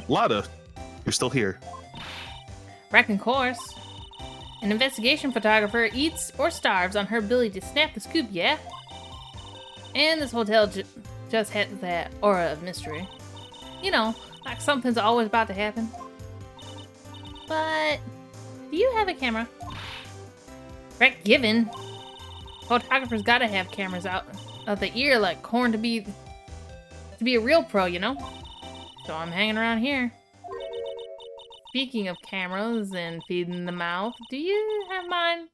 S2: Lada, you're still here.
S1: Wrecking course. An investigation photographer eats or starves on her ability to snap the scoop, yeah? And this hotel just has that aura of mystery. You know, like something's always about to happen. But, do you have a camera? Correct given. Photographers gotta have cameras out of the ear like corn to be a real pro, you know? So I'm hanging around here. Speaking of cameras and feeding the mouth, do you have mine?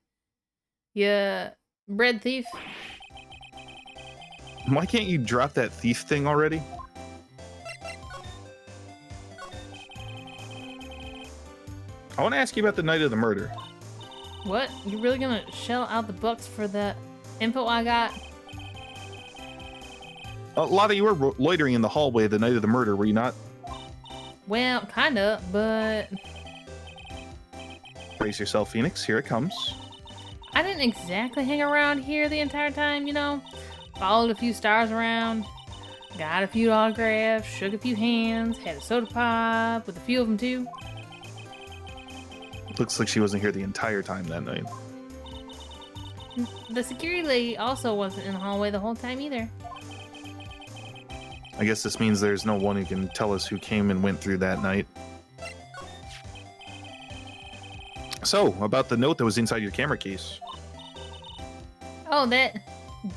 S1: You bread thief?
S2: Why can't you drop that thief thing already? I want to ask you about the night of the murder.
S1: What? You really gonna shell out the bucks for the info I got?
S2: Lada, you were loitering in the hallway the night of the murder, were you not?
S1: Well, kinda, but...
S2: Brace yourself, Phoenix. Here it comes.
S1: I didn't exactly hang around here the entire time, you know? Followed a few stars around, got a few autographs, shook a few hands, had a soda pop with a few of them too.
S2: Looks like she wasn't here the entire time that night.
S1: The security lady also wasn't in the hallway the whole time either.
S2: I guess this means there's no one who can tell us who came and went through that night. So, about the note that was inside your camera case.
S1: Oh, that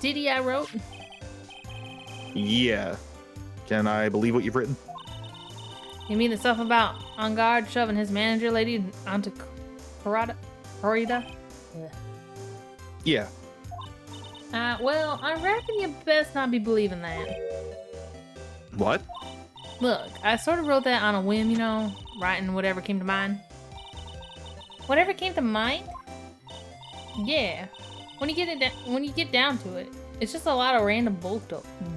S1: ditty I wrote?
S2: Yeah. Can I believe what you've written?
S1: You mean the stuff about On Guard shoving his manager lady onto Corrida?
S2: Yeah.
S1: Well, I reckon you best not be believing that.
S2: What?
S1: Look, I sort of wrote that on a whim, you know, writing whatever came to mind. Whatever came to mind? Yeah. When you get down to it, it's just a lot of random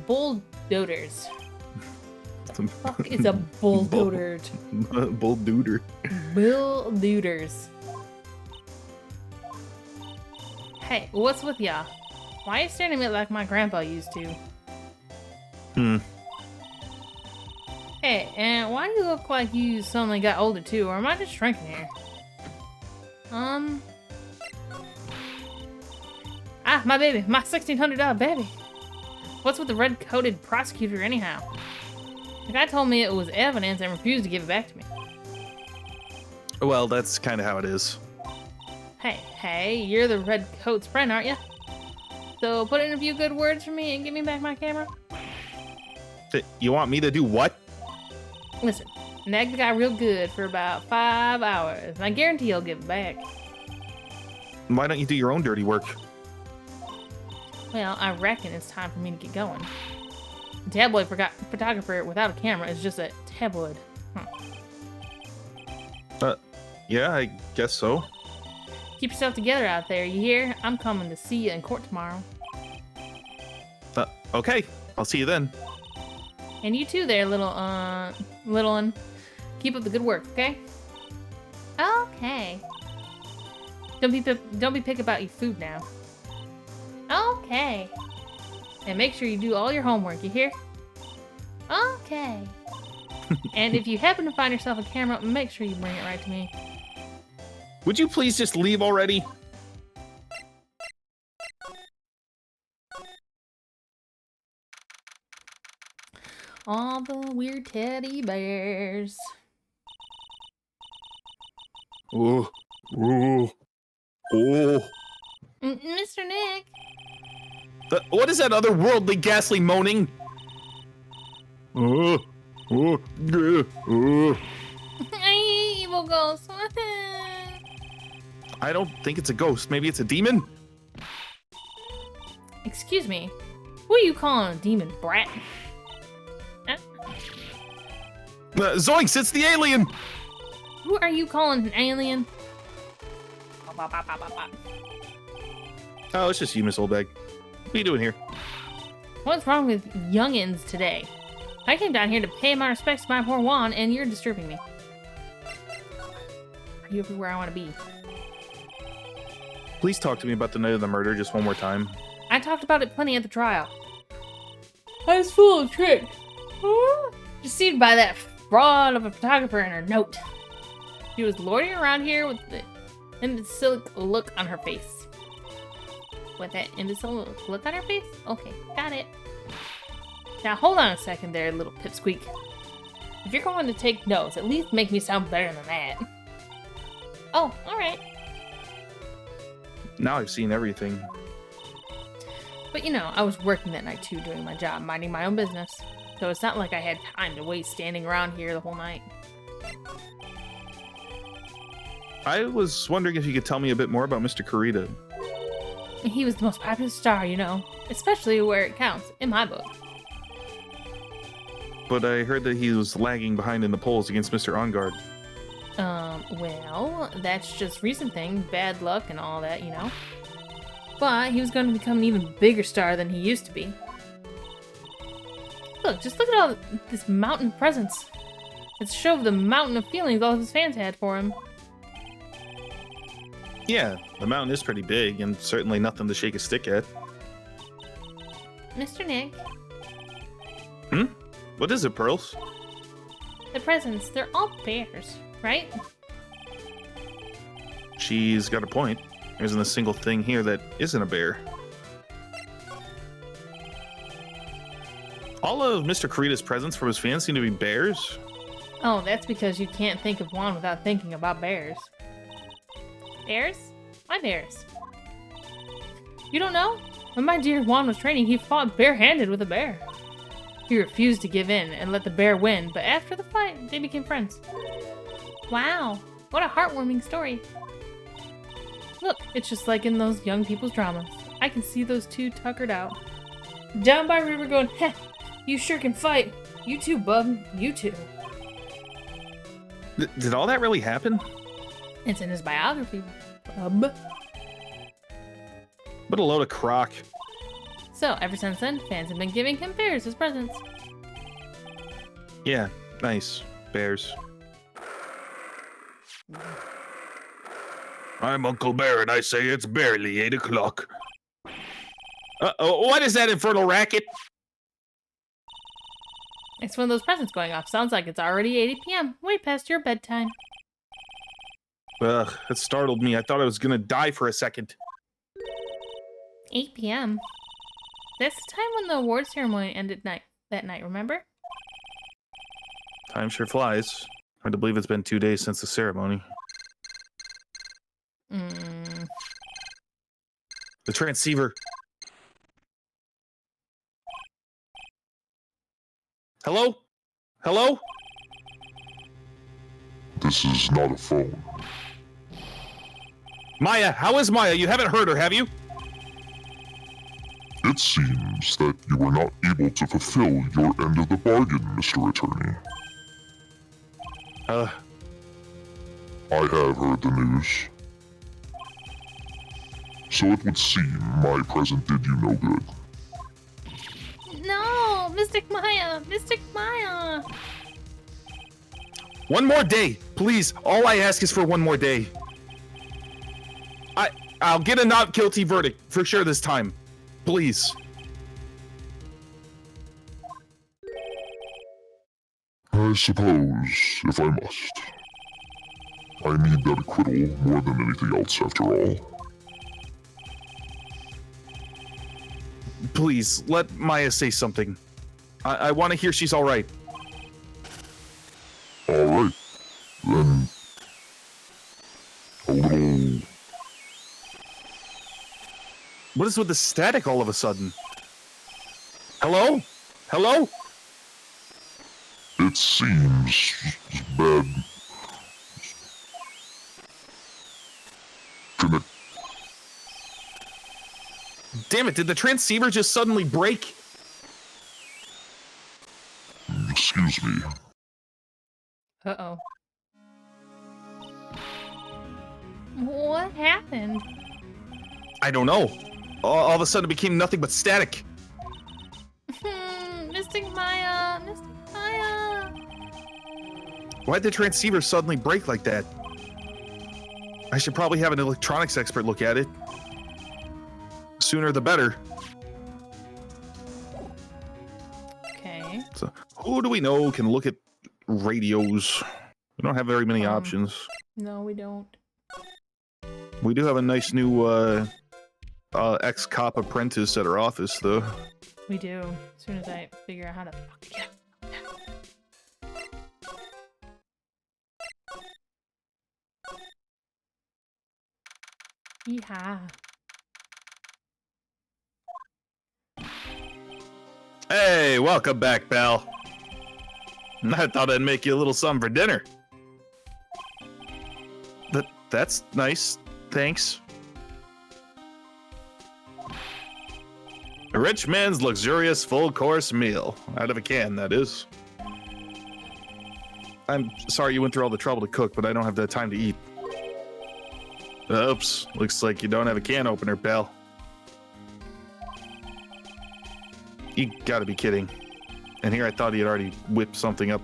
S1: bulldozers. The fuck is a bulldozer?
S2: Bulldozer.
S1: Bulldozers. Hey, what's with ya? Why are you staring at me like my grandpa used to? Hey, and why do you look like you suddenly got older too, or am I just shrinking here? My baby, my $1,600 baby. What's with the red-coated prosecutor anyhow? The guy told me it was evidence and refused to give it back to me.
S2: Well, that's kind of how it is.
S1: Hey, you're the red coat's friend, aren't you? So put in a few good words for me and give me back my camera.
S2: You want me to do what?
S1: Listen, nag the guy real good for about 5 hours, and I guarantee he'll give it back.
S2: Why don't you do your own dirty work?
S1: Well, I reckon it's time for me to get going. A tabloid photographer without a camera is just a tabloid.
S2: Yeah, I guess so.
S1: Keep yourself together out there, you hear? I'm coming to see you in court tomorrow.
S2: Okay, I'll see you then.
S1: And you too there, little one. Keep up the good work, okay? Okay. Don't be picky about your food now. Okay. And make sure you do all your homework, you hear? Okay. And if you happen to find yourself a camera, make sure you bring it right to me.
S2: Would you please just leave already?
S1: All the weird teddy bears.
S2: Oh.
S1: Mr. Nick.
S2: What is that otherworldly ghastly moaning?
S1: Evil ghost.
S2: I don't think it's a ghost. Maybe it's a demon?
S1: Excuse me. Who are you calling a demon, brat?
S2: Zoinks, it's the alien!
S1: Who are you calling an alien?
S2: Oh, it's just you, Miss Oldbag. What are you doing here?
S1: What's wrong with youngins today? I came down here to pay my respects to my poor Juan, and you're disturbing me. Are you everywhere I want to be?
S2: Please talk to me about the night of the murder just one more time.
S1: I talked about it plenty at the trial. I was full of tricks. Deceived by that fraud of a photographer and her note. She was loitering around here with the imbecile look on her face. With that imbecile look on her face? Okay, got it. Now hold on a second there, little pipsqueak. If you're going to take notes, at least make me sound better than that. Oh, alright.
S2: Now I've seen everything.
S1: But you know, I was working that night too, doing my job, minding my own business. So it's not like I had time to waste standing around here the whole night.
S2: I was wondering if you could tell me a bit more about Mr. Corrida.
S1: He was the most popular star, you know. Especially where it counts, in my book.
S2: But I heard that he was lagging behind in the polls against Mr. OnGuard.
S1: Well, that's just recent thing, bad luck and all that, you know. But he was going to become an even bigger star than he used to be. Look, just look at all this mountain of presents. It's a show of the mountain of feelings all of his fans had for him.
S2: Yeah, the mountain is pretty big and certainly nothing to shake a stick at.
S1: Mr. Nick.
S2: What is it, Pearls?
S1: The presents, they're all bears, right?
S2: She's got a point. There isn't a single thing here that isn't a bear. All of Mr. Kurita's presents from his fans seem to be bears.
S1: Oh, that's because you can't think of Juan without thinking about bears. Bears? Why bears? You don't know? When my dear Juan was training, he fought barehanded with a bear. He refused to give in and let the bear win, but after the fight, they became friends. Wow, what a heartwarming story. Look, it's just like in those young people's dramas. I can see those two tuckered out. Down by river going, heh, you sure can fight. You too, bub, you too.
S2: Did all that really happen?
S1: It's in his biography, bub.
S2: What a load of crock.
S1: So, ever since then, fans have been giving him bears as presents.
S2: Yeah, nice. Bears. I'm Uncle Bear, and I say it's barely 8 o'clock. Uh-oh, what is that infernal racket?
S1: It's one of those presents going off. Sounds like it's already 8 p.m. Way past your bedtime.
S2: Ugh, that startled me. I thought I was gonna die for a second.
S1: 8 p.m.? That's the time when the award ceremony ended that night, remember?
S2: Time sure flies. Hard to believe it's been 2 days since the ceremony. The transceiver. Hello? Hello?
S3: This is not a phone.
S2: Maya, how is Maya? You haven't heard her, have you?
S3: It seems that you were not able to fulfill your end of the bargain, Mr. Attorney. I have heard the news. So it would seem my present did you no good.
S1: No! Mystic Maya! Mystic Maya!
S2: One more day, please. All I ask is for one more day. I'll get a not guilty verdict for sure this time. Please.
S3: I suppose, if I must. I need that acquittal more than anything else, after all.
S2: Please, let Maya say something. I want to hear she's all right.
S3: All right. Then... a little...
S2: What is with the static all of a sudden? Hello? Hello?
S3: It seems bad. Connect.
S2: Damn it, did the transceiver just suddenly break?
S3: Excuse me.
S1: Uh-oh. What happened?
S2: I don't know. All of a sudden it became nothing but static.
S1: Mystic Maya! Mystic Maya!
S2: Why'd the transceiver suddenly break like that? I should probably have an electronics expert look at it. Sooner the better.
S1: Okay.
S2: So, who do we know can look at radios? We don't have very many options.
S1: No, we don't.
S2: We do have a nice new ex-cop apprentice at our office, though.
S1: We do. As soon as I figure out how to fucking get Yeehaw.
S2: Hey, welcome back, pal. I thought I'd make you a little something for dinner. That's nice. Thanks. A rich man's luxurious full-course meal. Out of a can, that is. I'm sorry you went through all the trouble to cook, but I don't have the time to eat. Oops. Looks like you don't have a can opener, pal. You gotta be kidding. And here I thought he had already whipped something up.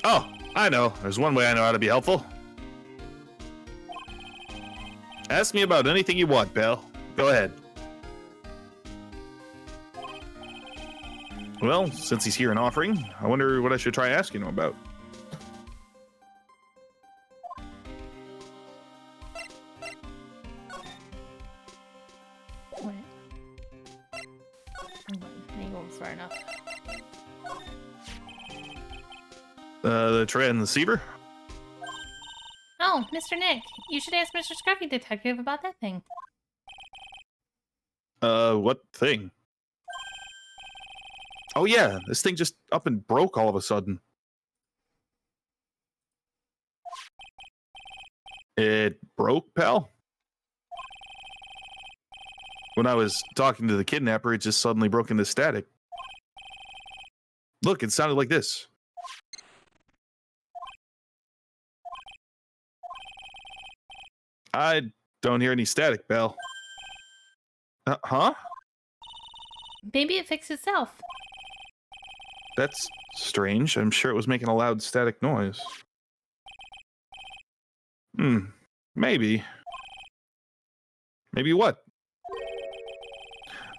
S2: Oh, I know. There's one way I know how to be helpful. Ask me about anything you want, pal. Go ahead. Well, since he's here and offering, I wonder what I should try asking him about.
S1: Wait. Ain't going far enough.
S2: The transceiver?
S1: Oh, Mr. Nick, you should ask Mr. Scruffy Detective about that thing.
S2: What thing? Oh yeah, this thing just up and broke all of a sudden. It broke, pal? When I was talking to the kidnapper, it just suddenly broke into static. Look, it sounded like this. I don't hear any static, pal. Huh?
S1: Maybe it fixed itself.
S2: That's strange. I'm sure it was making a loud static noise. Maybe. Maybe what?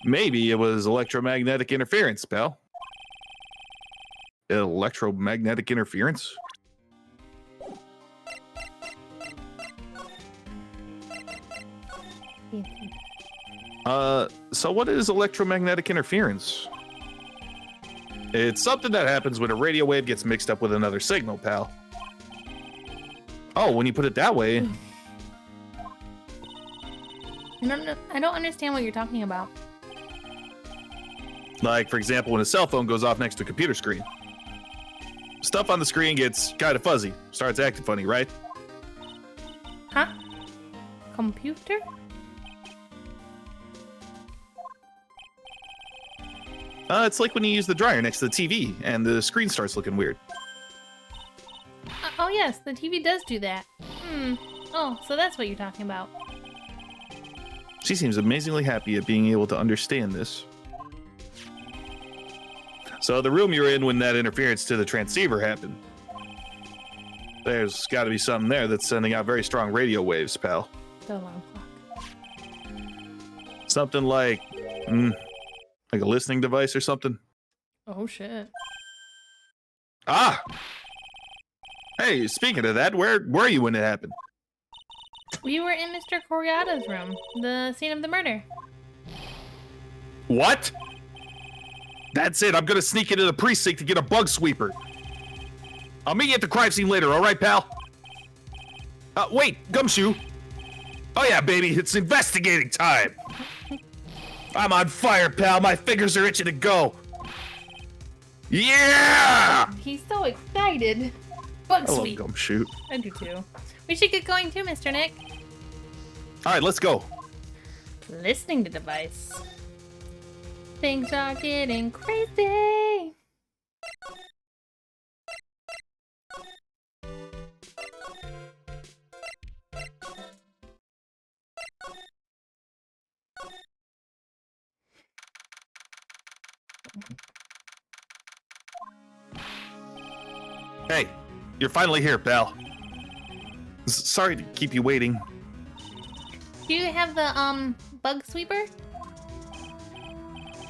S2: Maybe it was electromagnetic interference, pal. Electromagnetic interference? So what is electromagnetic interference? It's something that happens when a radio wave gets mixed up with another signal, pal. Oh, when you put it that way.
S1: I don't understand what you're talking about.
S2: Like, for example, when a cell phone goes off next to a computer screen. Stuff on the screen gets kind of fuzzy, starts acting funny, right?
S1: Huh? Computer?
S2: It's like when you use the dryer next to the TV and the screen starts looking weird.
S1: Oh yes, the TV does do that. Oh, so that's what you're talking about.
S2: She seems amazingly happy at being able to understand this. So the room you're in when that interference to the transceiver happened. There's got to be something there that's sending out very strong radio waves, pal.
S1: The alarm clock.
S2: Something like a listening device or something.
S1: Oh shit.
S2: Ah! Hey, speaking of that, where were you when it happened?
S1: We were in Mr. Coriata's room, the scene of the murder.
S2: What? That's it. I'm gonna sneak into the precinct to get a bug sweeper. I'll meet you at the crime scene later, all right, pal? Wait, Gumshoe. Oh yeah, baby, it's investigating time. I'm on fire, pal. My fingers are itching to go. Yeah!
S1: He's so excited. Bug
S2: I love
S1: sweep.
S2: Gumshoe.
S1: I do too. We should get going too, Mr. Nick.
S2: All right, let's go.
S1: Listening to device. Things are getting crazy.
S2: Hey, you're finally here, pal. Sorry to keep you waiting.
S1: Do you have the bug sweeper?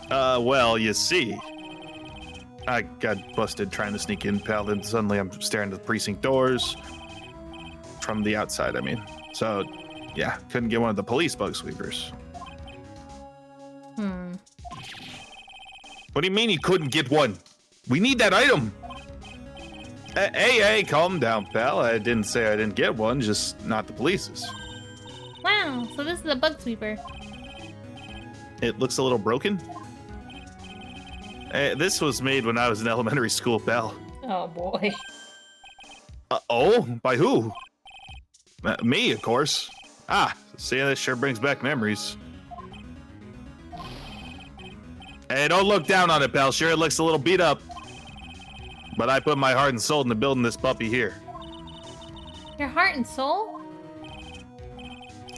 S2: Well, you see, I got busted trying to sneak in, pal, and suddenly I'm staring at the precinct doors. From the outside, I mean. So, yeah, couldn't get one of the police bug sweepers. What do you mean you couldn't get one? We need that item! Hey, calm down, pal. I didn't say I didn't get one, just not the police's.
S1: Wow, so this is a bug sweeper.
S2: It looks a little broken. This was made when I was in elementary school, pal.
S1: Oh boy.
S2: Oh? By who? Me, of course. Ah, seeing this sure brings back memories. Hey, don't look down on it, pal. Sure, it looks a little beat up. But I put my heart and soul into building this puppy here.
S1: Your heart and soul?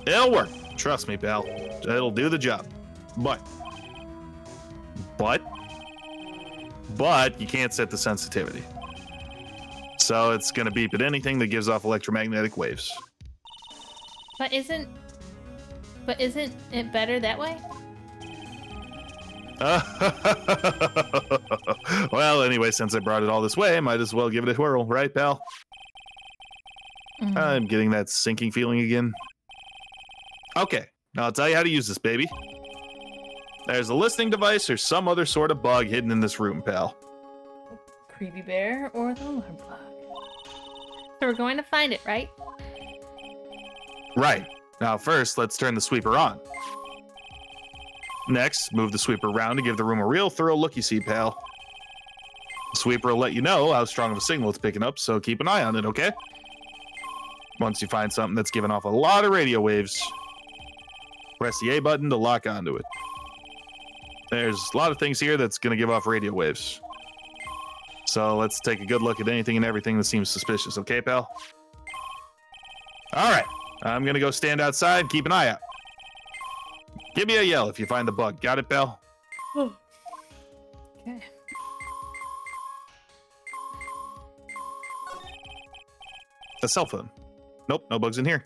S2: It'll work. Trust me, pal. It'll do the job. But you can't set the sensitivity. So it's gonna beep at anything that gives off electromagnetic waves.
S1: But isn't But isn't it better that way?
S2: Well, anyway, since I brought it all this way, I might as well give it a whirl, right, pal? I'm getting that sinking feeling again. Okay, now I'll tell you how to use this, baby. There's a listening device or some other sort of bug hidden in this room, pal.
S1: Creepy bear or the alarm clock. So we're going to find it, right?
S2: Right. Now first, let's turn the sweeper on. Next, move the sweeper around to give the room a real thorough looky-see, pal. The sweeper will let you know how strong of a signal it's picking up, so keep an eye on it, okay? Once you find something that's giving off a lot of radio waves, press the A button to lock onto it. There's a lot of things here that's going to give off radio waves. So let's take a good look at anything and everything that seems suspicious, okay, pal? All right, I'm going to go stand outside and keep an eye out. Give me a yell if you find the bug. Got it, pal?
S1: Okay.
S2: A cell phone. Nope, no bugs in here.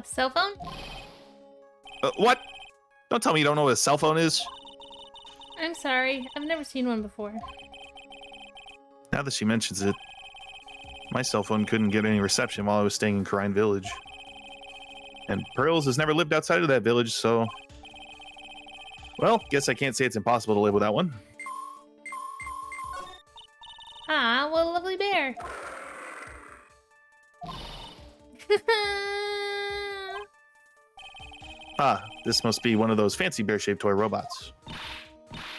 S1: Cell phone?
S2: What? Don't tell me you don't know what a cell phone is.
S1: I'm sorry. I've never seen one before.
S2: Now that she mentions it, my cell phone couldn't get any reception while I was staying in Karine Village. And Pearls has never lived outside of that village, so... Well, guess I can't say it's impossible to live without one.
S1: Ah, what a lovely bear.
S2: Ah, this must be one of those fancy bear-shaped toy robots.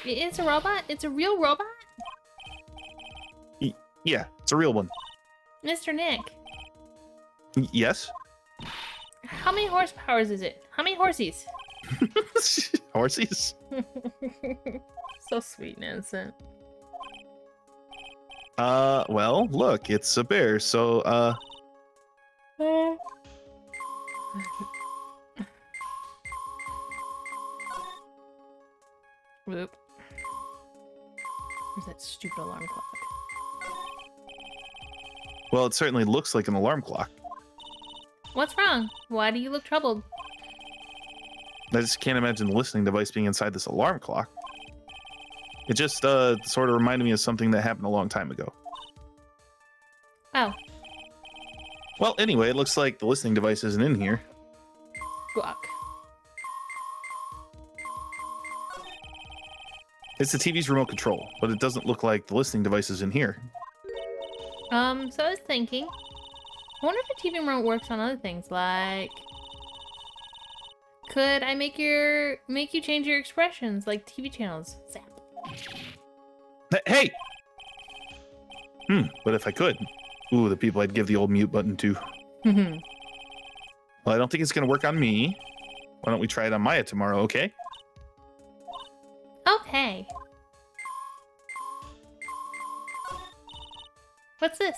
S1: It's a robot? It's a real robot?
S2: Yeah, it's a real one.
S1: Mr. Nick,
S2: Yes?
S1: how many horsepowers is it? How many horsies?
S2: Horsies?
S1: So sweet and innocent.
S2: Well, look, it's a bear, so,
S1: Whoop. Where's that stupid alarm clock?
S2: Well, it certainly looks like an alarm clock.
S1: What's wrong? Why do you look troubled?
S2: I just can't imagine the listening device being inside this alarm clock. It just, sort of reminded me of something that happened a long time ago.
S1: Oh,
S2: Well, anyway, it looks like the listening device isn't in here.
S1: guac.
S2: It's the TV's remote control, but it doesn't look like the listening device is in here.
S1: So I was thinking, I wonder if the TV remote works on other things, like... Could I make you change your expressions, like TV channels? Zap.
S2: Hey! But if I could. Ooh, the people I'd give the old mute button to. Well, I don't think it's gonna work on me. Why don't we try it on Maya tomorrow, okay?
S1: Okay. What's this?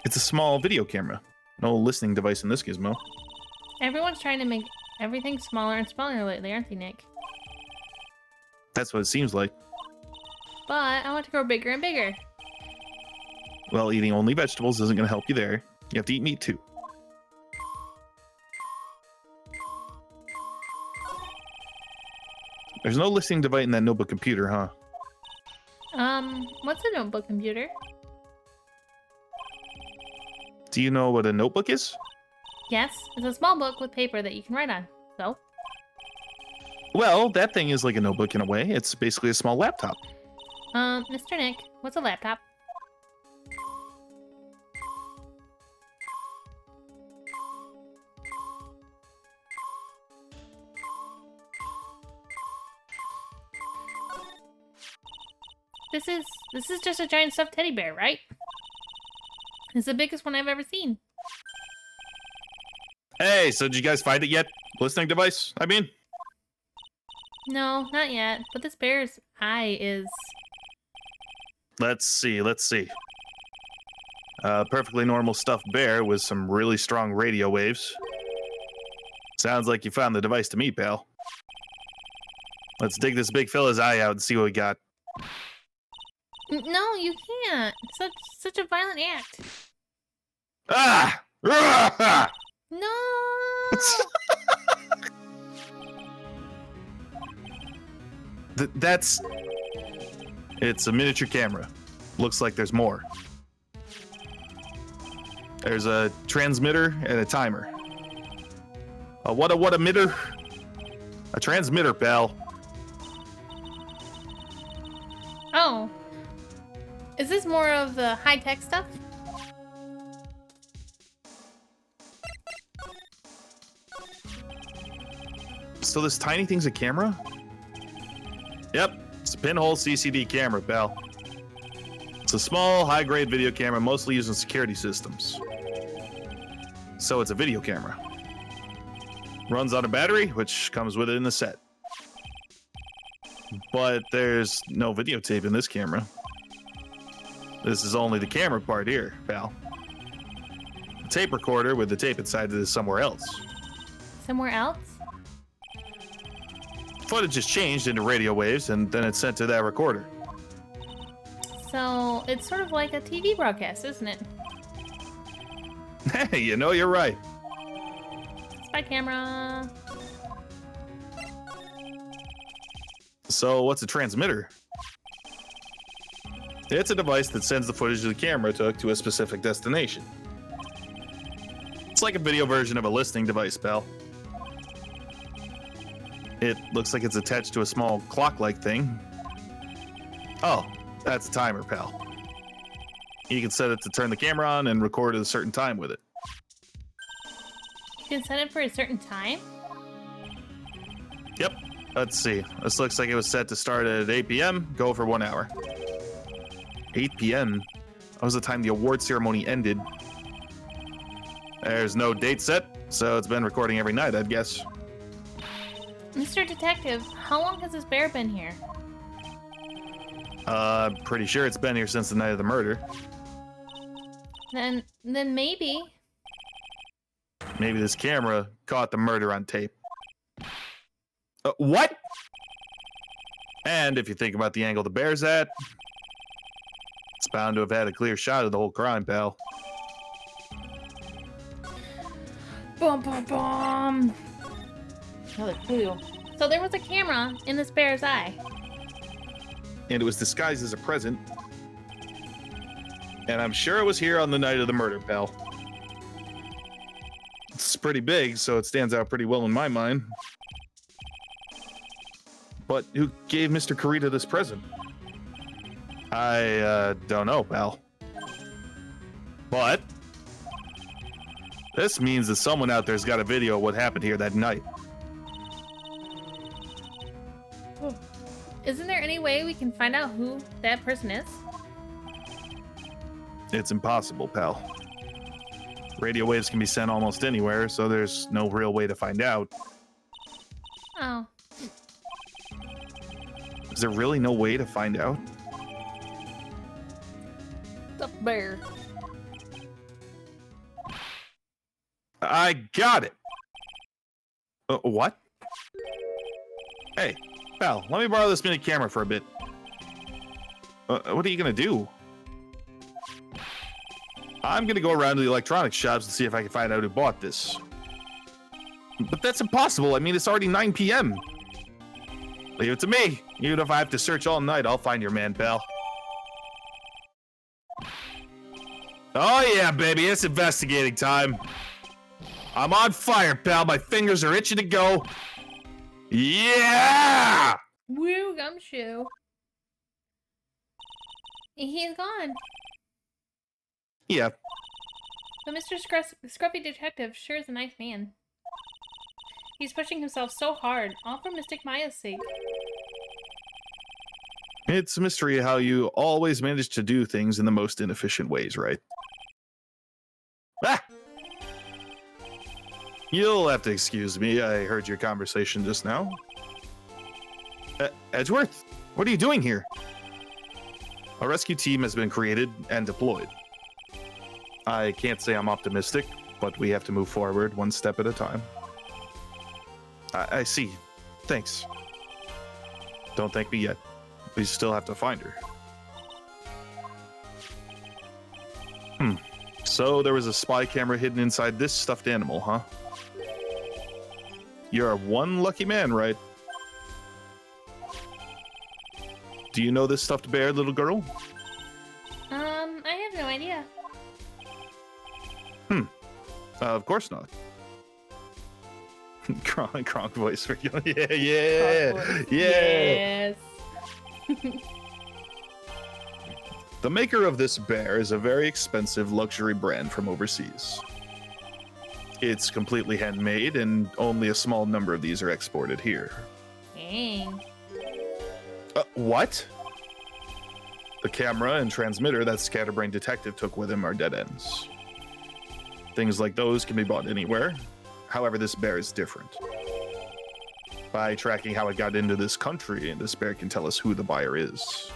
S2: It's a small video camera. No listening device in this gizmo.
S1: Everyone's trying to make everything smaller and smaller lately, aren't they, Nick?
S2: That's what it seems like.
S1: But I want to grow bigger and bigger.
S2: Well, eating only vegetables isn't gonna help you there. You have to eat meat too. There's no listening device in that notebook computer, huh?
S1: What's a notebook computer?
S2: Do you know what a notebook is?
S1: Yes, it's a small book with paper that you can write on. So?
S2: Well, that thing is like a notebook in a way. It's basically a small laptop.
S1: Mr. Nick, what's a laptop? This is just a giant stuffed teddy bear, right? It's the biggest one I've ever seen.
S2: Hey, so did you guys find it yet? Listening device, I mean?
S1: No, not yet. But this bear's eye is...
S2: Let's see. Perfectly normal stuffed bear with some really strong radio waves. Sounds like you found the device to me, pal. Let's dig this big fella's eye out and see what we got.
S1: No, you can't. Such a violent act.
S2: Ah!
S1: No!
S2: It's a miniature camera. Looks like there's more. There's a transmitter and a timer. What a emitter? A transmitter, pal.
S1: Oh. Is this more of the high-tech stuff?
S2: So this tiny thing's a camera? Yep, it's a pinhole CCD camera, pal. It's a small, high-grade video camera mostly used in security systems. So it's a video camera. Runs on a battery, which comes with it in the set. But there's no videotape in this camera. This is only the camera part here, pal. The tape recorder with the tape inside it is somewhere else.
S1: Somewhere else?
S2: Footage is changed into radio waves and then it's sent to that recorder.
S1: So it's sort of like a TV broadcast, isn't it?
S2: Hey, you know, you're right.
S1: Spy camera.
S2: So what's a transmitter? It's a device that sends the footage the camera took to a specific destination. It's like a video version of a listening device, pal. It looks like it's attached to a small clock-like thing. Oh, that's a timer, pal. You can set it to turn the camera on and record at a certain time with it.
S1: You can set it for a certain time?
S2: Yep. Let's see. This looks like it was set to start at 8 p.m., go for 1 hour. 8 p.m.? That was the time the award ceremony ended. There's no date set, so it's been recording every night, I'd guess.
S1: Mr. Detective, how long has this bear been here?
S2: Pretty sure it's been here since the night of the murder.
S1: Then maybe.
S2: Maybe this camera caught the murder on tape. What? And if you think about the angle the bear's at, it's bound to have had a clear shot of the whole crime, pal.
S1: Boom, boom, boom. Another clue. So there was a camera in this bear's eye.
S2: And it was disguised as a present. And I'm sure it was here on the night of the murder, pal. It's pretty big, so it stands out pretty well in my mind. But who gave Mr. Kurita this present? I don't know, pal. But this means that someone out there's got a video of what happened here that night.
S1: Isn't there any way we can find out who that person is?
S2: It's impossible, pal. Radio waves can be sent almost anywhere, so there's no real way to find out.
S1: Oh.
S2: Is there really no way to find out?
S1: The bear.
S2: I got it. What? Hey, pal, let me borrow this mini camera for a bit. What are you gonna do? I'm gonna go around to the electronics shops and see if I can find out who bought this. But that's impossible. I mean, it's already 9 p.m. Leave it to me. Even if I have to search all night, I'll find your man, pal. Oh yeah, baby, it's investigating time. I'm on fire, pal. My fingers are itching to go. Yeah!
S1: Woo, gumshoe. He's gone.
S2: Yeah.
S1: But Mr. Scruffy Detective sure is a nice man. He's pushing himself so hard, all for Mystic Maya's sake.
S2: It's a mystery how you always manage to do things in the most inefficient ways, right? Ah! You'll have to excuse me. I heard your conversation just now. Edgeworth, what are you doing here? A rescue team has been created and deployed. I can't say I'm optimistic, but we have to move forward one step at a time. I see. Thanks. Don't thank me yet. We still have to find her. So there was a spy camera hidden inside this stuffed animal, huh? You're one lucky man, right? Do you know this stuffed bear, little girl?
S1: I have no idea.
S2: Of course not. Kronk voice for you. Yeah.
S1: Yes.
S2: The maker of this bear is a very expensive luxury brand from overseas. It's completely handmade, and only a small number of these are exported here.
S1: Dang.
S2: What? The camera and transmitter that Scatterbrain Detective took with him are dead ends. Things like those can be bought anywhere. However, this bear is different. By tracking how it got into this country, this bear can tell us who the buyer is.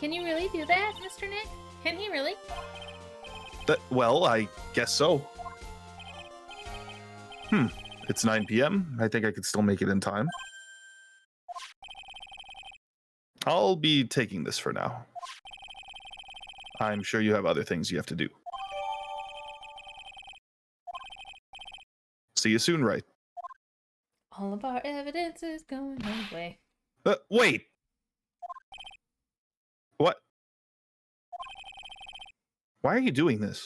S1: Can you really do that, Mr. Nick? Can he really?
S2: Well, I guess so. It's 9 p.m. I think I could still make it in time. I'll be taking this for now. I'm sure you have other things you have to do. See you soon, right?
S1: All of our evidence is going away.
S2: Wait! What? Why are you doing this?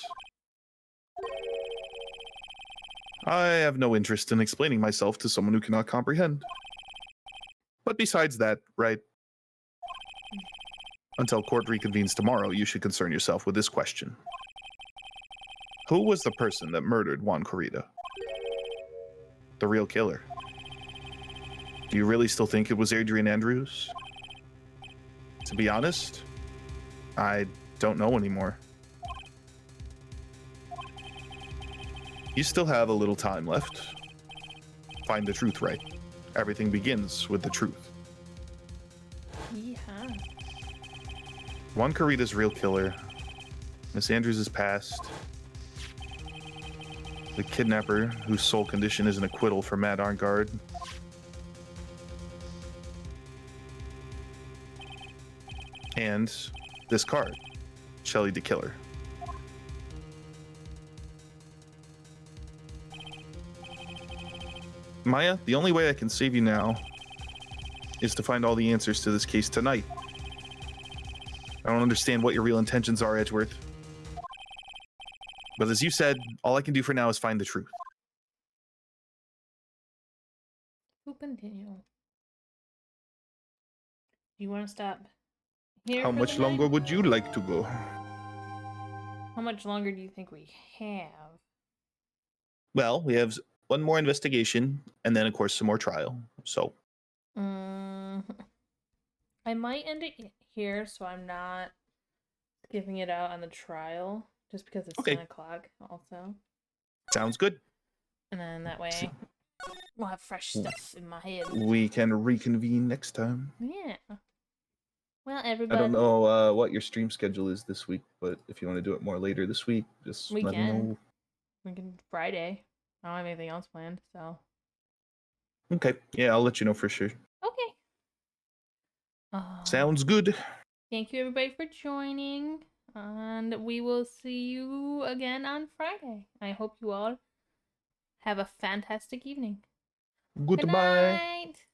S2: I have no interest in explaining myself to someone who cannot comprehend. But besides that, right? Until court reconvenes tomorrow, you should concern yourself with this question. Who was the person that murdered Juan Corrida? The real killer. Do you really still think it was Adrian Andrews? To be honest, I don't know anymore. You still have a little time left. Find the truth, right? Everything begins with the truth.
S1: Yeah.
S2: Juan Corrida's real killer. Miss Andrews is passed. The kidnapper, whose sole condition is an acquittal for Matt Arngard. And this card, Shelly the Killer. Maya, the only way I can save you now is to find all the answers to this case tonight. I don't understand what your real intentions are, Edgeworth. But as you said, all I can do for now is find the truth.
S1: Who continue? You want to stop here?
S2: How much longer would you like to go?
S1: How much longer do you think we have?
S2: Well, we have one more investigation, and then, of course, some more trial. So,
S1: I might end it here, so I'm not giving it out on the trial, just because it's 10 o'clock also.
S2: Sounds good.
S1: And then that way, we'll have fresh stuff in my head.
S2: We can reconvene next time.
S1: Yeah. Well, everybody.
S2: I don't know what your stream schedule is this week, but if you want to do it more later this week, just let me know.
S1: We can Friday. I don't have anything else planned, so.
S2: Okay. Yeah, I'll let you know for sure.
S1: Okay.
S2: Sounds good.
S1: Thank you, everybody, for joining. And we will see you again on Friday. I hope you all have a fantastic evening.
S2: Goodbye.
S1: Good night.